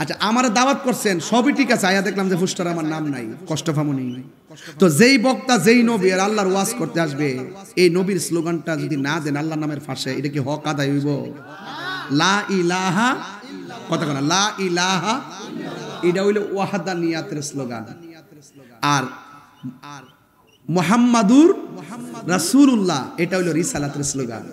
Speaker 1: আচ্ছা আমার দাওয়াত করছেন সবই ঠিক আছে আয়া দেখলাম যে পোস্টারে আমার নাম নাই কষ্ট পাবনি তো যেই বক্তা যেই নবী আর আল্লাহর ওয়াজ করতে আসবে এই নবীর স্লোগানটা যদি না দেন আল্লাহর নামের ফাঁসে এটা কি হক আদায় হইব লা ইলাহা কথা কোনা লা ইলাহা এটা হইল ওয়াহদানিয়াতের স্লোগান আর মুহাম্মাদুর রাসূলুল্লাহ এটা হইল রিসালাতের স্লোগান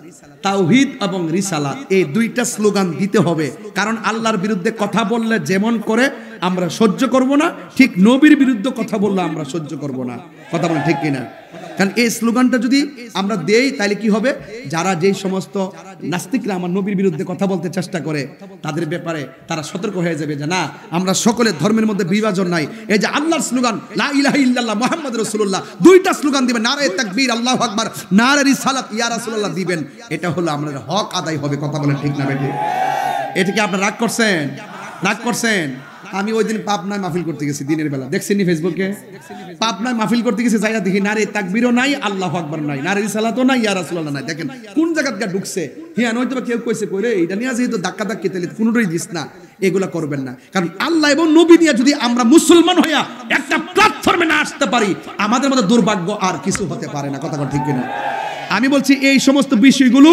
Speaker 1: তাওহীদ এবং রিসালাত এই দুইটা স্লোগান দিতে হবে কারণ আল্লাহর বিরুদ্ধে কথা বললে যেমন করে আমরা সহ্য করব না ঠিক নবীর বিরুদ্ধে কথা বললে আমরা সহ্য করব না কথা বলেন ঠিক কিনা কারণ এই স্লোগানটা যদি আমরা দেই তাহলে কি হবে যারা যেই সমস্ত নাস্তিকরা আমার নবীর বিরুদ্ধে কথা বলতে চেষ্টা করে তাদের ব্যাপারে তারা সতর্ক হয়ে যাবে যে না আমরা সকলে ধর্মের মধ্যে বিভাজন নাই এই যে আল্লাহর স্লোগান লা ইলাহা ইল্লাল্লাহ মুহাম্মাদুর রাসূলুল্লাহ দুইটা স্লোগান দিবেন নারায়ে তাকবীর আল্লাহু আকবার নারে রিসালাত ইয়া রাসূলুল্লাহ দিবেন এটা হলো আমাদের হক আদায় হবে কথা বলেন ঠিক না বেঠিক এটা কি আপনারা রাগ করছেন আমি ওই দিন পাবনায় মাহফিল করতে গেছি দিনের বেলা দেখছেন নি ফেসবুকে পাবনায় মাহফিল করতে গেছি যাইয়া দেখি নারে তাকবীরও নাই আল্লাহু আকবার নাই নারে রিসালাতও নাই ইয়া রাসূলুল্লাহ নাই দেখেন কোন জায়গাটা ঢুকছে হ্যাঁ নয়তো কেউ কইছে কইরে এটা নিয়ে যেহেতু ধাক্কা ধাক্কি তাহলে কোনোটাই দিস না এগুলা করবেন না কারণ আল্লাহ এবং নবী নিয়ে যদি আমরা মুসলমান হইয়া একটা প্ল্যাটফর্মে না আসতে পারি আমাদের মধ্যে দুর্ভাগ্য আর কিছু হতে পারে না কথা ঠিক কিনা আমি বলছি এই সমস্ত বিষয়গুলো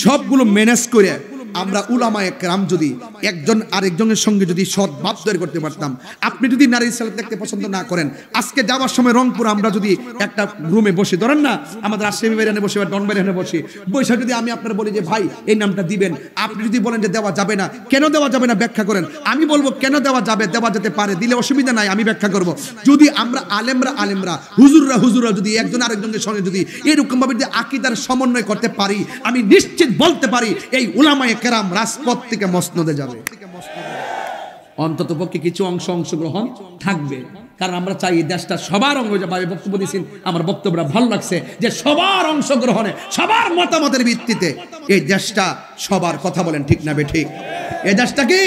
Speaker 1: সবগুলো ম্যানেজ করে আমরা উলামায়ে কেরাম যদি একজন আরেকজনের সঙ্গে যদি সদ্ভাব তৈরি করতে পারতাম আপনি যদি নারী সালাত দেখতে পছন্দ না করেন আজকে যাওয়ার সময় রংপুর আমরা যদি একটা রুমে বসে ধরেন না আমাদের আশরাফি বাইরানে বসে বা ডন বাইরানে বসে বসে যদি আমি আপনার বলি যে ভাই এই নামটা দিবেন আপনি যদি বলেন যে দেওয়া যাবে না কেন দেওয়া যাবে না ব্যাখ্যা করেন আমি বলবো কেন দেওয়া যাবে দেওয়া যেতে পারে দিলে অসুবিধা নাই আমি ব্যাখ্যা করব যদি আমরা আলেমরা হুজুররা যদি একজন আরেকজনের সঙ্গে যদি এরকম ভাবে যদি আকীদার সমন্বয় করতে পারি আমি নিশ্চিত বলতে পারি এই উলামায়ে কেরাম রাজপথ থেকে মসনদে যাবে অন্তত পক্ষে কিছু অংশগ্রহণ থাকবে কারণ আমরা চাই এই দেশটা সবার অংশভাবে বক্তব্য দিয়েছেন আমার বক্তব্যটা ভালো লাগছে যে সবার অংশগ্রহণে সবার মতামতের ভিত্তিতে এই দেশটা সবার কথা বলেন ঠিক না বেঠিক এই দেশটা কি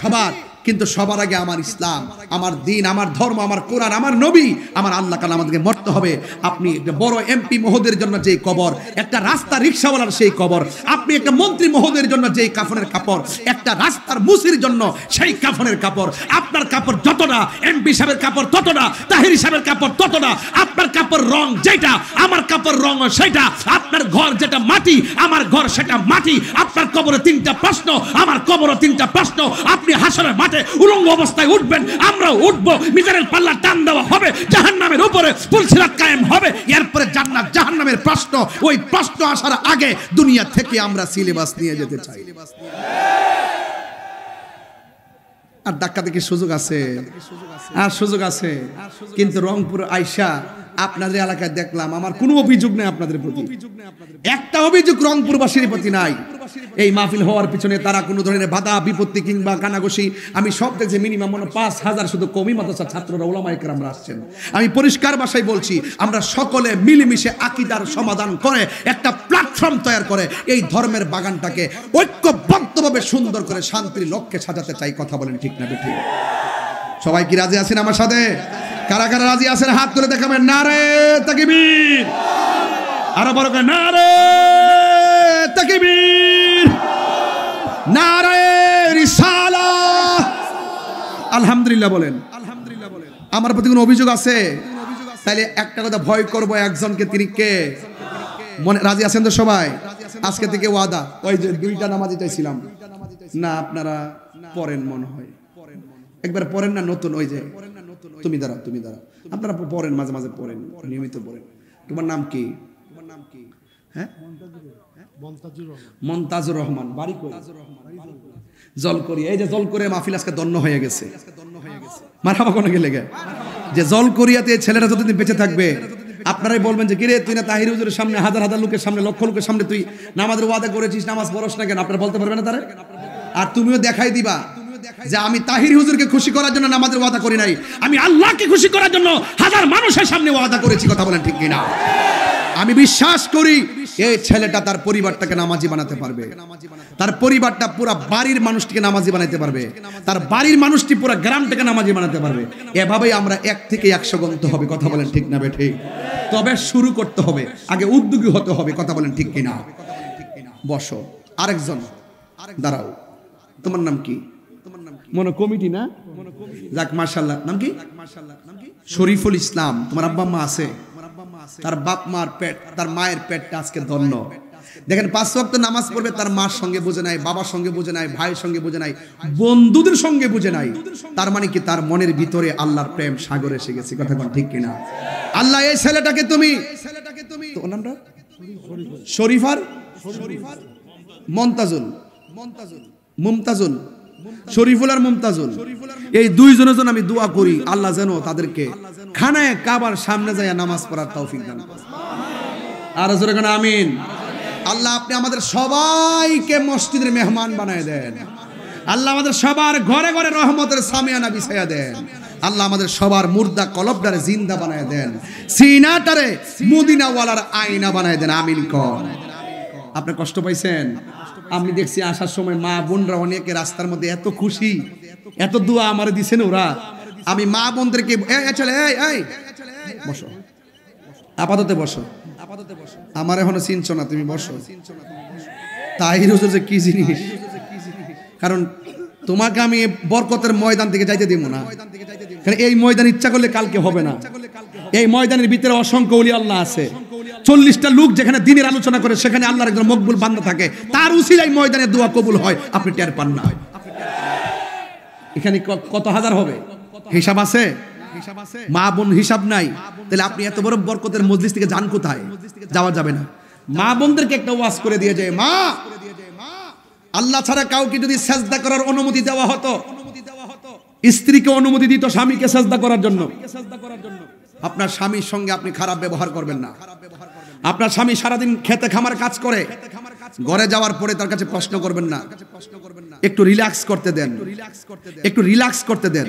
Speaker 1: সবার কিন্তু সবার আগে আমার ইসলাম আমার দ্বীন আমার ধর্ম আমার কোরআন আমার নবী আমার আল্লাহ কালাম আমাদেরকে মরতে হবে আপনি একটা বড় এমপি মহোদয়ের জন্য যেই কবর একটা রাস্তা রিকশাওয়ালার সেই কবর আপনি একটা মন্ত্রী মহোদয়ের জন্য যেই কাফনের কাপড় একটা রাস্তার মুসির জন্য সেই কাফনের কাপড় আপনার কাপড় যতটা এমপি সাহেবের কাপড় ততটা তাহিরি সাহেবের কাপড় ততটা আপনার কাপড় রং যেটা আমার কাপড় রং সেটা আপনার ঘর যেটা মাটি আমার ঘর সেটা মাটি আপনার কবরে তিনটা প্রশ্ন আমার কবরে তিনটা প্রশ্ন আপনি হাসরের মাঠে উলঙ্গ অবস্থায় উঠবেন আমরাও উঠবো মিজানের পাল্লা টান দেওয়া হবে জাহান্নামের উপরে পুলসিরাত কায়েম হবে এরপরে জান্নাত জাহান্নামের প্রশ্ন ওই প্রশ্ন আসার আগে দুনিয়া থেকে আমরা সিলেবাস নিয়ে যেতে চাই আর ধাক্কা দেখি সুযোগ আছে কিন্তু রংপুর আইসা আপনাদের এলাকায় দেখলাম আমার কোনো অভিযোগ নেই আপনাদের প্রতি একটা অভিযোগ রংপুরবাসীর প্রতি নাই এই মাহফিল হওয়ার পিছনে তারা কোনো ধরনের বাধা বিপত্তি কিংবা কানাঘুষি আমি সব দেখছি মিনিমাম ৫,০০০ শুধু কওমি মাদ্রাসার ছাত্ররা উলামায়ে কেরামরা আসছেন আমি পরিষ্কার ভাষায় বলছি আমরা সকলে মিলেমিশে আকীদার সমাধান করে একটা প্ল্যাটফর্ম তৈরি করে এই ধর্মের বাগানটাকে ঐক্যবদ্ধভাবে সুন্দর করে শান্তির লক্ষ্যে সাজাতে চাই কথা বলেন ঠিক না বেঠিক সবাই কি রাজি আছেন আমার সাথে কারা কারা রাজি আছেন হাত তুলে দেখাবেন নারে তাকবীর আরো বড় করে নারে তাকবীর নারে রিসালাত আলহামদুলিল্লাহ বলেন আমার প্রতি কোনো অভিযোগ আছে তাহলে একটা কথা ভয় করব একজনকে তিনি কে মনে রাজি আছেন তো সবাই আজকে থেকে ওয়াদা ওই যে দুইটা নামাজি চাইছিলাম না আপনারা পড়েন মনে হয় একবার পড়েন না নতুন ওই যে তুমি দাঁড়াও আপনারা পড়েন মাঝে মাঝে পড়েন নিয়মিত পড়েন তোমার নাম কি হ্যাঁ মন্তাজুর রহমান বাড়ি কই জলকরি এই যে জলকরি মাহফিল আজকে দন্ন হয়ে গেছে মারহাবা কোন গেলে যে জলকরিয়াতে ছেলেরা যতদিন বেঁচে থাকবে আপনারাই বলবেন যে কিরে তুই না তাহির হুজুরের সামনে হাজার হাজার লোকের সামনে লক্ষ লোকের সামনে তুই নামাজের ওয়াদা করেছিস নামাজ পড়স না কেন আপনারা বলতে পারবেন না তারা আর তুমিও দেখাই দিবা যে আমি তাহির হুজুরকে খুশি করার জন্য নামাজের ওয়াদা করি নাই, আমি
Speaker 2: আল্লাহকে খুশি করার জন্য হাজার মানুষের সামনে
Speaker 1: ওয়াদা করেছি। কথা বলেন ঠিক কিনা? আমি বিশ্বাস করি এই ছেলেটা তার পরিবারটাকে নামাজি বানাতে পারবে, তার পরিবারটা পুরো বাড়ির মানুষটিকে নামাজি বানাতে পারবে, তার বাড়ির মানুষটি পুরো গ্রামটাকে নামাজি বানাতে পারবে। এভাবেই আমরা 1 থেকে 100 গণতে হবে। কথা বলেন ঠিক না বেঠিক? তবে শুরু করতে হবে, আগে উদ্যোগী হতে হবে। কথা বলেন ঠিক কিনা? বসো, আরেকজন দাঁড়াও। তোমার নাম কি? মনে কমিটি না? যাক মাশাআল্লাহ। নাম কি? শরীফুল ইসলাম। তোমার আব্বা আম্মা আছে? তার বাপ মার পেট, তার মায়ের পেটটা আজকে ধন্য। দেখেন 5 ওয়াক্ত নামাজ পড়বে, তার মার সঙ্গে বুঝে নাই, বাবার সঙ্গে বুঝে নাই, ভাইয়ের সঙ্গে বুঝে নাই, বন্ধুদের সঙ্গে বুঝে নাই। তার মানে কি তার মনের ভিতরে আল্লাহর প্রেম সাগর এসে গেছে। কথা কোন ঠিক কিনা? আল্লাহ এই ছেলেটাকে তুমি তো নামটা শরীফার মুমতাজুল শরীফুল আর মুমতাজুল, এই দুইজনের জন্য আমি দোয়া করি আল্লাহ যেন তাদেরকে খানায় কাবার সামনে যায় নামাজ পড়ার তৌফিক দান করেন। আর জোরে কোন আমিন। আল্লাহ আপনি আমাদের সবাইকে মসজিদের মেহমান বানায় দেন। আল্লাহ আমাদের সবার ঘরে ঘরে রহমতের সামিয়ানা বিছায়া দেন। আল্লাহ আমাদের সবার মুর্দা কলবটারে জিন্দা বানায় দেন, সিনাটারে মদিনাওয়ালার আয়না বানায় দেন। আমিন কর। আপনি কষ্ট পাইছেন? আমি দেখছি আসার সময় মা বোনরা অনেকে রাস্তার মধ্যে এত খুশি, এত দোয়া আমারে দিছেন ওরা। আমি মা বোনদেরকে বসো, আপাতত বসো, আমার এখনো চিনছো না, তুমি বসো। তাহির হুজুর যে কি জিনিস, কারণ তোমাকে আমি বরকতের ময়দান থেকে যাইতে দিব না, কারণ এই ময়দান ইচ্ছা করলে কালকে হবে না। এই ময়দানের ভিতরে অসংখ্য ওলি আল্লাহ আছে। 40টা লোক যেখানে দিনের আলোচনা করে সেখানে আল্লাহর একজন মকবুল বান্দা থাকে, তার উসিলায় ময়দানে দোয়া কবুল হয়। আপনি টের পান না? এখানে কত হাজার হবে হিসাব আছে? মা বোন হিসাব নাই। তাহলে আপনি এত বড় বরকতের মজলিস থেকে যান কোথায়? যাওয়া যাবে না। মা বোনদেরকে একটা ওয়াজ করে দিয়ে যায়, মা আল্লাহ ছাড়া কাউকে যদি সেজদা করার অনুমতি দেওয়া হতো, স্ত্রীকে অনুমতি দিত স্বামীকে সেজদা করার জন্য, আপনার স্বামীর সঙ্গে আপনি খারাপ ব্যবহার করবেন না। আপনার স্বামী সারাদিন খেতে খামার কাজ করে, ঘরে যাওয়ার পরে তার কাছে প্রশ্ন করবেন না, একটু রিল্যাক্স করতে দেন, একটু রিল্যাক্স করতে দেন।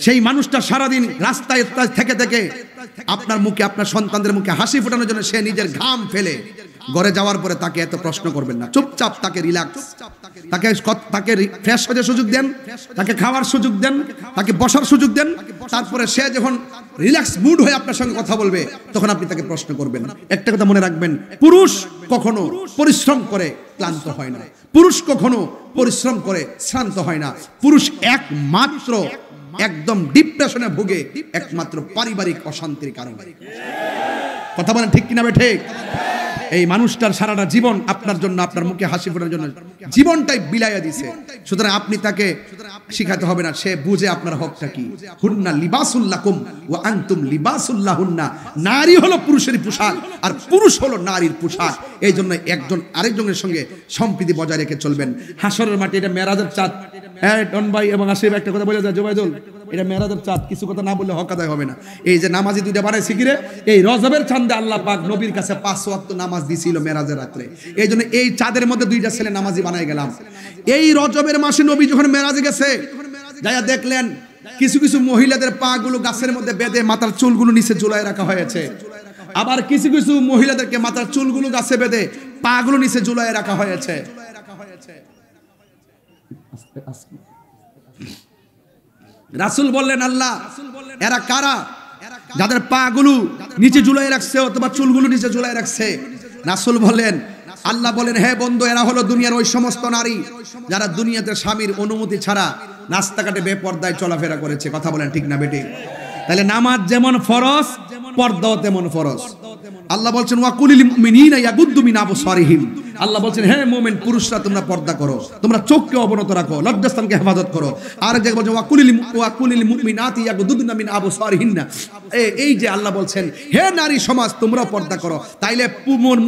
Speaker 1: সেই মানুষটা সারাদিন রাস্তায় থেকে থেকে আপনার মুখে, আপনার সন্তানদের মুখে হাসি ফোটানোর জন্য সে নিজের ঘাম ফেলে ঘরে যাওয়ার পরে তাকে এত প্রশ্ন করবেন না। চুপচাপ তাকে রিল্যাক্স, তাকে ফ্রেশ হতে সুযোগ দেন, তাকে খাওয়ার সুযোগ দেন, তাকে বসার সুযোগ দেন। তারপরে সে যখন রিল্যাক্স মুড হয়ে আপনার সঙ্গে কথা বলবে তখন আপনি তাকে প্রশ্ন করবেন। একটা কথা মনে রাখবেন, পুরুষ কখনো পরিশ্রম করে ক্লান্ত হয় না, পুরুষ কখনো পরিশ্রম করে শ্রান্ত হয় না। পুরুষ একমাত্র একদম ডিপ্রেশনে ভোগে একমাত্র পারিবারিক অশান্তির কারণে। কথা বলেন ঠিক কিনা? ঠিক। এই মানুষটার সারাটা জীবন আপনার জন্য, আপনার মুখে হাসি ফোটানোর জন্য জীবনটাই বিলাইয়া দিছে। সুতরাং আপনি তাকে শিখাতে হবে না, সে বুঝে আপনার হকটা কি। হুন্না লিবাসুল লাকুম ওয়া আনতুম লিবাসুল লাহুন্না। নারী হলো পুরুষের পোশাক আর পুরুষ হলো নারীর পোশাক। এই জন্য একজন আরেকজনের সঙ্গে সম্প্রীতি বজায় রেখে চলবেন। হাসরের মাটি এটা মেরাজের চাঁদ। হ্যাঁ ডন ভাই এবং আসিফ একটা কথা বলে যায়, জোবাইদুল এটা মেরাজের চাঁদ, কিছু কথা না বললে হক আদায় হবে না। এই যে নামাজি দুইটা বানাইছে কিরে, এই রজবের চাঁদে আল্লাহ পাক নবীর কাছে 5 ওয়াক্ত নামাজ দিছিল মেরাজের রাত্রে। এই জন্য এই চাঁদের মধ্যে 2টা ছেলে নামাজি বানাই গেলাম। এই রজবের মাসে নবী যখন মেরাজে গেছে, যাইয়া দেখলেন কিছু কিছু মহিলাদের পা গুলো গাছের মধ্যে বেঁধে মাথার চুলগুলো নিচে ঝুলায় রাখা হয়েছে, আবার কিছু কিছু মহিলাদেরকে মাথার চুলগুলো গাছে বেঁধে পা গুলো নিচে ঝুলায় রাখা হয়েছে। রাসূল বললেন, আল্লাহ এরা কারা যাদের পা গুলো নিচে ঝুলায় রাখছে অথবা চুলগুলো নিচে ঝুলায় রাখছে? রাসূল বলেন, আল্লাহ বলেন, হে বন্ধু, এরা হলো দুনিয়ার ওই সমস্ত নারী যারা দুনিয়াতে স্বামীর অনুমতি ছাড়া রাস্তাঘাটে বেপর্দায় চলাফেরা করেছে। কথা বলেন ঠিক না বেটি? তাহলে নামাজ যেমন ফরজ, পর্দাও তেমন ফরজ। আল্লাহ বলছেন, ওয়াকুলিল মুমিনিনা ইয়াগুদ্দু মিন আবসারিহিম। আল্লাহ বলছেন, হে মুমিন পুরুষরা তোমরা পর্দা করো, তোমরা চোখকে অবনত রাখো, লজ্জাস্থানকে হেফাজত করো। আর যে বলছেন ওয়াকুলিল মুমিনাতি ইয়াগুদ্দুনা মিন আবসারিহিন্না। এই যে আল্লাহ বলছেন, হে নারী সমাজ তোমরা পর্দা করো। তাইলে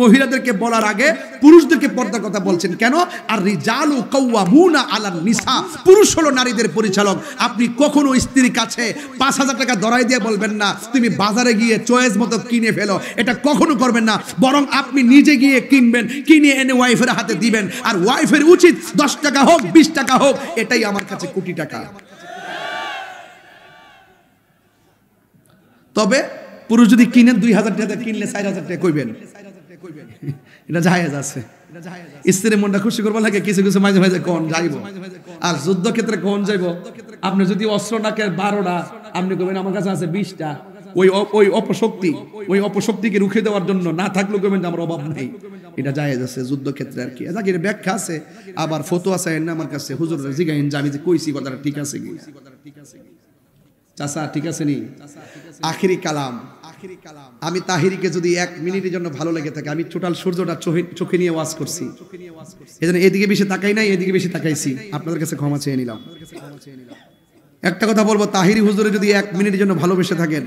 Speaker 1: মহিলাদেরকে বলার আগে পুরুষদেরকে পর্দার কথা বলছেন কেন? আর রিজালু কাওয়ামুনা আলান নিসা। পুরুষ হলো নারীদের পরিচালক। আপনি কখনো স্ত্রীর কাছে 5000 টাকা ধরাই দিয়ে বলবেন না তুমি বাজারে গিয়ে চয়েস মতো কিনে ফেলো, এটা কখনো করবেন না। বরং আপনি নিজে গিয়ে কিনবেন, কিনে এনে ওয়াইফের হাতে দিবেন, আর ওয়াইফের উচিত 10 টাকা হোক 20 টাকা হোক, এটাই আমার কাছে কোটি টাকা। তবে পুরুষ যদি কিনেন 2000 টাকা কিনলে 4000 টাকা কইবেন, এটা জায়েজ আছে। স্ত্রীর মনটা খুশি করবো লাগে, কিছু কিছু মাঝে মাঝে কোন যাইব। আর যুদ্ধক্ষেত্রে কোন যাইব, আপনি যদি অস্ত্র নাকের 12টা, আপনি কইবেন আমার কাছে আছে 20টা। ওই অপশক্তিকে রুখে দেওয়ার জন্য না থাকলেও কইবেন যে আমার অভাব নেই, এটা জায়েজ আছে যুদ্ধক্ষেত্রে আর কি। এর ব্যাখ্যা আছে, আবার ফতোয়া চাইেন না আমার কাছে, হুজুর জিগাইন যে আমি যে কইছি কথাটা ঠিক আছে কি চাচা, ঠিক আছে নি? আখিরি কালাম, আমি তাহিরিকে যদি 1 মিনিটের জন্য ভালো লেগে থাকে, আমি টোটাল সূর্যটা চোখে নিয়ে ওয়াজ করছি, এজন্য এদিকে বেশি তাকাই নাই, এদিকে বেশি তাকাইছি, আপনাদের কাছে ক্ষমা চেয়ে নিলাম। একটা কথা বলবো, তাহিরি হুজুরে যদি 1 মিনিটের জন্য ভালোবেসে থাকেন,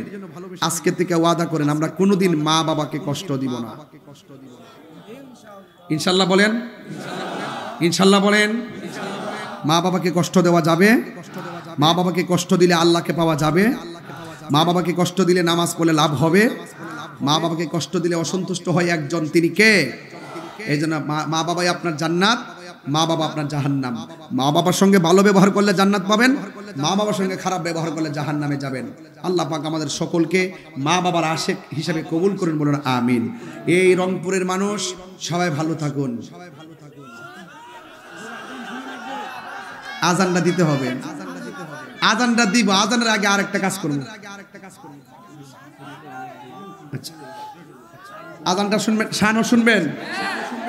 Speaker 1: আজকে থেকে ওয়াদা করেন আমরা কোনোদিন মা বাবাকে কষ্ট দিব না। ইনশাল্লাহ বলেন, ইনশাল্লাহ বলেন। মা বাবাকে কষ্ট দেওয়া যাবে? মা বাবাকে কষ্ট দিলে আল্লাহকে পাওয়া যাবে? মা বাবাকে কষ্ট দিলে নামাজ পড়লে লাভ হবে? মা বাবাকে কষ্ট দিলে অসন্তুষ্ট হয় একজন, তিনি কে? এই জন্য মা বাবাই আপনার জান্নাত, মা বাবা আপনার জাহান্নাম। মা বাবার সঙ্গে ভালো ব্যবহার করলে জান্নাত পাবেন, মা বাবার সঙ্গে খারাপ ব্যবহার করলে জাহান্নামে যাবেন। আল্লাহ পাক আমাদের সকলকে মা বাবার আশেক হিসাবে কবুল করেন, বলুন আমিন। এই রংপুরের মানুষ সবাই ভালো থাকুন। আজানটা দিতে হবে, আজানটা দিব, আজানের আগে আরেকটা কাজ করব। আচ্ছা, আজানটা শুনবেন, শানও শুনবেন।